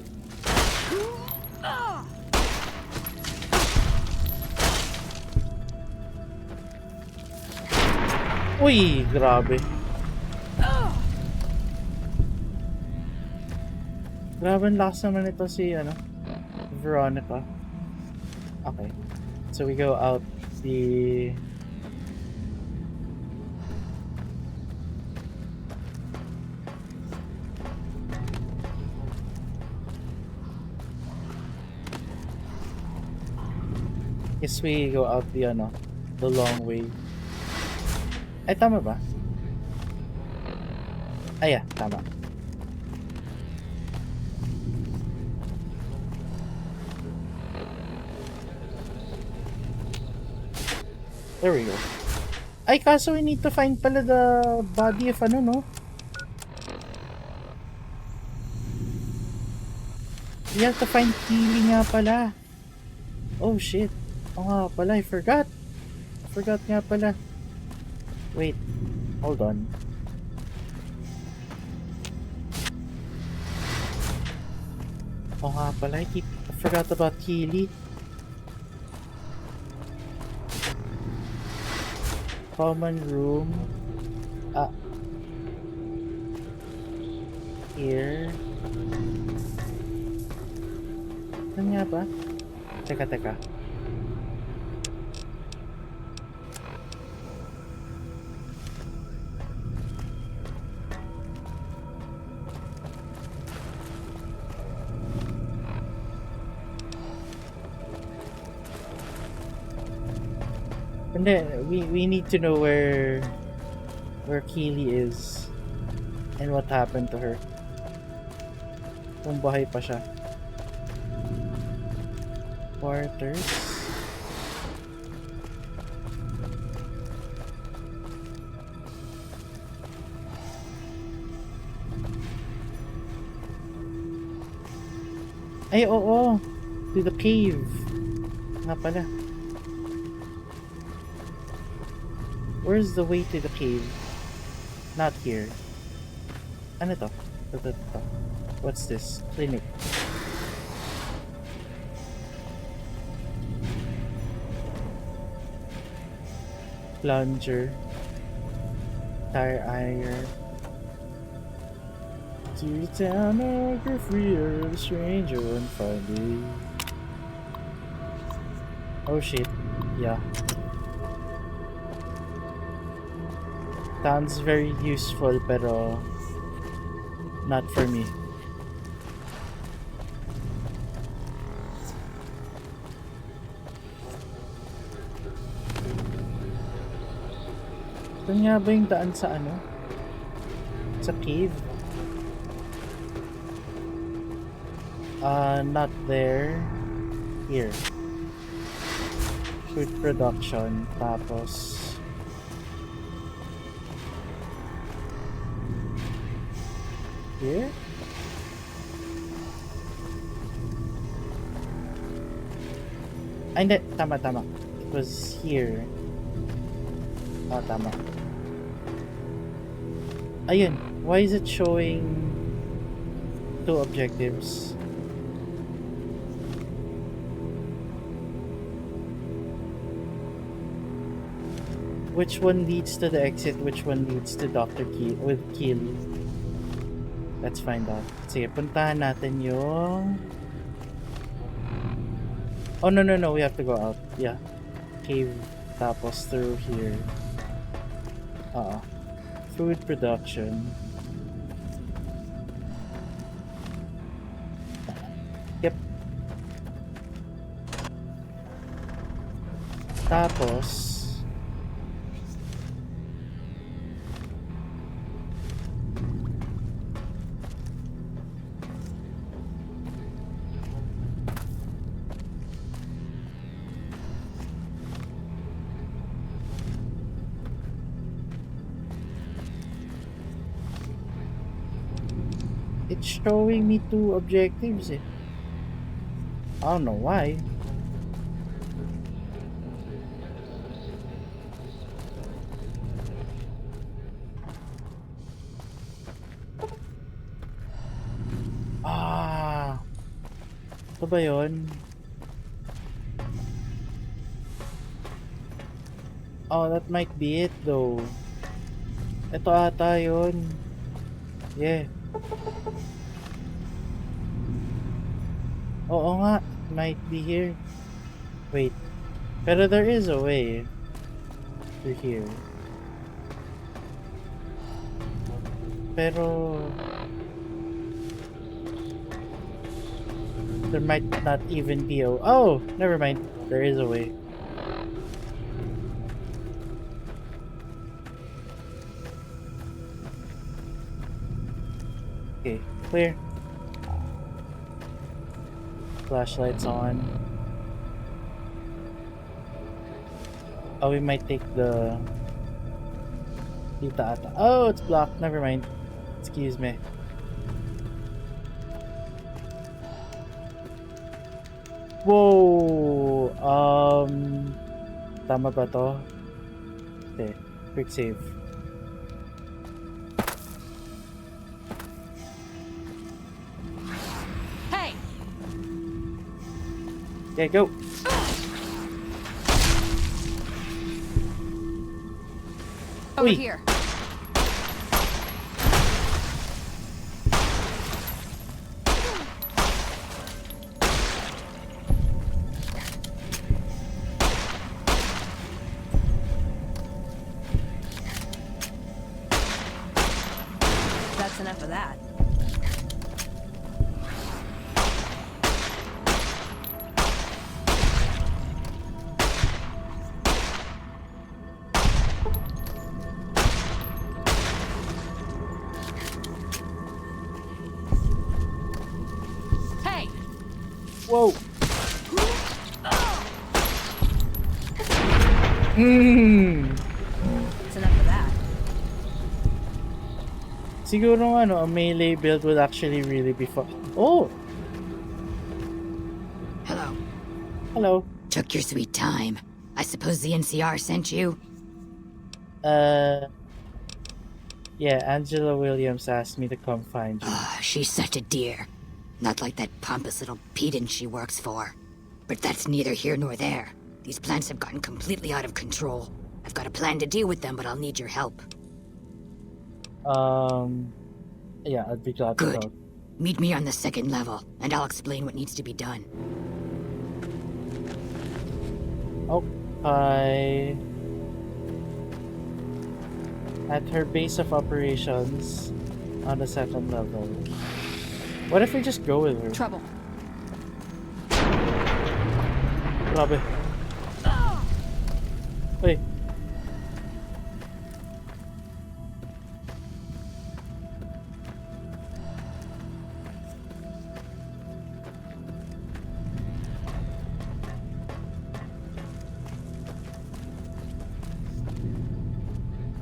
Uy, grabe. Grabe ang lakas naman ito si, Veronica. Okay. So we go out the... Yes, we go out the, the long way. Ay, tama ba? Ay, yeah, tama. There we go. Ay, kaso we need to find pala the body of no? We have to find Keely nga pala. Oh, shit. Oo nga pala, I forgot. Forgot nga pala. Wait, hold on. Oh nga pala, I forgot about Keely. Common room. Here. Saan nga ba? Teka. And then we need to know where Keely is and what happened to her. Kung buhay pa siya. Quarters. Ay, oo. To the cave. Nga pala. Where's the way to the cave? Not here. Ano to? Ito. What's this? Clinic. Plunger. Tire iron. To the town of your freer, the stranger unfinding. Oh shit. Yeah. Sounds very useful, pero not for me. Ito nga ba yung daan sa ano? Sa cave? Not there. Here. Food production. Tapos here? Ay, hindi. Tama. It was here. Oh, tama. Ayun. Why is it showing 2 objectives? Which one leads to the exit? Which one leads to Dr. Key with Keely? Let's find out. Sige, puntahan natin yung... Oh, no. We have to go out. Yeah. Cave. Tapos through here. Food production. Yep. Tapos... It's showing me 2 objectives. I don't know why. Ito ba yun? Oh, that might be it though. Ito ata yun. Yeah. Oo nga, might be here. Wait. Pero there is a way to here. Pero there might not even be a... Oh! Never mind. There is a way. Okay, clear. Flashlights on. Oh, we might take the... Dito ata. Oh, it's blocked. Never mind. Excuse me. Whoa! Tama ba to? Okay, quick save. Hey! Okay, go! Over here. That's enough of that. Whoa! Hmm. That's enough of that. Siguro a melee build would actually really be fun. Oh! Hello. Hello. Took your sweet time. I suppose the NCR sent you? Yeah, Angela Williams asked me to come find you. She's such a dear. Not like that pompous little pedant she works for. But that's neither here nor there. These plants have gotten completely out of control. I've got a plan to deal with them, but I'll need your help. Yeah, I'd be glad to help. Meet me on the 2nd level, and I'll explain what needs to be done. Okay. At her base of operations on the 2nd level. What if we just go with her? Trouble. Grabe. Wait.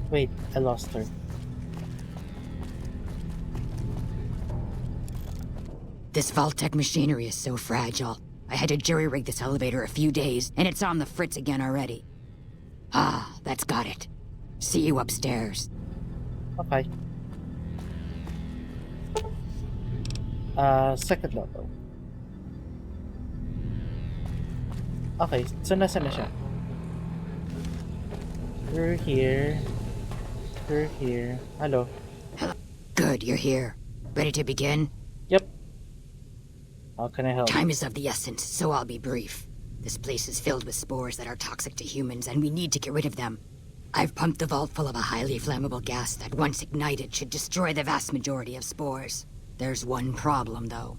Wait, I lost her. This Vault-Tec machinery is so fragile. I had to jury-rig this elevator a few days, and it's on the fritz again already. Ah, that's got it. See you upstairs. Okay. 2nd level. Okay, so nasa na siya? Through here. Through here. Hello. Good, you're here. Ready to begin? Yep. How can I help? Time is of the essence, so I'll be brief. This place is filled with spores that are toxic to humans, and we need to get rid of them. I've pumped the vault full of a highly flammable gas that, once ignited, should destroy the vast majority of spores. There's one problem, though.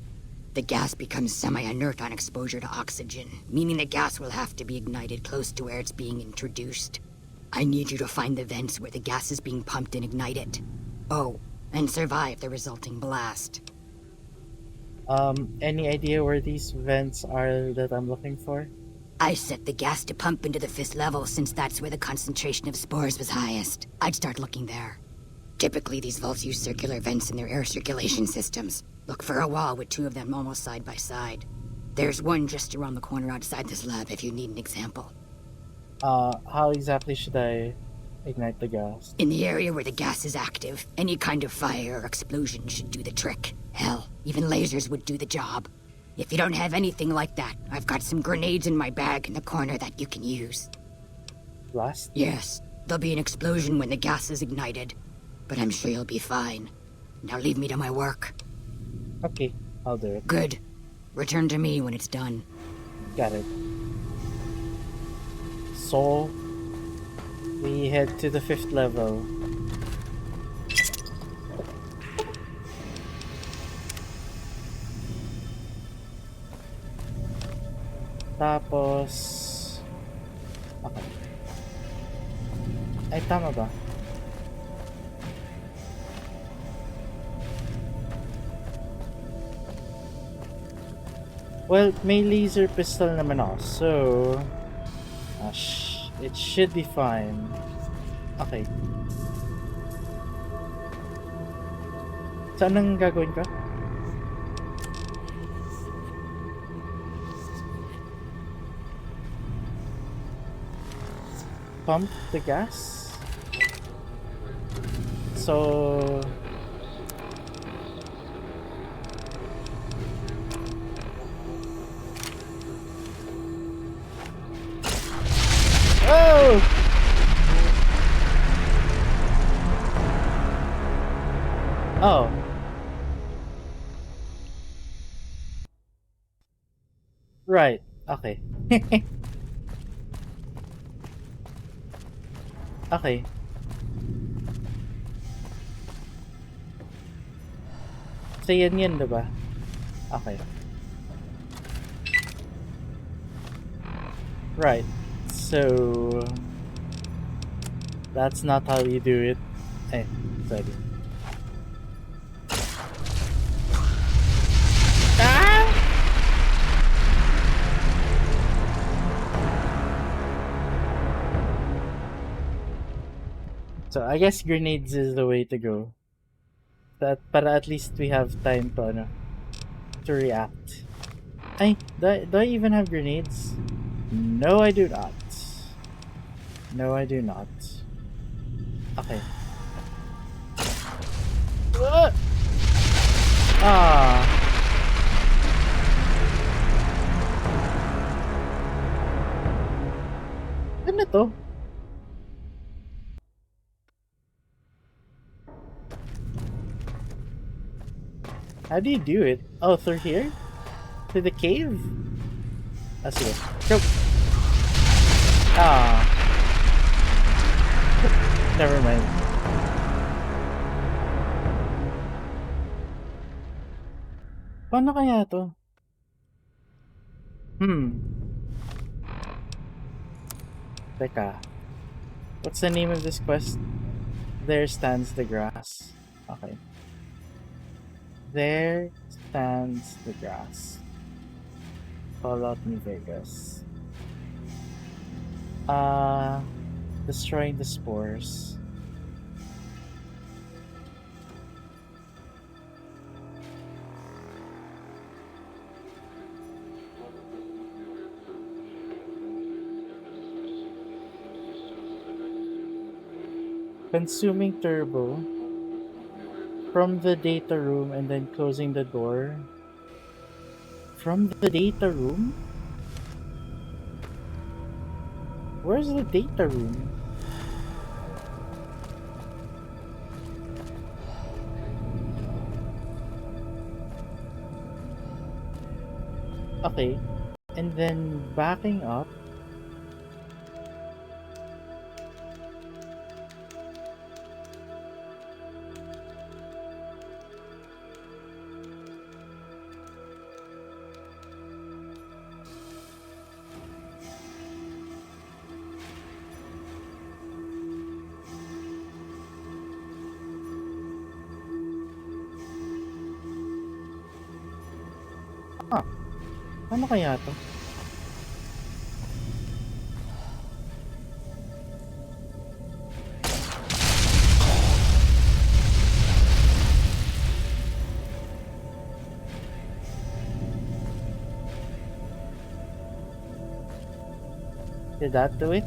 The gas becomes semi-inert on exposure to oxygen, meaning the gas will have to be ignited close to where it's being introduced. I need you to find the vents where the gas is being pumped and ignite it. Oh, and survive the resulting blast. Any idea where these vents are that I'm looking for? I set the gas to pump into the 5th level since that's where the concentration of spores was highest. I'd start looking there. Typically, these vaults use circular vents in their air circulation systems. Look for a wall with 2 of them almost side by side. There's one just around the corner outside this lab if you need an example. How exactly should I ignite the gas? In the area where the gas is active, any kind of fire or explosion should do the trick. Hell, even lasers would do the job. If you don't have anything like that, I've got some grenades in my bag in the corner that you can use. Blast? Yes, there'll be an explosion when the gas is ignited, but I'm sure you'll be fine. Now leave me to my work. Okay, I'll do it. Good. Return to me when it's done. Got it. So, we head to the 5th level. Tapos... Okay. Ay, tama ba? Well, may laser pistol naman ako, so... it should be fine. Okay. Saan ang gagawin ka? Pump the gas? So... Oh! Oh. Right. Okay. Okay. So yan diba? Okay. Right. So that's not how you do it. Sorry. Ah! So I guess grenades is the way to go. But at least we have time to react. Do I even have grenades? No, I do not. No, I do not. Okay. Ah. Ano to? How do you do it? Oh, through here? Through the cave? Ah, sige. Go! Ah. Never mind. Paano kaya to? Teka. What's the name of this quest? There stands the grass. Okay. There stands the grass. Call out New Vegas. Destroying the spores. Consuming turbo from the data room and then closing the door. From the data room? Where's the data room? Okay. And then backing up. Ano kaya to? Did that do it?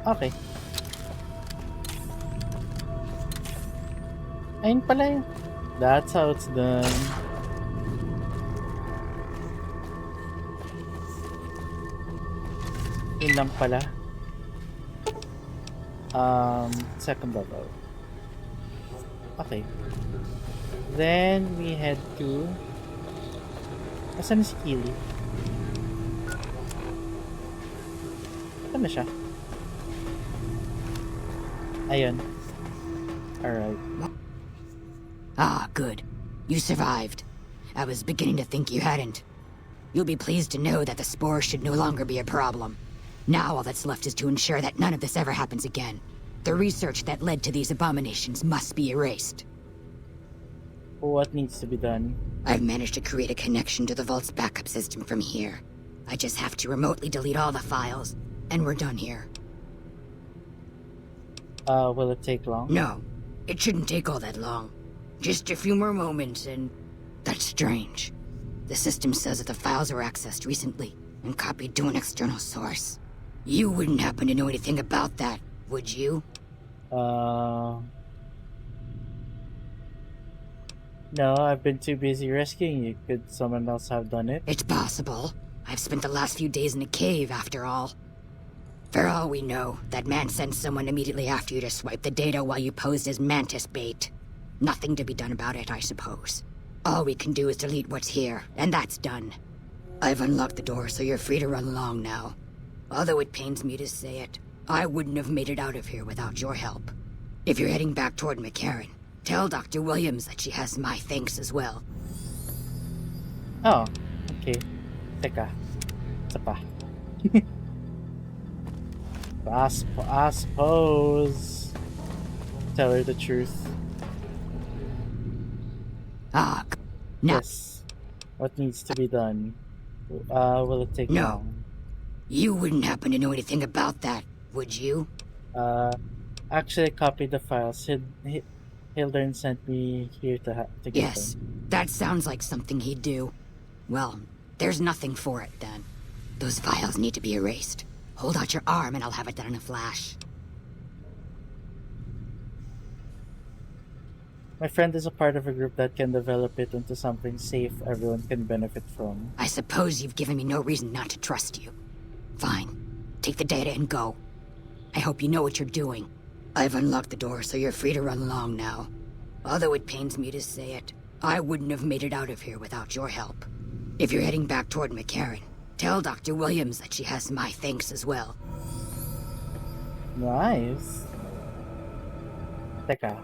Okay. Ayun pala yun. That's how it's done. Yun lang pala. Second level. Okay. Then we head to... Asan si Keely? Saan na siya? Ayun. Alright. Ah, good. You survived. I was beginning to think you hadn't. You'll be pleased to know that the spores should no longer be a problem. Now all that's left is to ensure that none of this ever happens again. The research that led to these abominations must be erased. What needs to be done? I've managed to create a connection to the Vault's backup system from here. I just have to remotely delete all the files, and we're done here. Will it take long? No, it shouldn't take all that long. Just a few more moments, and... That's strange. The system says that the files were accessed recently, and copied to an external source. You wouldn't happen to know anything about that, would you? No, I've been too busy rescuing you. Could someone else have done it? It's possible. I've spent the last few days in a cave, after all. For all we know, that man sent someone immediately after you to swipe the data while you posed as mantis bait. Nothing to be done about it, I suppose. All we can do is delete what's here, and that's done. I've unlocked the door, so you're free to run along now. Although it pains me to say it, I wouldn't have made it out of here without your help. If you're heading back toward McCarran, tell Dr. Williams that she has my thanks as well. Oh, okay. Teka. Isa pa. I suppose. Tell her the truth. Ah, now. Yes. What needs to be done? Will it take long? You wouldn't happen to know anything about that, Would you? Actually copied the files. Hildern sent me here to get Yes, them. that sounds like something he'd do. Well, there's nothing for it then. Those files need to be erased. Hold out your arm and I'll have it done in a flash. My friend is a part of a group that can develop it into something safe everyone can benefit from. I suppose you've given me no reason not to trust you. Fine. Take the data and go. I hope you know what you're doing. I've unlocked the door, so you're free to run along now. Although it pains me to say it, I wouldn't have made it out of here without your help. If you're heading back toward McCarran, tell Dr. Williams that she has my thanks as well. Nice. Teka.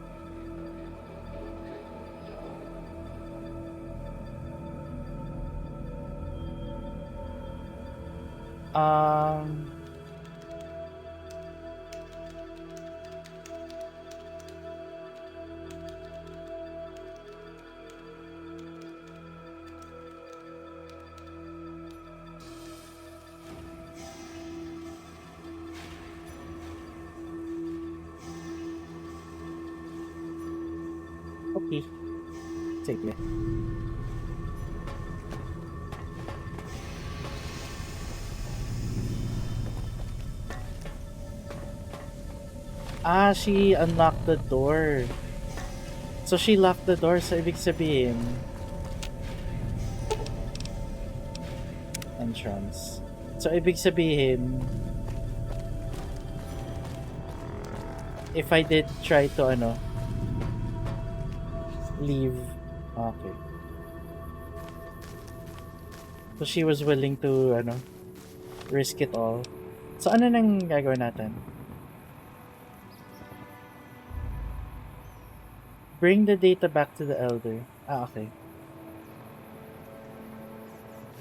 Okay. Sige. She unlocked the door. So she locked the door, so ibig sabihin entrance. So ibig sabihin if I did try to leave. Okay. So she was willing to risk it all. So ano nang gagawin natin? Bring the data back to the elder. Okay.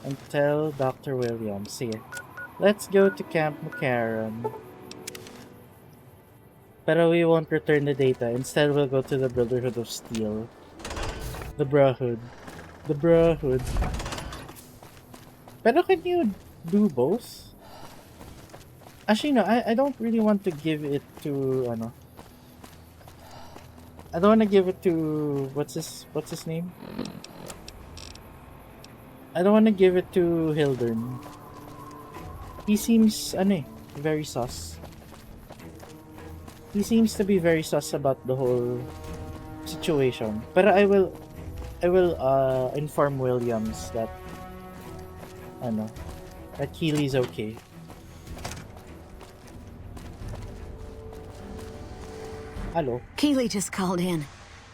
And tell Dr. Williams. Sige. Let's go to Camp McCarran. Pero we won't return the data. Instead, we'll go to the Brotherhood of Steel. The Brotherhood. The Brotherhood. Pero can you do both? Actually, no. I don't really want to give it to, I don't want to give it to what's his name? I don't want to give it to Hildern. He seems very sus. He seems to be very sus about the whole situation. But I will inform Williams that that Keely's okay. Hello. Keely just called in.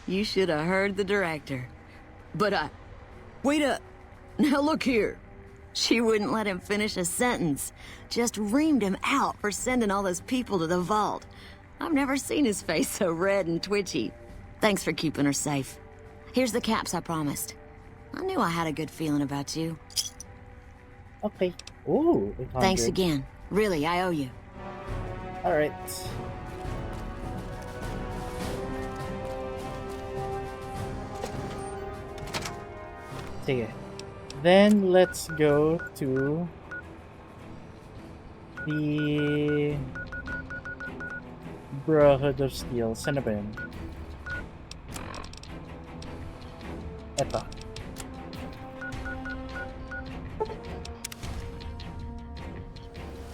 You should have heard the director. But wait up. Now look here. She wouldn't let him finish a sentence. Just reamed him out for sending all those people to the vault. I've never seen his face so red and twitchy. Thanks for keeping her safe. Here's the caps I promised. I knew I had a good feeling about you. Okay. Ooh. Thanks again. Really, I owe you. Alright. Sige. Then let's go to the Brotherhood of Steel. Saan na ba yun? Eto.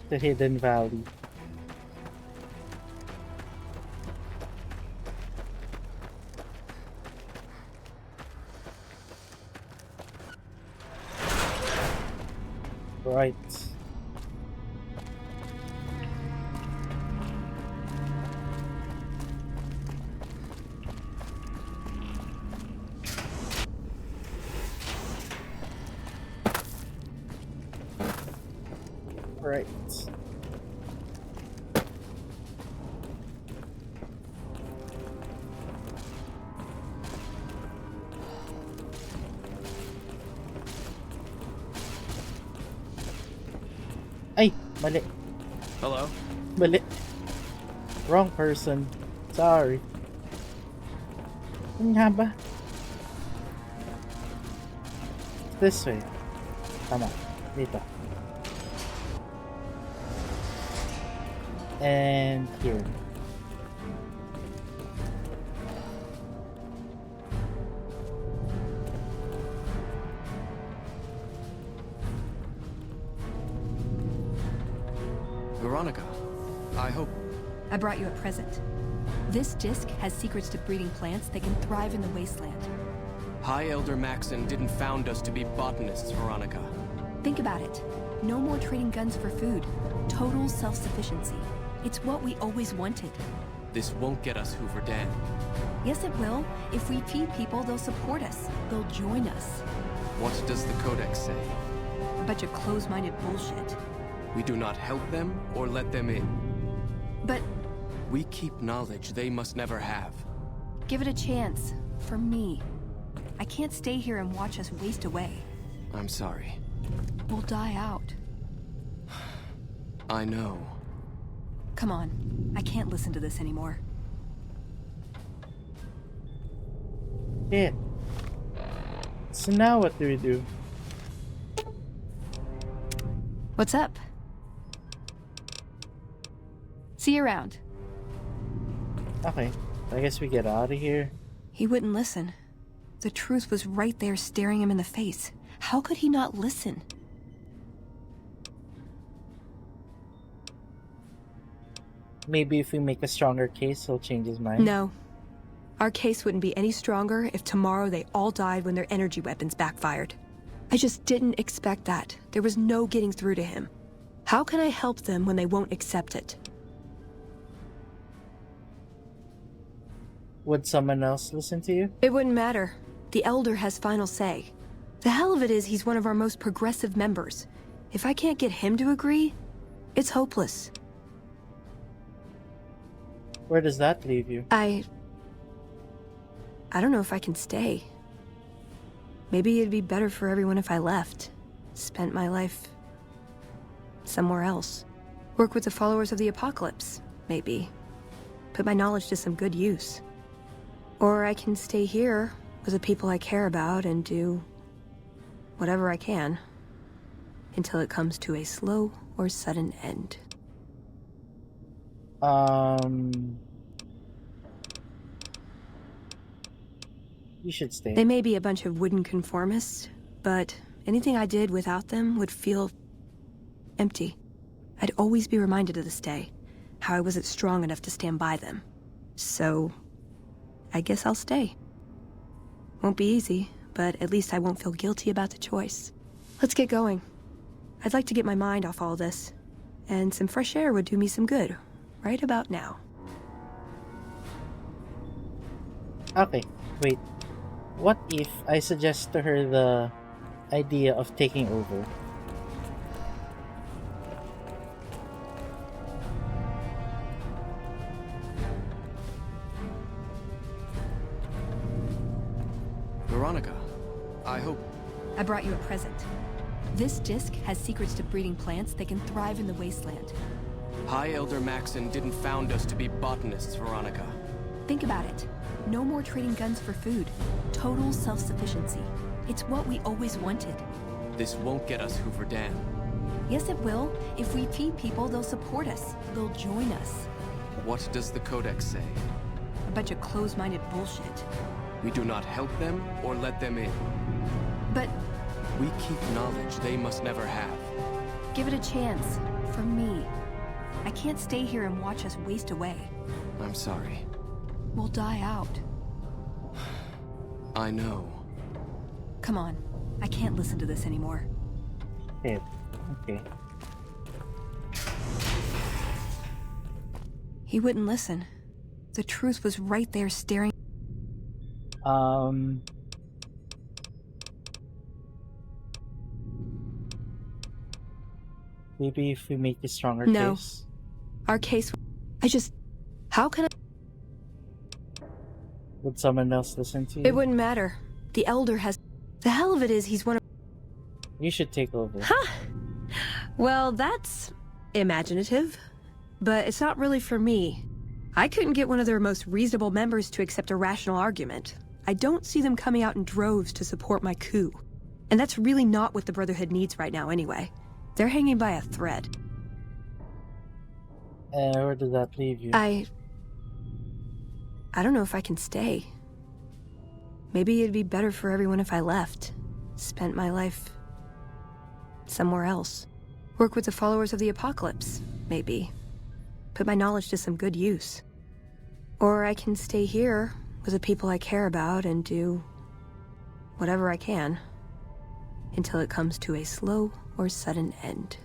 The Hidden Valley. Right. Right. Ay, mali. Hello? Mali. Wrong person. Sorry. Ano nga ba? This way. Tama. Dito. And here. Veronica, I hope... I brought you a present. This disc has secrets to breeding plants that can thrive in the wasteland. High Elder Maxon didn't found us to be botanists, Veronica. Think about it. No more trading guns for food. Total self-sufficiency. It's what we always wanted. This won't get us Hoover Dam. Yes, it will. If we feed people, they'll support us. They'll join us. What does the Codex say? A bunch of closed-minded bullshit. We do not help them or let them in. But... we keep knowledge they must never have. give it a chance. For me. I can't stay here and watch us waste away. I'm sorry. We'll die out. I know. Come on. I can't listen to this anymore. Yeah. So now what do we do? What's up? See you around. Okay. I guess we get out of here. He wouldn't listen. The truth was right there staring him in the face. How could he not listen? Maybe if we make a stronger case, he'll change his mind. No. Our case wouldn't be any stronger if tomorrow they all died when their energy weapons backfired. I just didn't expect that. There was no getting through to him. How can I help them when they won't accept it? Would someone else listen to you? It wouldn't matter. The Elder has final say. The hell of it is he's one of our most progressive members. If I can't get him to agree, it's hopeless. Where does that leave you? I don't know if I can stay. Maybe it'd be better for everyone if I left. Spent my life somewhere else. Work with the followers of the apocalypse, maybe. Put my knowledge to some good use. Or I can stay here with the people I care about and do whatever I can until it comes to a slow or sudden end. You should stay. They may be a bunch of wooden conformists, but anything I did without them would feel empty. I'd always be reminded of this day, how I wasn't strong enough to stand by them. So, I guess I'll stay. Won't be easy, but at least I won't feel guilty about the choice. Let's get going. I'd like to get my mind off all this, and some fresh air would do me some good, right about now. Okay, wait. What if I suggest to her the idea of taking over? Veronica, I hope... I brought you a present. This disc has secrets to breeding plants that can thrive in the wasteland. High Elder Maxon didn't found us to be botanists, Veronica. Think about it. No more trading guns for food. Total self-sufficiency. It's what we always wanted. This won't get us Hoover Dam. Yes, it will. If we feed people, they'll support us. They'll join us. What does the Codex say? A bunch of closed-minded bullshit. We do not help them or let them in. But... we keep knowledge they must never have. give it a chance. For me. I can't stay here and watch us waste away. I'm sorry. We'll die out. I know. Come on. I can't listen to this anymore. Okay. Okay. He wouldn't listen. The truth was right there staring. Maybe if we make a stronger No. case. Our case... How can I... Would someone else listen to you? It wouldn't matter. The Elder has... The hell of it is he's one of... You should take over. Huh! Well, that's... imaginative. But it's not really for me. I couldn't get one of their most reasonable members to accept a rational argument. I don't see them coming out in droves to support my coup. And that's really not what the Brotherhood needs right now anyway. They're hanging by a thread. Where does that leave you? I don't know if I can stay. Maybe it'd be better for everyone if I left. Spent my life somewhere else. Work with the followers of the apocalypse, maybe. Put my knowledge to some good use. Or I can stay here with the people I care about and do whatever I can until it comes to a slow or sudden end.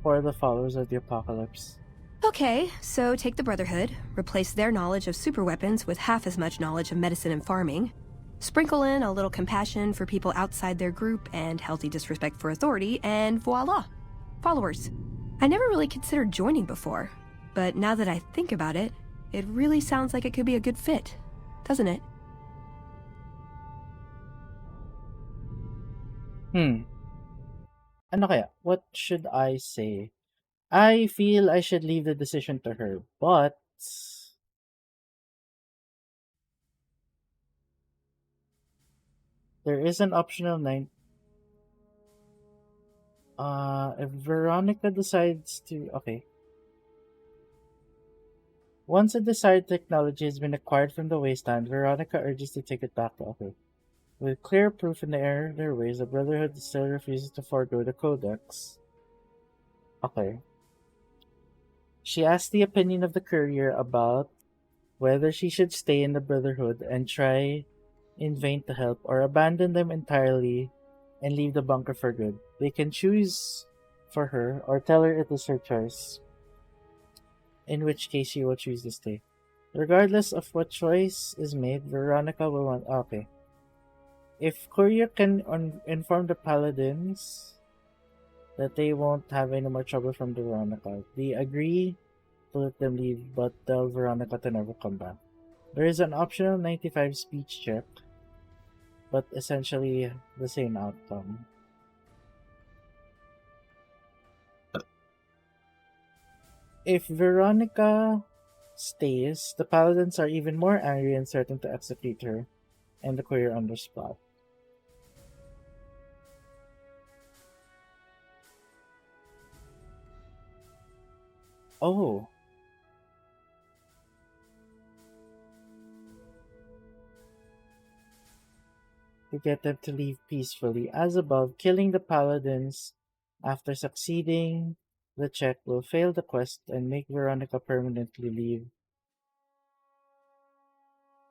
For the followers of the apocalypse. Okay, so take the Brotherhood, replace their knowledge of superweapons with half as much knowledge of medicine and farming, sprinkle in a little compassion for people outside their group and healthy disrespect for authority, and voila, followers. I never really considered joining before, but now that I think about it, it really sounds like it could be a good fit, doesn't it? Ano kaya? What should I say? I feel I should leave the decision to her, but there is an optional 9. If Veronica decides to... Okay. Once a desired technology has been acquired from the wasteland, Veronica urges to take it back to... Okay. With clear proof in the error of their ways, the Brotherhood still refuses to forego the Codex. Okay. She asked the opinion of the courier about whether she should stay in the Brotherhood and try in vain to help, or abandon them entirely and leave the bunker for good. They can choose for her or tell her it is her choice, in which case she will choose to stay. Regardless of what choice is made, Veronica will want... Okay. If Courier can inform the Paladins that they won't have any more trouble from the Veronica, they agree to let them leave but tell Veronica to never come back. There is an optional 95 speech check, but essentially the same outcome. If Veronica stays, the Paladins are even more angry and certain to execute her and the Courier on the spot. Oh. To get them to leave peacefully. As above, killing the Paladins after succeeding the check will fail the quest and make Veronica permanently leave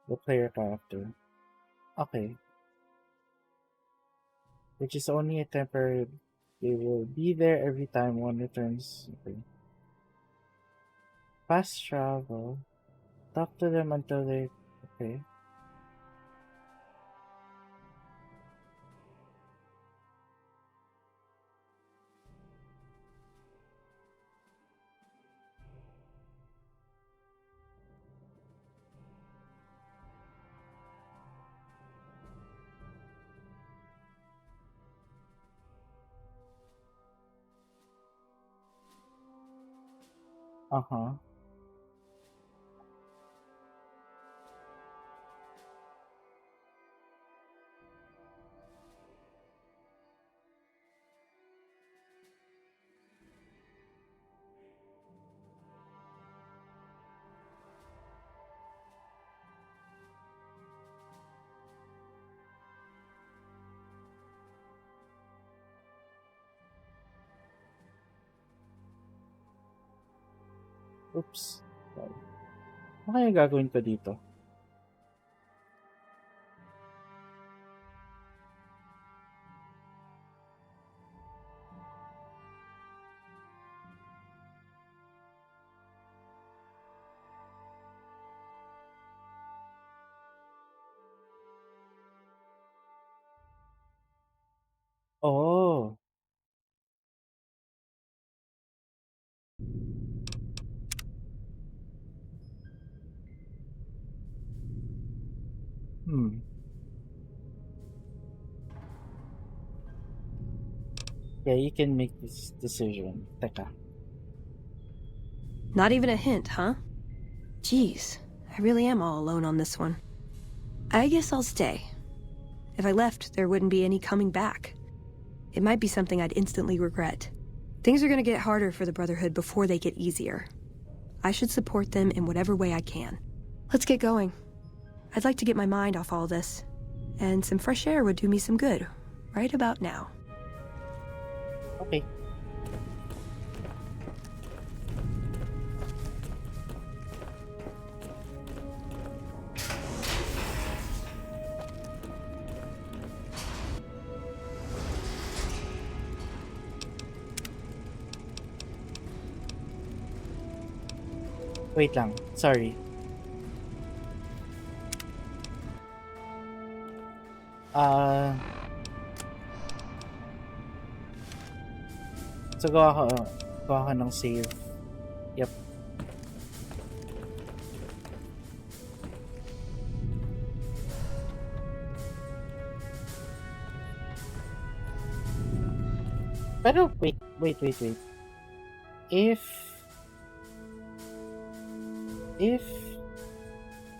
the player character. Okay. Which is only a temporary... They will be there every time one returns. Okay. Fast travel. Talk to them until they... Okay. Uh-huh. Oops. Sorry. Ano kaya gagawin ko dito? Oh. Yeah, you can make this decision. Teka. Not even a hint, huh? Jeez, I really am all alone on this one. I guess I'll stay. If I left, there wouldn't be any coming back. It might be something I'd instantly regret. Things are gonna get harder for the Brotherhood before they get easier. I should support them in whatever way I can. Let's get going. I'd like to get my mind off all this, and some fresh air would do me some good, right about now. Okay. Wait lang. Sorry. So gawa ko ng save. Yep. Pero wait. If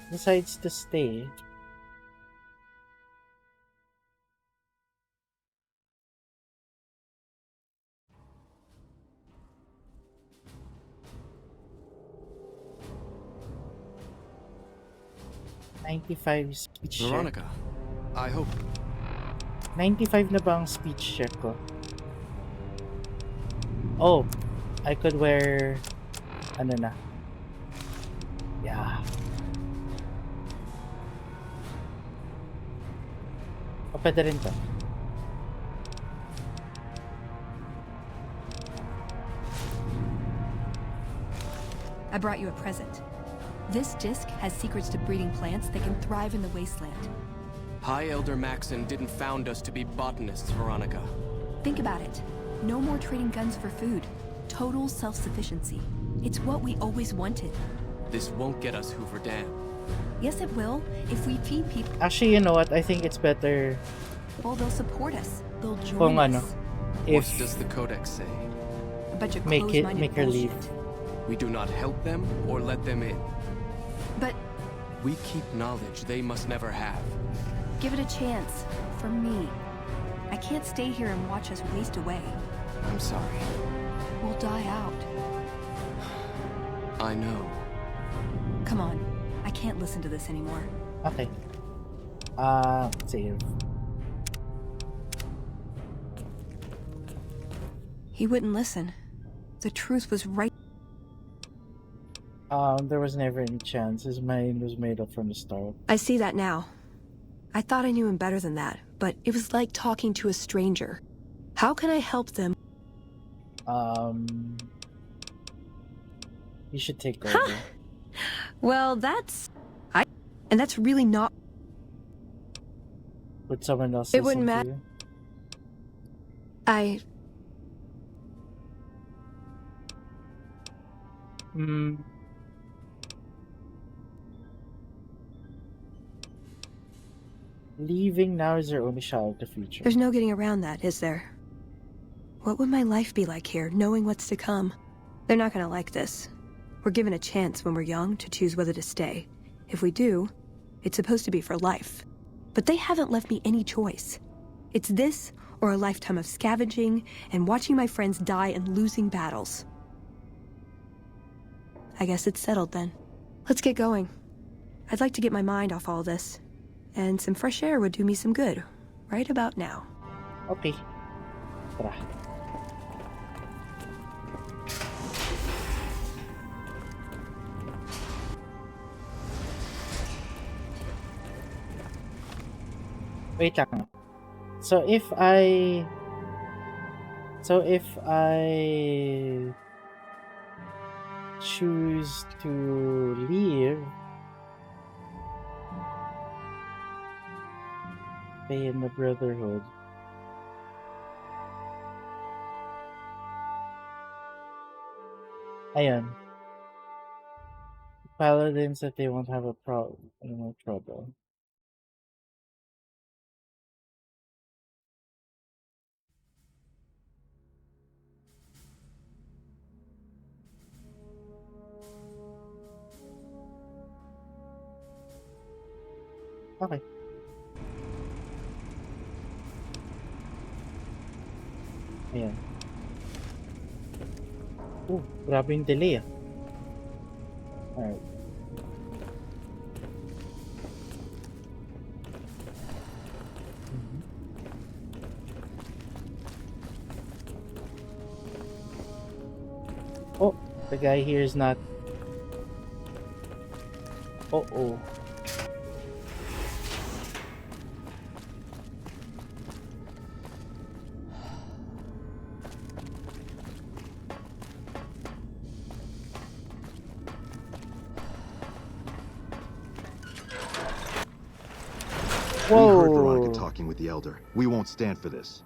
decides to stay, $95 speech check. Veronica, I hope. 95 na ba ang speech check ko? Oh, I could wear ano na. Yeah. O, pwede rin to. I brought you a present. This disc has secrets to breeding plants that can thrive in the wasteland. High Elder Maxon didn't found us to be botanists, Veronica. Think about it. No more trading guns for food. Total self-sufficiency. It's what we always wanted. This won't get us Hoover Dam. Yes, it will. If we feed people... Actually, you know what? I think it's better... Well, they'll support us. They'll join kung us. Ano, if What does the Codex say? A bunch of make closed-minded her leave. bullshit. We do not help them or let them in. But... We keep knowledge they must never have. give it a chance. For me. I can't stay here and watch us waste away. I'm sorry. We'll die out. I know. Come on. I can't listen to this anymore. Okay. Save. He wouldn't listen. The truth was right. There was never any chance. His mind was made up from the start. I see that now. I thought I knew him better than that, but it was like talking to a stranger. How can I help them? You should take over. Well, and that's really not... Would someone else It wouldn't listen to matter. you? Leaving now is their only shot at the future. There's no getting around that, is there? What would my life be like here, knowing what's to come? They're not gonna like this. We're given a chance when we're young to choose whether to stay. If we do, it's supposed to be for life. But they haven't left me any choice. It's this or a lifetime of scavenging and watching my friends die and losing battles. I guess it's settled then. Let's get going. I'd like to get my mind off all this. And some fresh air would do me some good, right about now. Okay. Tara. Wait lang. So if I choose to leave, stay in the Brotherhood. Ayan. Paladins that they won't have a no trouble. Okay. Ayan. Oh, grabe yung delay ah. Alright. Oh, the guy here is not. Uh-oh. We heard Veronica talking with the Elder. We won't stand for this.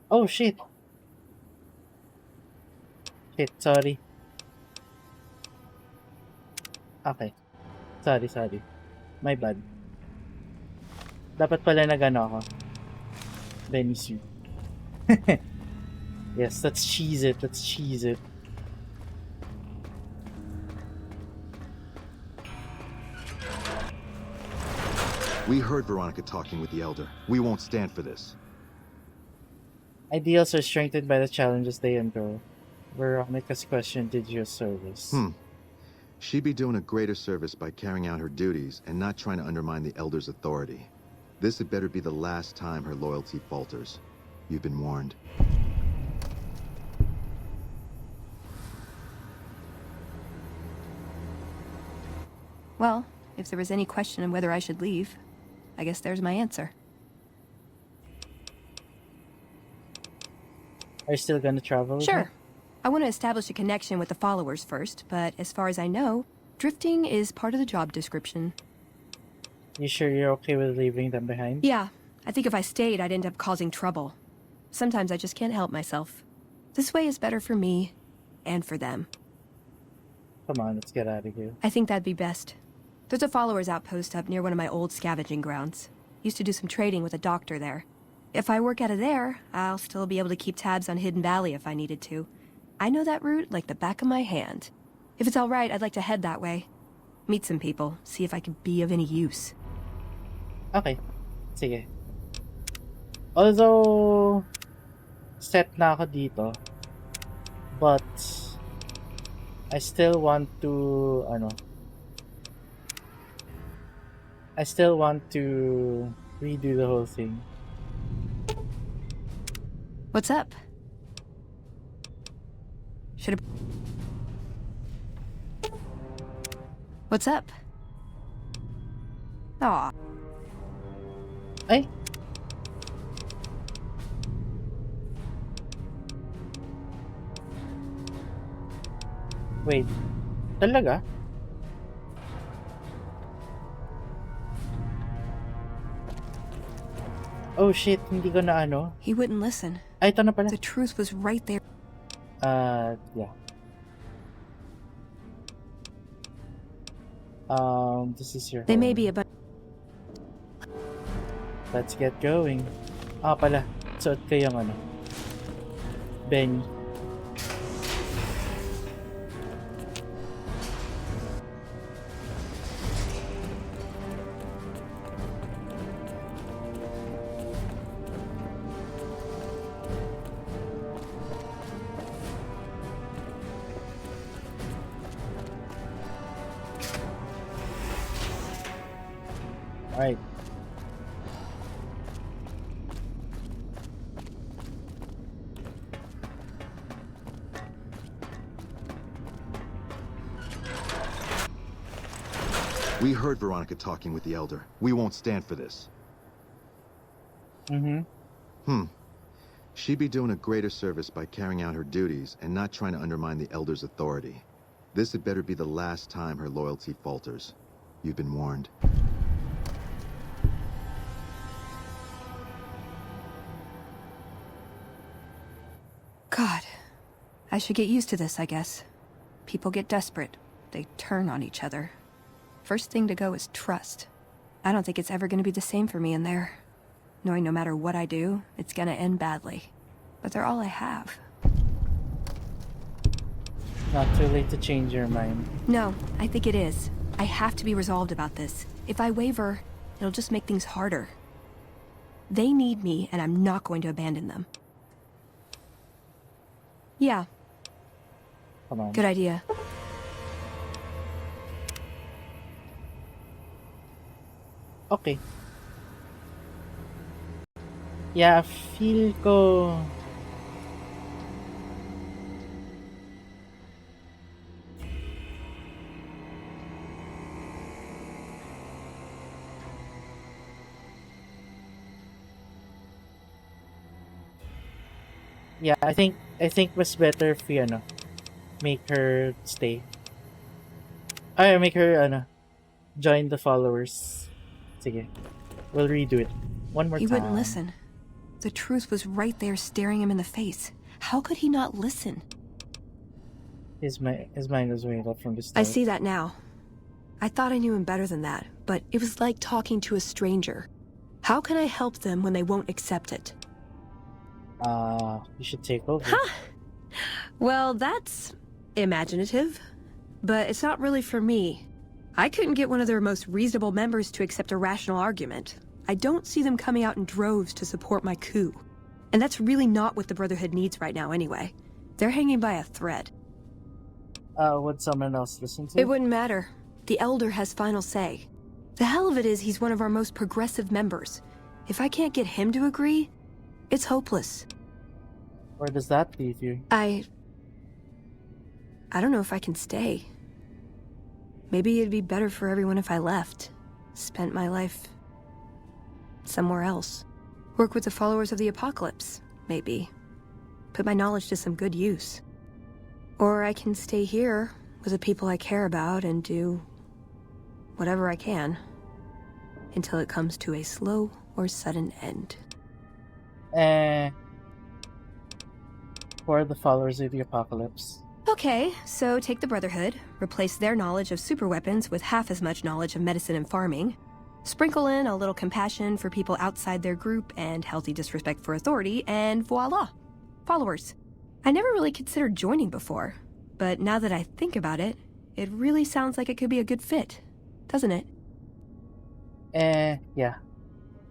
Oh shit. Shit, sorry. Okay. Sorry. My bad. Dapat pala nag-ano ako. Benny suit. Yes, let's cheese it. We heard Veronica talking with the Elder. We won't stand for this. Ideals are strengthened by the challenges they endure. Veronica's question did you a service. She'd be doing a greater service by carrying out her duties and not trying to undermine the Elder's authority. This had better be the last time her loyalty falters. You've been warned. Well, if there was any question of whether I should leave, I guess there's my answer. Are you still gonna travel? Sure. I want to establish a connection with the followers first, but as far as I know, drifting is part of the job description. You sure you're okay with leaving them behind? Yeah. I think if I stayed, I'd end up causing trouble. Sometimes I just can't help myself. This way is better for me and for them. Come on, let's get out of here. I think that'd be best. There's a followers outpost up near one of my old scavenging grounds. Used to do some trading with a doctor there. If I work out of there, I'll still be able to keep tabs on Hidden Valley if I needed to. I know that route like the back of my hand. If it's all right, I'd like to head that way. Meet some people, see if I can be of any use. Okay. Sige. Although, set na ako dito. But, I still want to, I still want to redo the whole thing. What's up? Should've... What's up? Aw. Ay! Wait. Talaga? Oh shit, hindi ko na ano. He wouldn't listen. Ay, ito na pala. The truth was right there. Yeah. This is your They may be a Let's get going. Ah, pala. Suot ko yung Benny. Alright. We heard Veronica talking with the Elder. We won't stand for this. She'd be doing a greater service by carrying out her duties and not trying to undermine the Elder's authority. This had better be the last time her loyalty falters. You've been warned. God. I should get used to this, I guess. People get desperate. They turn on each other. First thing to go is trust. I don't think it's ever going to be the same for me in there. Knowing no matter what I do, it's going to end badly. But they're all I have. Not too late to change your mind. No, I think it is. I have to be resolved about this. If I waver, it'll just make things harder. They need me, and I'm not going to abandon them. Yeah. Come on. Good idea. Okay. Yeah, feel ko... Yeah, I think was better if we make her stay. Ay, make her join the followers. Sige. We'll redo it. One more He time. wouldn't listen. The truth was right there staring him in the face. How could he not listen? His mind was made up from the I start. see that now. I thought I knew him better than that, but it was like talking to a stranger. How can I help them when they won't accept it? You should take over. Huh. Well, that's imaginative, but it's not really for me. I couldn't get one of their most reasonable members to accept a rational argument. I don't see them coming out in droves to support my coup. And that's really not what the Brotherhood needs right now anyway. They're hanging by a thread. Would someone else listen to? It wouldn't matter. The Elder has final say. The hell of it is he's one of our most progressive members. If I can't get him to agree, it's hopeless. Where does that leave you? I don't know if I can stay. Maybe it'd be better for everyone if I left. Spent my life somewhere else. Work with the followers of the apocalypse, maybe. Put my knowledge to some good use. Or I can stay here with the people I care about and do whatever I can until it comes to a slow or sudden end. For the followers of the apocalypse. Okay, so take the Brotherhood, replace their knowledge of superweapons with half as much knowledge of medicine and farming, sprinkle in a little compassion for people outside their group and healthy disrespect for authority, and voila! Followers. I never really considered joining before, but now that I think about it, it really sounds like it could be a good fit, doesn't it? Yeah.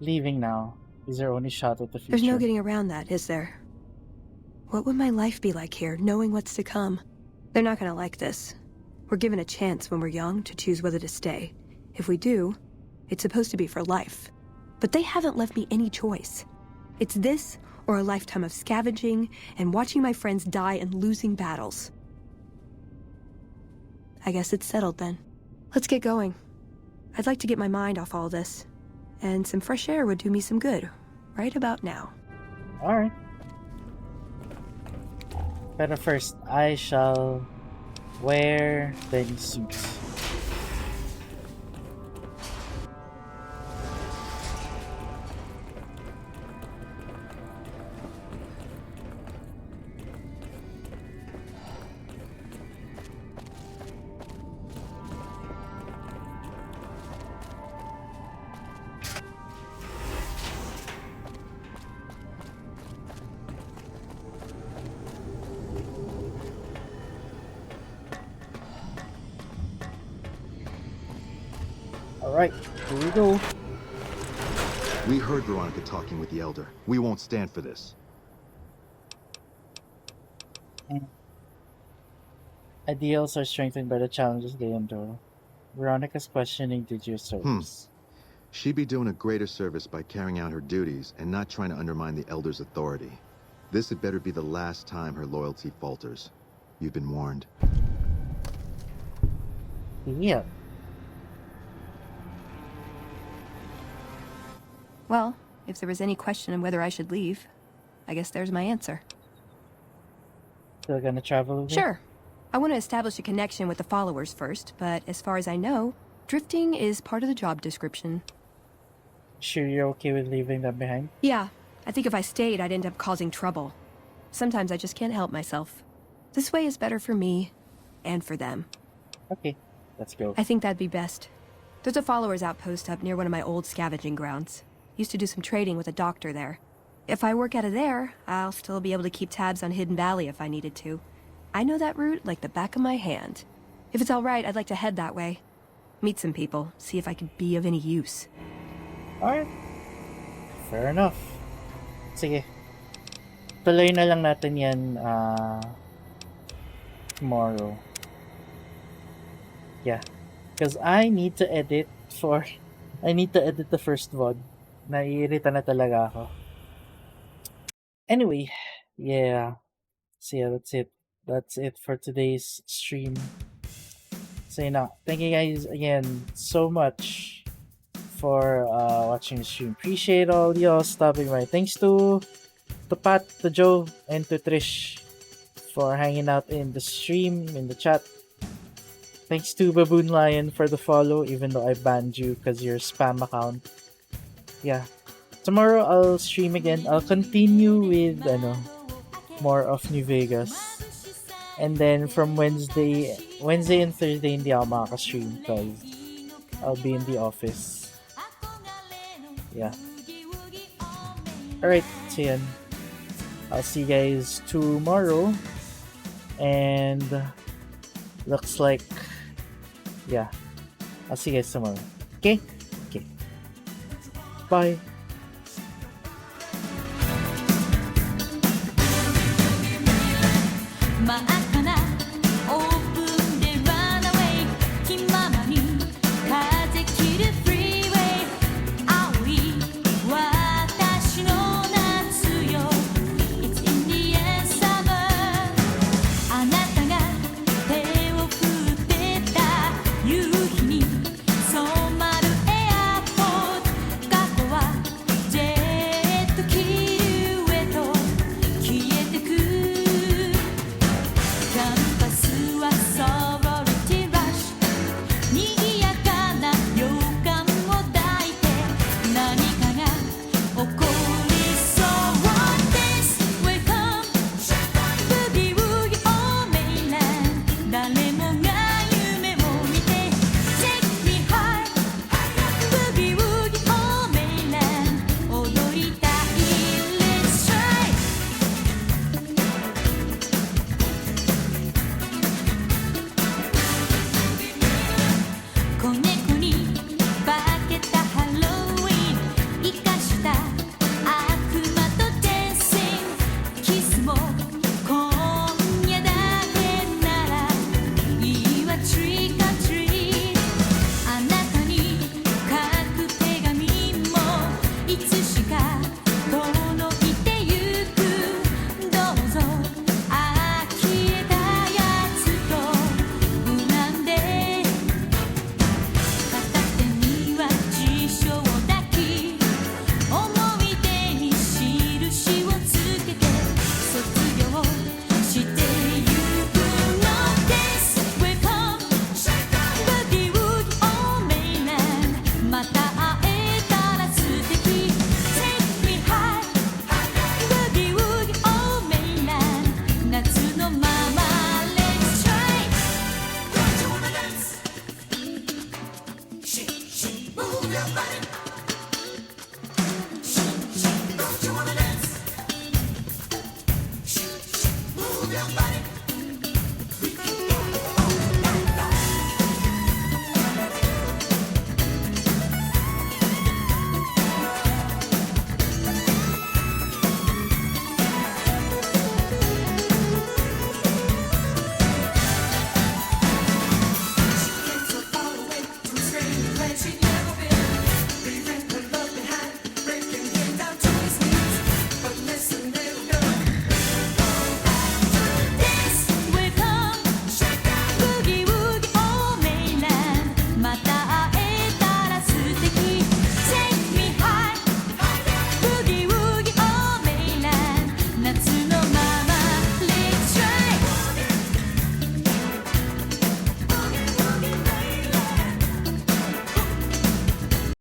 Leaving now is our only shot at the future. There's no getting around that, is there? What would my life be like here, knowing what's to come? They're not gonna like this. We're given a chance when we're young to choose whether to stay. If we do, it's supposed to be for life. But they haven't left me any choice. It's this or a lifetime of scavenging and watching my friends die and losing battles. I guess it's settled then. Let's get going. I'd like to get my mind off all this. And some fresh air would do me some good, right about now. Alright. But first, I shall wear the suit. Alright, here we go. We heard Veronica talking with the Elder. We won't stand for this. Ideals are strengthened by the challenges they endure. Veronica's questioning did you service. She'd be doing a greater service by carrying out her duties and not trying to undermine the Elder's authority. This had better be the last time her loyalty falters. You've been warned. Yeah. Well, if there was any question on whether I should leave, I guess there's my answer. Still gonna travel with me? Sure. I want to establish a connection with the followers first, but as far as I know, drifting is part of the job description. Sure you're okay with leaving them behind? Yeah, I think if I stayed, I'd end up causing trouble. Sometimes I just can't help myself. This way is better for me, and for them. Okay, let's go. I think that'd be best. There's a followers outpost up near one of my old scavenging grounds. Used to do some trading with a doctor there. If I work out of there, I'll still be able to keep tabs on Hidden Valley if I needed to. I know that route like the back of my hand. If it's all right, I'd like to head that way. meet some people, see if I could be of any use. Alright. Fair enough. Sige. Tuloy na lang natin yan tomorrow. Yeah. Because I need to edit the first VOD. Naiirita na talaga ako. Anyway, yeah. So yeah, that's it. That's it for today's stream. So yeah, thank you guys again so much for watching the stream. Appreciate all y'all stopping by. Thanks to Pat, to Joe, and to Trish for hanging out in the stream, in the chat. Thanks to Baboon Lion for the follow, even though I banned you because you're a spam account. Yeah. Tomorrow I'll stream again. I'll continue with more of New Vegas. And then from Wednesday and Thursday hindi ako makaka-stream because I'll be in the office. Yeah. Alright, so yan. I'll see you guys tomorrow. And looks like, yeah, I'll see you guys tomorrow. Okay? Okay. Bye. Maaf